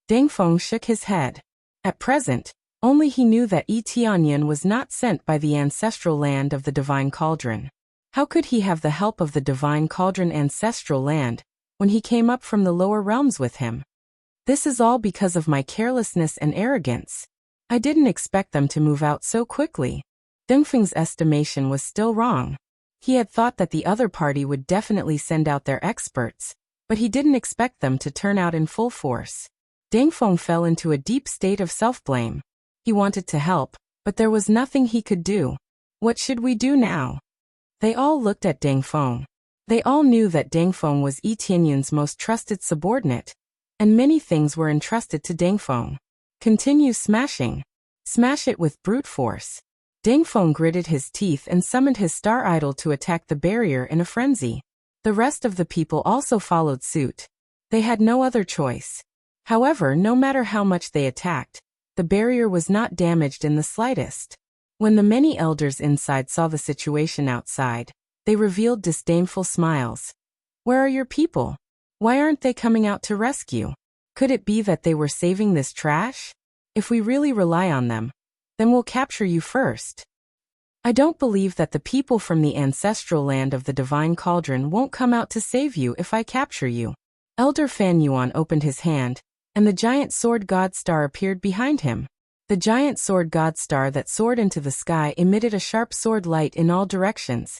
Dongfeng shook his head. At present, only he knew that Tianyan was not sent by the Ancestral Land of the Divine Cauldron. How could he have the help of the Divine Cauldron Ancestral Land when he came up from the lower realms with him? This is all because of my carelessness and arrogance. I didn't expect them to move out so quickly. Dongfeng's estimation was still wrong. He had thought that the other party would definitely send out their experts, but he didn't expect them to turn out in full force. Dongfeng fell into a deep state of self-blame. He wanted to help, but there was nothing he could do. What should we do now? They all looked at Dongfeng. They all knew that Dongfeng was Tianyan's most trusted subordinate, and many things were entrusted to Dongfeng. Continue smashing. Smash it with brute force. Dongfeng gritted his teeth and summoned his star idol to attack the barrier in a frenzy. The rest of the people also followed suit. They had no other choice. However, no matter how much they attacked, the barrier was not damaged in the slightest. When the many elders inside saw the situation outside, they revealed disdainful smiles. Where are your people? Why aren't they coming out to rescue? Could it be that they were saving this trash? If we really rely on them, then we'll capture you first. I don't believe that the people from the Ancestral Land of the Divine Cauldron won't come out to save you if I capture you. Elder Fan Yuan opened his hand, and the giant sword god star appeared behind him. The giant sword god star that soared into the sky emitted a sharp sword light in all directions,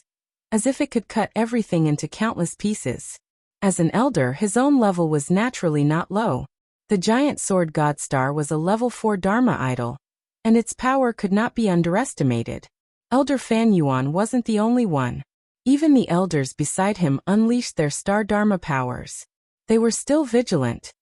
as if it could cut everything into countless pieces. As an elder, his own level was naturally not low. The giant sword god star was a level 4 Dharma idol, and its power could not be underestimated. Elder Fan Yuan wasn't the only one. Even the elders beside him unleashed their star Dharma powers. They were still vigilant,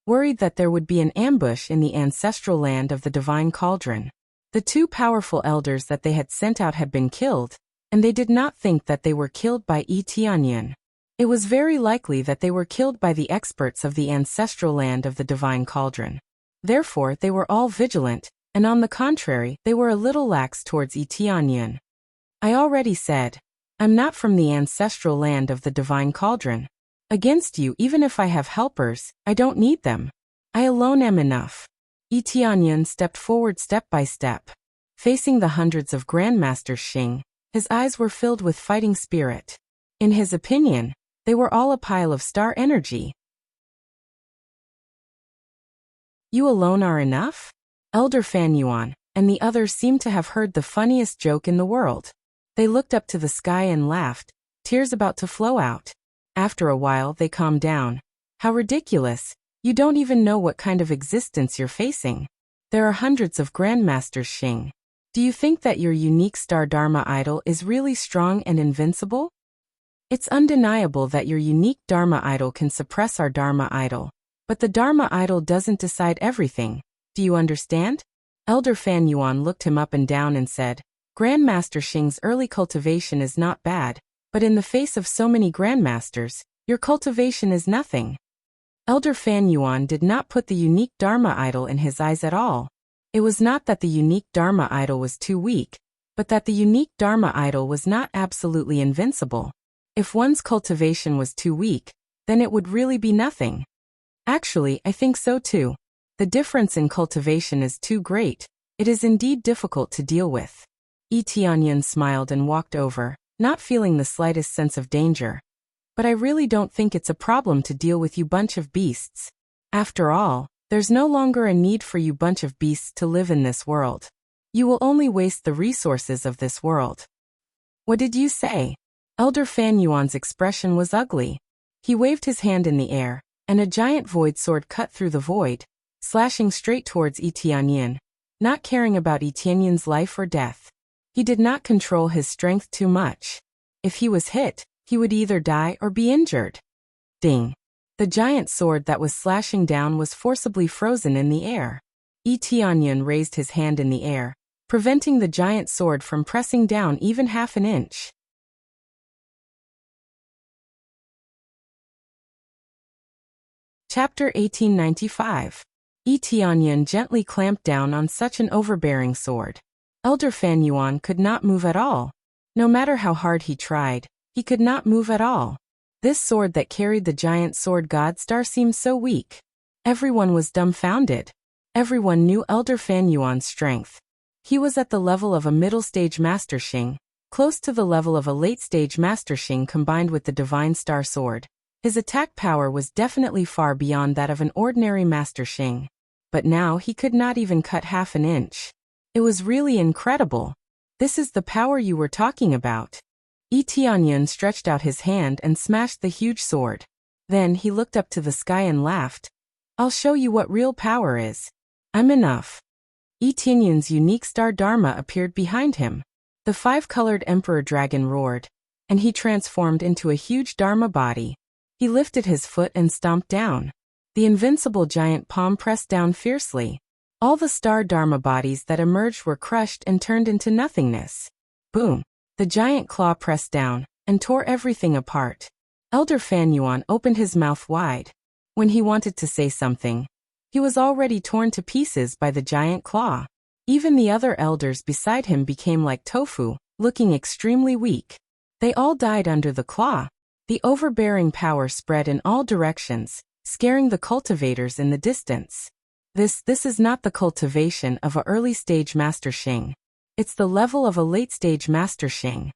worried that there would be an ambush in the ancestral land of the divine cauldron. The two powerful elders that they had sent out had been killed, and they did not think that they were killed by Yi Tianyan. It was very likely that they were killed by the experts of the ancestral land of the divine cauldron. Therefore, they were all vigilant, and on the contrary, they were a little lax towards Yi Tianyan. I already said, I'm not from the ancestral land of the divine cauldron. Against you, even if I have helpers, I don't need them. I alone am enough. Yi Tianyan stepped forward step by step. Facing the hundreds of grandmasters Xing, his eyes were filled with fighting spirit. In his opinion, they were all a pile of star energy. You alone are enough? Elder Fan Yuan and the others seemed to have heard the funniest joke in the world. They looked up to the sky and laughed, tears about to flow out. After a while they calmed down. How ridiculous, you don't even know what kind of existence you're facing. There are hundreds of grandmasters Xing. Do you think that your unique star Dharma idol is really strong and invincible? It's undeniable that your unique Dharma idol can suppress our Dharma idol. But the Dharma idol doesn't decide everything. Do you understand? Elder Fan Yuan looked him up and down and said, Grandmaster Xing's early cultivation is not bad, but in the face of so many grandmasters, your cultivation is nothing. Elder Fan Yuan did not put the unique Dharma idol in his eyes at all. It was not that the unique Dharma idol was too weak, but that the unique Dharma idol was not absolutely invincible. If one's cultivation was too weak, then it would really be nothing. Actually, I think so too. The difference in cultivation is too great. It is indeed difficult to deal with. Yi Tianyan smiled and walked over, not feeling the slightest sense of danger. But I really don't think it's a problem to deal with you bunch of beasts. After all, there's no longer a need for you bunch of beasts to live in this world. You will only waste the resources of this world. What did you say? Elder Fan Yuan's expression was ugly. He waved his hand in the air, and a giant void sword cut through the void, slashing straight towards Yi Tianyan, not caring about Yi Tianyan's life or death. He did not control his strength too much. If he was hit, he would either die or be injured. Ding! The giant sword that was slashing down was forcibly frozen in the air. Yi Tianyan raised his hand in the air, preventing the giant sword from pressing down even half an inch. Chapter 1895. Yi Tianyan gently clamped down on such an overbearing sword. Elder Fan Yuan could not move at all. No matter how hard he tried, he could not move at all. This sword that carried the giant sword god star seemed so weak. Everyone was dumbfounded. Everyone knew Elder Fan Yuan's strength. He was at the level of a middle-stage Master Xing, close to the level of a late-stage Master Xing combined with the Divine Star Sword. His attack power was definitely far beyond that of an ordinary Master Xing. But now he could not even cut half an inch. It was really incredible. This is the power you were talking about. Yi Tianyan stretched out his hand and smashed the huge sword. Then he looked up to the sky and laughed. I'll show you what real power is. I'm enough. Yi Tianyan's unique star Dharma appeared behind him. The five-colored Emperor Dragon roared, and he transformed into a huge Dharma body. He lifted his foot and stomped down. The invincible giant palm pressed down fiercely. All the star Dharma bodies that emerged were crushed and turned into nothingness. Boom! The giant claw pressed down and tore everything apart. Elder Fan Yuan opened his mouth wide. When he wanted to say something, he was already torn to pieces by the giant claw. Even the other elders beside him became like tofu, looking extremely weak. They all died under the claw. The overbearing power spread in all directions, scaring the cultivators in the distance. This is not the cultivation of a early-stage Master Xing. It's the level of a late-stage Master Xing.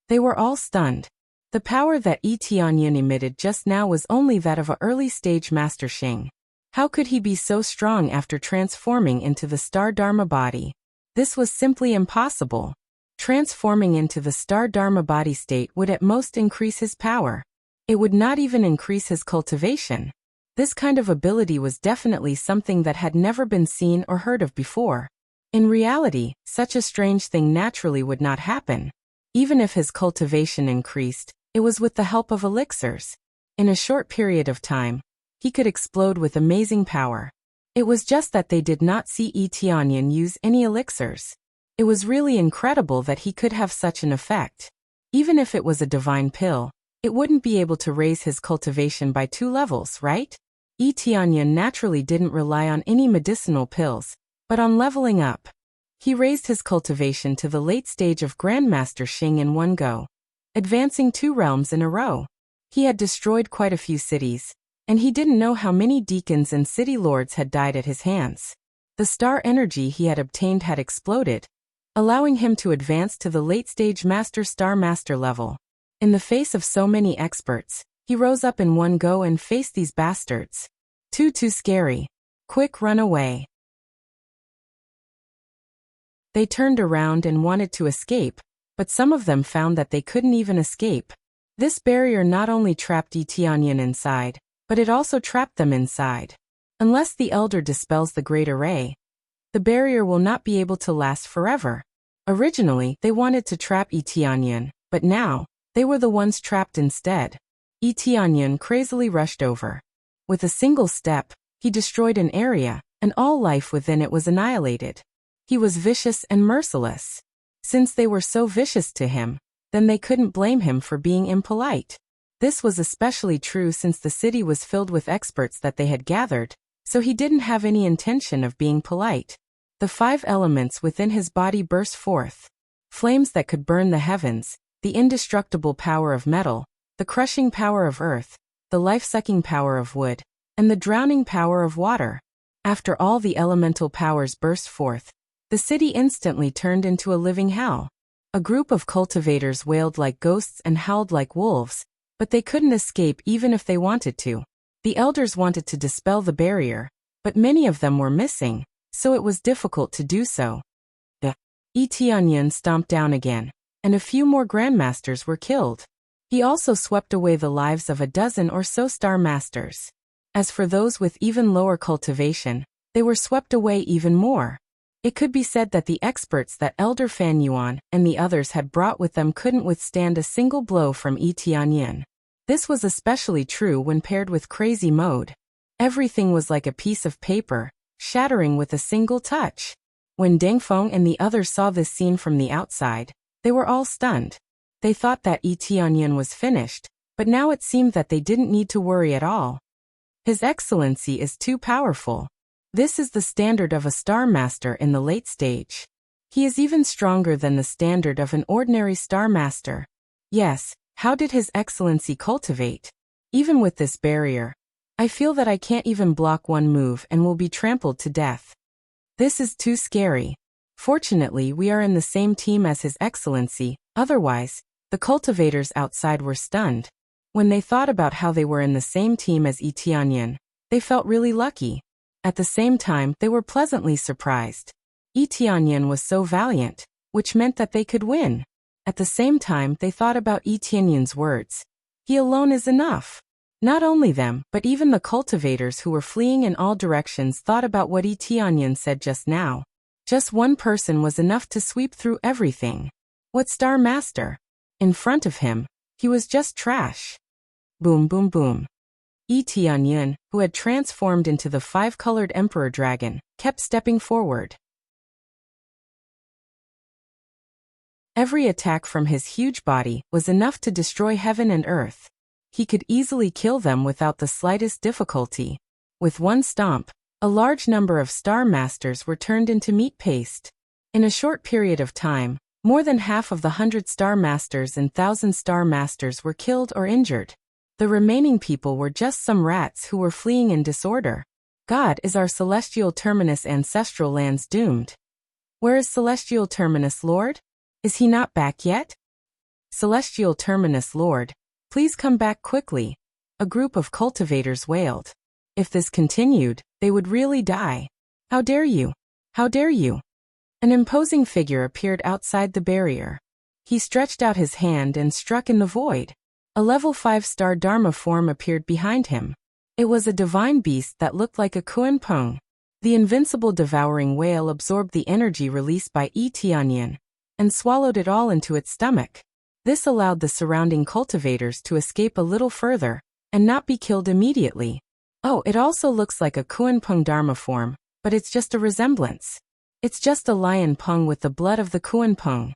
They were all stunned. The power that Yi Tianyan emitted just now was only that of a early-stage Master Xing. How could he be so strong after transforming into the Star Dharma body? This was simply impossible. Transforming into the Star Dharma body state would at most increase his power. It would not even increase his cultivation. This kind of ability was definitely something that had never been seen or heard of before. In reality, such a strange thing naturally would not happen. Even if his cultivation increased, it was with the help of elixirs. In a short period of time, he could explode with amazing power. It was just that they did not see Tianyan use any elixirs. It was really incredible that he could have such an effect. Even if it was a divine pill, it wouldn't be able to raise his cultivation by 2 levels, right? Tianyan naturally didn't rely on any medicinal pills, but on leveling up. He raised his cultivation to the late stage of Grandmaster Xing in one go, advancing 2 realms in a row. He had destroyed quite a few cities, and he didn't know how many deacons and city lords had died at his hands. The star energy he had obtained had exploded, allowing him to advance to the late-stage Star Master level. In the face of so many experts, he rose up in one go and faced these bastards. Too scary. Quick, run away. They turned around and wanted to escape, but some of them found that they couldn't even escape. This barrier not only trapped Tianyan inside, but it also trapped them inside. Unless the Elder dispels the Great Array, the barrier will not be able to last forever. Originally, they wanted to trap Tianyan, but now, they were the ones trapped instead. Tianyan crazily rushed over. With a single step, he destroyed an area, and all life within it was annihilated. He was vicious and merciless. Since they were so vicious to him, then they couldn't blame him for being impolite. This was especially true since the city was filled with experts that they had gathered, so he didn't have any intention of being polite. The 5 elements within his body burst forth. Flames that could burn the heavens, the indestructible power of metal, the crushing power of earth, the life-sucking power of wood, and the drowning power of water. After all the elemental powers burst forth, the city instantly turned into a living hell. A group of cultivators wailed like ghosts and howled like wolves, but they couldn't escape even if they wanted to. The elders wanted to dispel the barrier, but many of them were missing, so it was difficult to do so. The Tianyan stomped down again, and a few more grandmasters were killed. He also swept away the lives of a dozen or so star masters. As for those with even lower cultivation, they were swept away even more. It could be said that the experts that Elder Fan Yuan and the others had brought with them couldn't withstand a single blow from Tianyan. This was especially true when paired with crazy mode. Everything was like a piece of paper, shattering with a single touch. When Deng Feng and the others saw this scene from the outside, they were all stunned. They thought that Tianyan was finished, but now it seemed that they didn't need to worry at all. His Excellency is too powerful. This is the standard of a Star Master in the late stage. He is even stronger than the standard of an ordinary Star Master. Yes, how did His Excellency cultivate? Even with this barrier, I feel that I can't even block one move and will be trampled to death. This is too scary. Fortunately, we are in the same team as His Excellency, otherwise, the cultivators outside were stunned. When they thought about how they were in the same team as Tianyan, they felt really lucky. At the same time, they were pleasantly surprised. Tianyan was so valiant, which meant that they could win. At the same time, they thought about Tianyan's words. He alone is enough. Not only them, but even the cultivators who were fleeing in all directions thought about what Tianyan said just now. Just one person was enough to sweep through everything. What Star Master? In front of him, he was just trash. Boom boom boom. Tianyan, who had transformed into the 5-colored Emperor Dragon, kept stepping forward. Every attack from his huge body was enough to destroy heaven and earth. He could easily kill them without the slightest difficulty. With one stomp, a large number of Star Masters were turned into meat paste. In a short period of time, more than half of the 100 Star Masters and 1,000 Star Masters were killed or injured. The remaining people were just some rats who were fleeing in disorder. God, is our celestial terminus ancestral lands doomed? Where is celestial terminus Lord? Is he not back yet? Celestial terminus Lord, please come back quickly. A group of cultivators wailed. If this continued, they would really die. How dare you? How dare you? An imposing figure appeared outside the barrier. He stretched out his hand and struck in the void. A level 5-star Dharma form appeared behind him. It was a divine beast that looked like a Kuan Peng. The invincible devouring whale absorbed the energy released by Tianyan and swallowed it all into its stomach. This allowed the surrounding cultivators to escape a little further and not be killed immediately. Oh, it also looks like a Kuan Peng Dharma form, but it's just a resemblance. It's just a lion Peng with the blood of the Kuan Peng.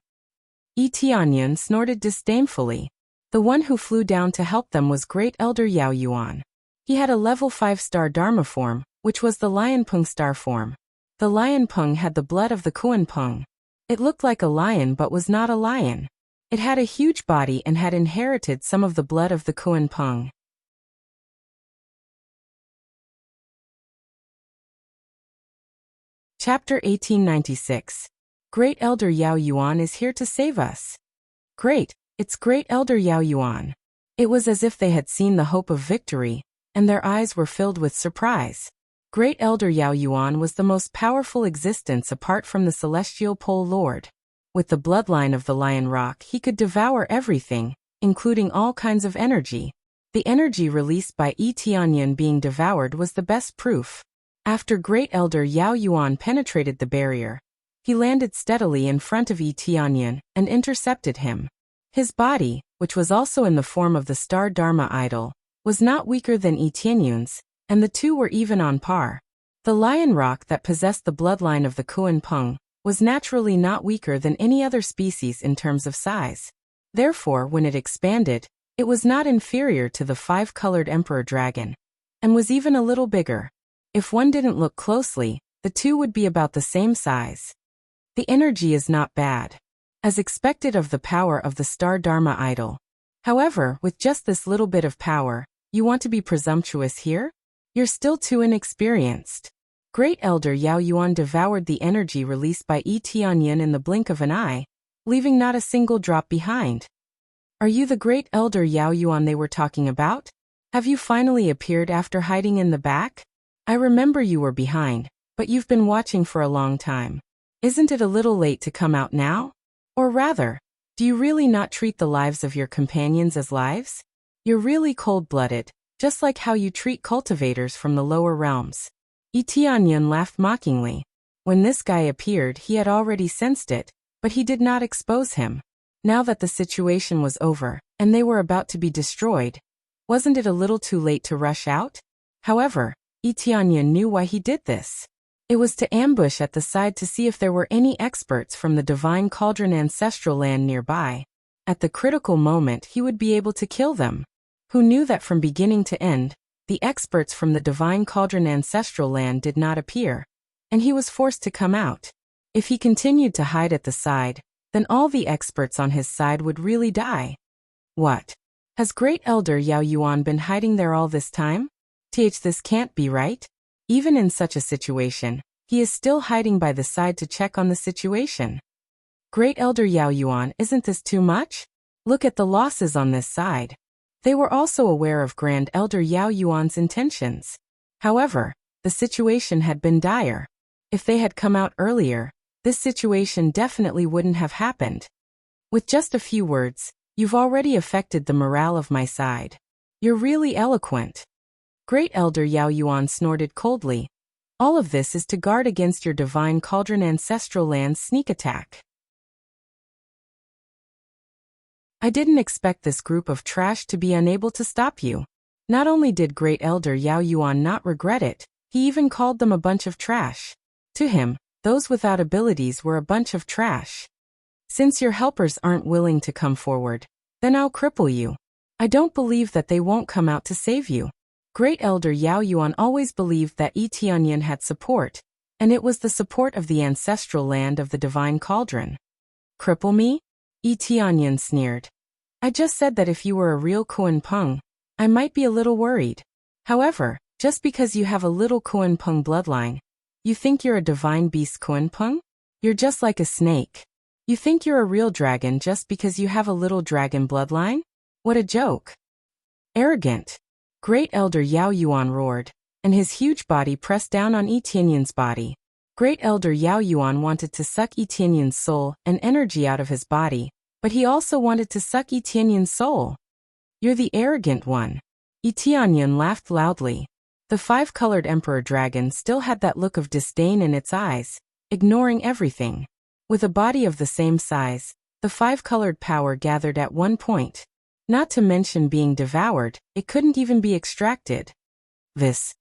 Tianyan snorted disdainfully. The one who flew down to help them was Great Elder Yao Yuan. He had a level 5-star Dharma form, which was the Lion Peng star form. The Lion Peng had the blood of the Kuan Peng. It looked like a lion but was not a lion. It had a huge body and had inherited some of the blood of the Kuan Peng. Chapter 1896. Great Elder Yao Yuan is here to save us. Great, it's Great Elder Yao Yuan. It was as if they had seen the hope of victory, and their eyes were filled with surprise. Great Elder Yao Yuan was the most powerful existence apart from the Celestial Pole Lord. With the bloodline of the Lion Rock, he could devour everything, including all kinds of energy. The energy released by Tianyan being devoured was the best proof. After Great Elder Yao Yuan penetrated the barrier, he landed steadily in front of Tianyan and intercepted him. His body, which was also in the form of the Star Dharma idol, was not weaker than Tianyan's, and the two were even on par. The Lion Rock that possessed the bloodline of the Kuan Peng was naturally not weaker than any other species in terms of size. Therefore, when it expanded, it was not inferior to the 5-colored Emperor Dragon, and was even a little bigger. If one didn't look closely, the two would be about the same size. The energy is not bad, as expected of the power of the Star Dharma idol. However, with just this little bit of power, you want to be presumptuous here? You're still too inexperienced. Great Elder Yao Yuan devoured the energy released by Tianyan in the blink of an eye, leaving not a single drop behind. Are you the Great Elder Yao Yuan they were talking about? Have you finally appeared after hiding in the back? I remember you were behind, but you've been watching for a long time. Isn't it a little late to come out now? Or rather, do you really not treat the lives of your companions as lives? You're really cold-blooded, just like how you treat cultivators from the lower realms. Tianyan laughed mockingly. When this guy appeared, he had already sensed it, but he did not expose him. Now that the situation was over, and they were about to be destroyed, wasn't it a little too late to rush out? However, Tianyan knew why he did this. It was to ambush at the side to see if there were any experts from the Divine Cauldron ancestral land nearby. At the critical moment, he would be able to kill them. Who knew that from beginning to end, the experts from the Divine Cauldron ancestral land did not appear, and he was forced to come out. If he continued to hide at the side, then all the experts on his side would really die. What? Has Great Elder Yao Yuan been hiding there all this time? This can't be right. Even in such a situation, he is still hiding by the side to check on the situation. Great Elder Yao Yuan, isn't this too much? Look at the losses on this side. They were also aware of Grand Elder Yao Yuan's intentions. However, the situation had been dire. If they had come out earlier, this situation definitely wouldn't have happened. With just a few words, you've already affected the morale of my side. You're really eloquent. Great Elder Yao Yuan snorted coldly. All of this is to guard against your Divine Cauldron ancestral land's sneak attack. I didn't expect this group of trash to be unable to stop you. Not only did Great Elder Yao Yuan not regret it, he even called them a bunch of trash. To him, those without abilities were a bunch of trash. Since your helpers aren't willing to come forward, then I'll cripple you. I don't believe that they won't come out to save you. Great Elder Yao Yuan always believed that Tianyan had support, and it was the support of the ancestral land of the Divine Cauldron. Cripple me? Tianyan sneered. I just said that if you were a real Kuan Peng, I might be a little worried. However, just because you have a little Kuan Peng bloodline, you think you're a divine beast Kuan Peng? You're just like a snake. You think you're a real dragon just because you have a little dragon bloodline? What a joke. Arrogant. Great Elder Yao Yuan roared, and his huge body pressed down on Tianyan's body. Great Elder Yao Yuan wanted to suck Tianyan's soul and energy out of his body, but he also wanted to suck Tianyan's soul. You're the arrogant one. Tianyan laughed loudly. The five-colored emperor dragon still had that look of disdain in its eyes, ignoring everything. With a body of the same size, the five-colored power gathered at one point. Not to mention being devoured, it couldn't even be extracted. This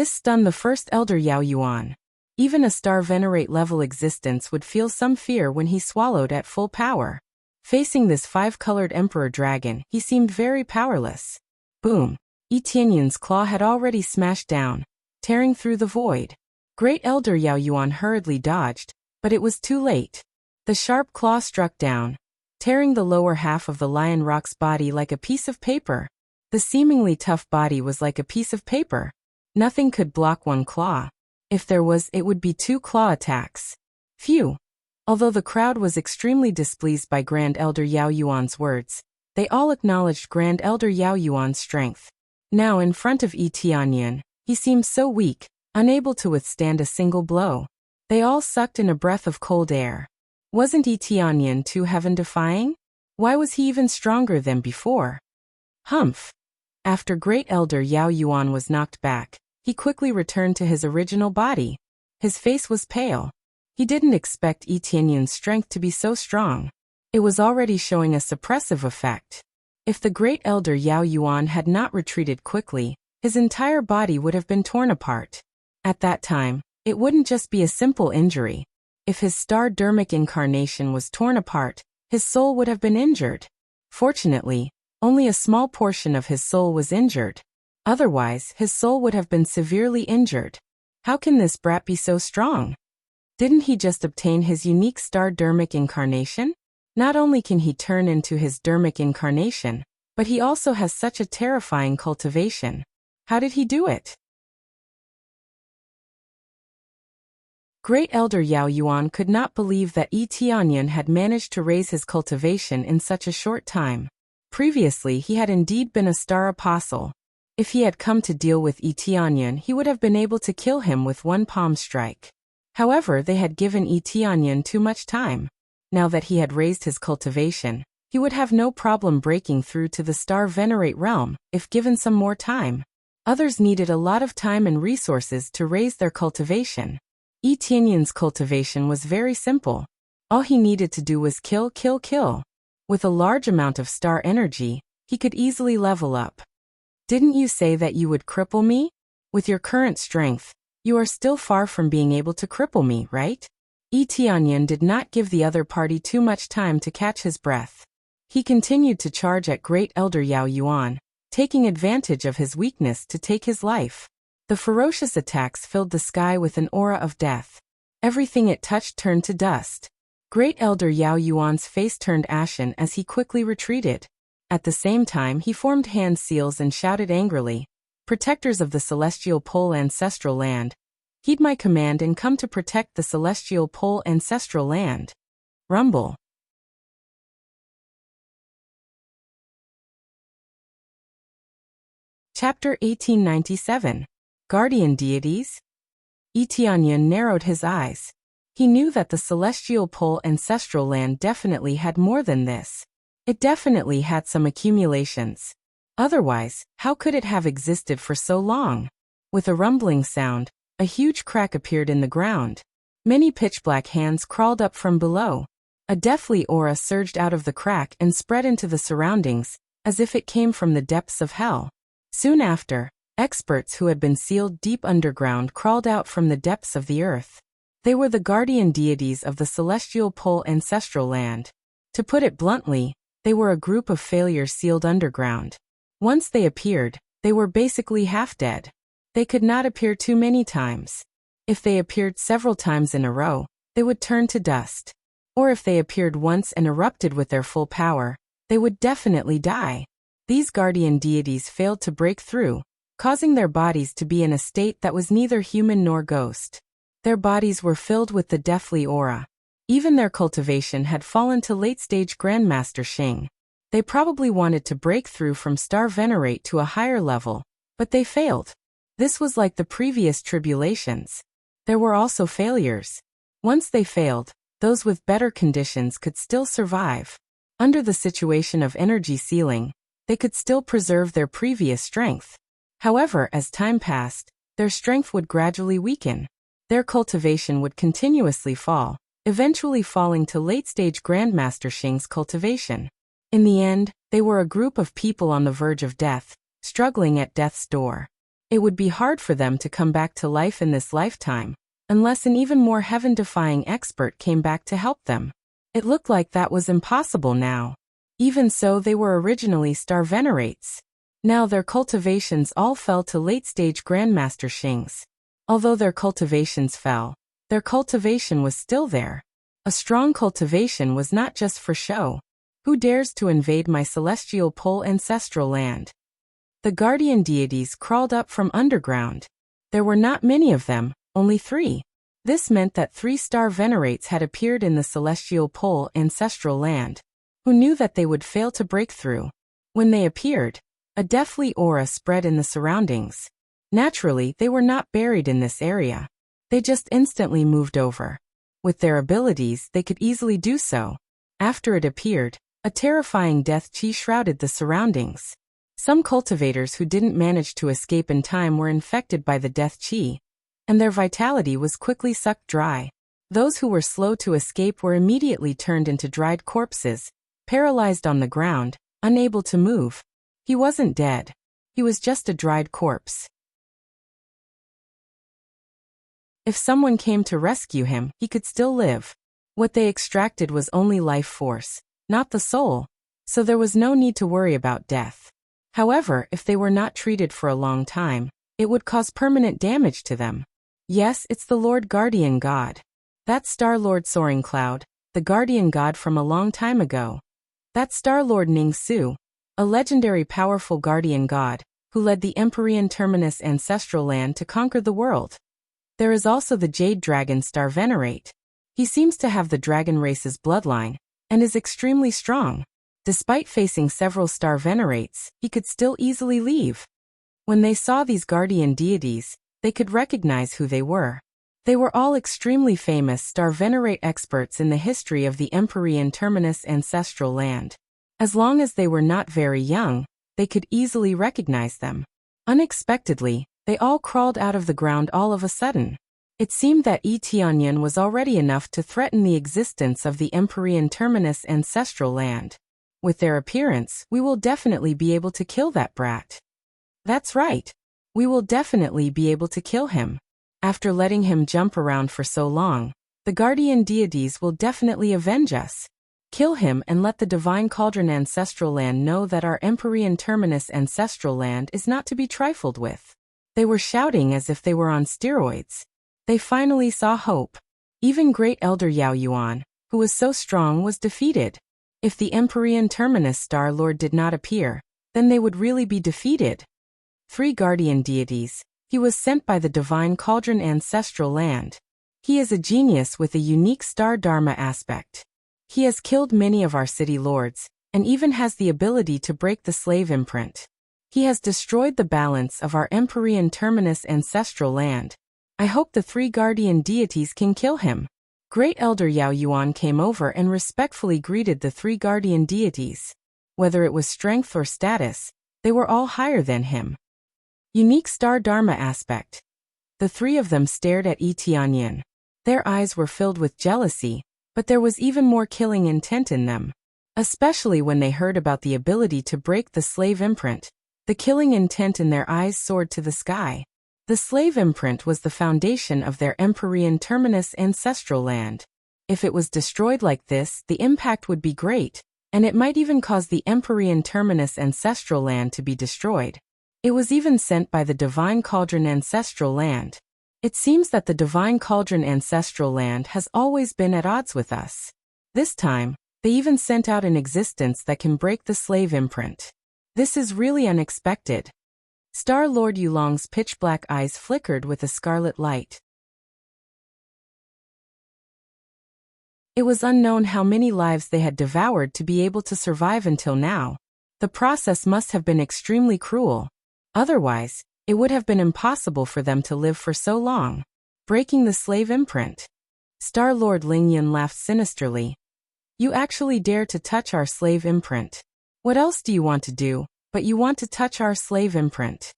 stunned the first elder Yao Yuan. Even a star venerate level existence would feel some fear when he swallowed at full power. Facing this five-colored emperor dragon, he seemed very powerless. Boom! Tianyan's claw had already smashed down, tearing through the void. Great elder Yao Yuan hurriedly dodged, but it was too late. The sharp claw struck down, tearing the lower half of the lion rock's body like a piece of paper. The seemingly tough body was like a piece of paper. Nothing could block one claw. If there was, it would be two claw attacks. Phew! Although the crowd was extremely displeased by Grand Elder Yao Yuan's words, they all acknowledged Grand Elder Yao Yuan's strength. Now in front of Tianyan, he seemed so weak, unable to withstand a single blow. They all sucked in a breath of cold air. Wasn't Tianyan too heaven-defying? Why was he even stronger than before? Humph! After Great Elder Yao Yuan was knocked back, he quickly returned to his original body. His face was pale. He didn't expect Tianyan's strength to be so strong. It was already showing a suppressive effect. If the Great Elder Yao Yuan had not retreated quickly, his entire body would have been torn apart. At that time, it wouldn't just be a simple injury. If his star dermic incarnation was torn apart, his soul would have been injured. Fortunately, only a small portion of his soul was injured. Otherwise, his soul would have been severely injured. How can this brat be so strong? Didn't he just obtain his unique star dermic incarnation? Not only can he turn into his dermic incarnation, but he also has such a terrifying cultivation. How did he do it? Great Elder Yao Yuan could not believe that Tianyan had managed to raise his cultivation in such a short time. Previously he had indeed been a star apostle. If he had come to deal with Tianyan, he would have been able to kill him with one palm strike. However, they had given Tianyan too much time. Now that he had raised his cultivation, he would have no problem breaking through to the star venerate realm, if given some more time. Others needed a lot of time and resources to raise their cultivation. Tianyan's cultivation was very simple. All he needed to do was kill. With a large amount of star energy, he could easily level up. Didn't you say that you would cripple me? With your current strength, you are still far from being able to cripple me, right? Tianyan did not give the other party too much time to catch his breath. He continued to charge at Great Elder Yao Yuan, taking advantage of his weakness to take his life. The ferocious attacks filled the sky with an aura of death. Everything it touched turned to dust. Great Elder Yao Yuan's face turned ashen as he quickly retreated. At the same time he formed hand seals and shouted angrily, "Protectors of the Celestial Pole Ancestral Land, heed my command and come to protect the Celestial Pole Ancestral Land." Rumble. Chapter 1897. Guardian Deities? Tianyan narrowed his eyes. He knew that the Celestial Pole Ancestral Land definitely had more than this. It definitely had some accumulations. Otherwise, how could it have existed for so long? With a rumbling sound, a huge crack appeared in the ground. Many pitch-black hands crawled up from below. A deathly aura surged out of the crack and spread into the surroundings, as if it came from the depths of hell. Soon after, experts who had been sealed deep underground crawled out from the depths of the earth. They were the guardian deities of the Celestial Pole Ancestral Land. To put it bluntly, they were a group of failures sealed underground. Once they appeared, they were basically half dead. They could not appear too many times. If they appeared several times in a row, they would turn to dust. Or if they appeared once and erupted with their full power, they would definitely die. These guardian deities failed to break through, causing their bodies to be in a state that was neither human nor ghost. Their bodies were filled with the deathly aura. Even their cultivation had fallen to late-stage Grandmaster Xing. They probably wanted to break through from Star Venerate to a higher level, but they failed. This was like the previous tribulations. There were also failures. Once they failed, those with better conditions could still survive. Under the situation of energy sealing, they could still preserve their previous strength. However, as time passed, their strength would gradually weaken. Their cultivation would continuously fall, eventually falling to late-stage Grandmaster Xing's cultivation. In the end, they were a group of people on the verge of death, struggling at death's door. It would be hard for them to come back to life in this lifetime, unless an even more heaven-defying expert came back to help them. It looked like that was impossible now. Even so, they were originally star venerates. Now their cultivations all fell to late-stage Grandmaster Xing's. Although their cultivations fell, their cultivation was still there. A strong cultivation was not just for show. Who dares to invade my celestial pole ancestral land? The guardian deities crawled up from underground. There were not many of them, only 3. This meant that 3 star venerates had appeared in the celestial pole ancestral land, who knew that they would fail to break through. When they appeared, a deathly aura spread in the surroundings. Naturally, they were not buried in this area. They just instantly moved over. With their abilities, they could easily do so. After it appeared, a terrifying death chi shrouded the surroundings. Some cultivators who didn't manage to escape in time were infected by the death chi, and their vitality was quickly sucked dry. Those who were slow to escape were immediately turned into dried corpses, paralyzed on the ground, unable to move. He wasn't dead. He was just a dried corpse. If someone came to rescue him, he could still live. What they extracted was only life force, not the soul, so there was no need to worry about death. However, if they were not treated for a long time, it would cause permanent damage to them. Yes, it's the Lord Guardian God. That Star-Lord Soaring Cloud, the Guardian God from a long time ago. That Star-Lord Ning Su, a legendary powerful Guardian God, who led the Empyrean Terminus ancestral land to conquer the world. There is also the Jade Dragon Star Venerate. He seems to have the dragon race's bloodline, and is extremely strong. Despite facing several star venerates, he could still easily leave. When they saw these guardian deities, they could recognize who they were. They were all extremely famous star venerate experts in the history of the Empyrean Terminus ancestral land. As long as they were not very young, they could easily recognize them. Unexpectedly, they all crawled out of the ground all of a sudden. It seemed that Tianyan was already enough to threaten the existence of the Empyrean Terminus ancestral land. With their appearance, we will definitely be able to kill that brat. That's right. We will definitely be able to kill him. After letting him jump around for so long, the guardian deities will definitely avenge us. Kill him and let the Divine Cauldron ancestral land know that our Empyrean Terminus ancestral land is not to be trifled with. They were shouting as if they were on steroids. They finally saw hope. Even Great Elder Yao Yuan, who was so strong, was defeated. If the Empyrean Terminus Star Lord did not appear, then they would really be defeated. 3 guardian deities. He was sent by the Divine Cauldron ancestral land. He is a genius with a unique star dharma aspect. He has killed many of our city lords, and even has the ability to break the slave imprint. He has destroyed the balance of our Empyrean Terminus ancestral land. I hope the 3 guardian deities can kill him. Great Elder Yao Yuan came over and respectfully greeted the 3 guardian deities. Whether it was strength or status, they were all higher than him. Unique star dharma aspect. The 3 of them stared at Tianyan. Their eyes were filled with jealousy, but there was even more killing intent in them. Especially when they heard about the ability to break the slave imprint. The killing intent in their eyes soared to the sky. The slave imprint was the foundation of their Empyrean Terminus ancestral land. If it was destroyed like this, the impact would be great, and it might even cause the Empyrean Terminus ancestral land to be destroyed. It was even sent by the Divine Cauldron ancestral land. It seems that the Divine Cauldron ancestral land has always been at odds with us. This time, they even sent out an existence that can break the slave imprint. This is really unexpected. Star Lord Yulong's pitch-black eyes flickered with a scarlet light. It was unknown how many lives they had devoured to be able to survive until now. The process must have been extremely cruel. Otherwise, it would have been impossible for them to live for so long. Breaking the slave imprint. Star Lord Lingyan laughed sinisterly. You actually dare to touch our slave imprint. What else do you want to do? but you want to touch our slave imprint.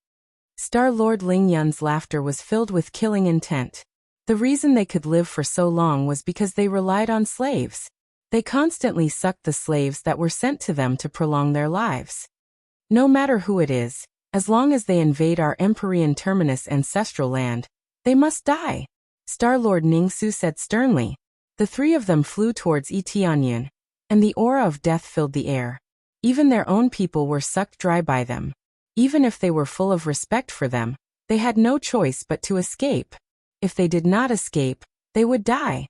Star-Lord Ling Yun's laughter was filled with killing intent. The reason they could live for so long was because they relied on slaves. They constantly sucked the slaves that were sent to them to prolong their lives. No matter who it is, as long as they invade our Empyrean Terminus ancestral land, they must die, Star-Lord Ningsu said sternly. The three of them flew towards Tianyun, and the aura of death filled the air. Even their own people were sucked dry by them. Even if they were full of respect for them, they had no choice but to escape. If they did not escape, they would die.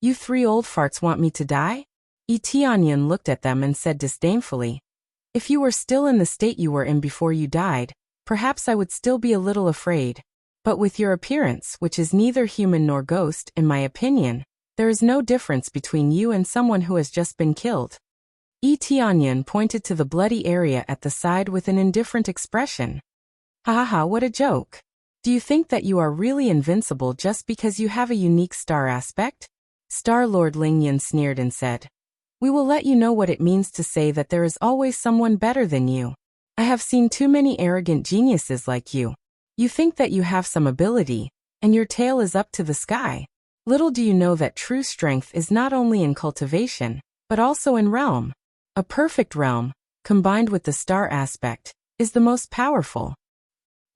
You three old farts want me to die? Tianyun looked at them and said disdainfully. If you were still in the state you were in before you died, perhaps I would still be a little afraid. But with your appearance, which is neither human nor ghost, in my opinion, there is no difference between you and someone who has just been killed. Tianyun pointed to the bloody area at the side with an indifferent expression. Ha ha ha, what a joke. Do you think that you are really invincible just because you have a unique star aspect? Star-Lord Ling Yun sneered and said. We will let you know what it means to say that there is always someone better than you. I have seen too many arrogant geniuses like you. You think that you have some ability, and your tail is up to the sky. Little do you know that true strength is not only in cultivation, but also in realm. A perfect realm, combined with the star aspect, is the most powerful.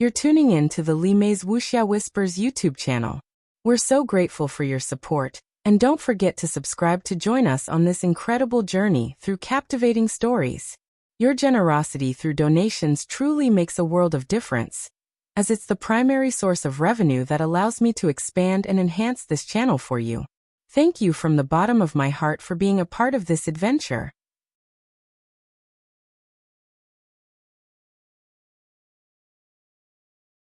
You're tuning in to the Li Mei's Wuxia Whispers YouTube channel. We're so grateful for your support, and don't forget to subscribe to join us on this incredible journey through captivating stories. Your generosity through donations truly makes a world of difference, as it's the primary source of revenue that allows me to expand and enhance this channel for you. Thank you from the bottom of my heart for being a part of this adventure.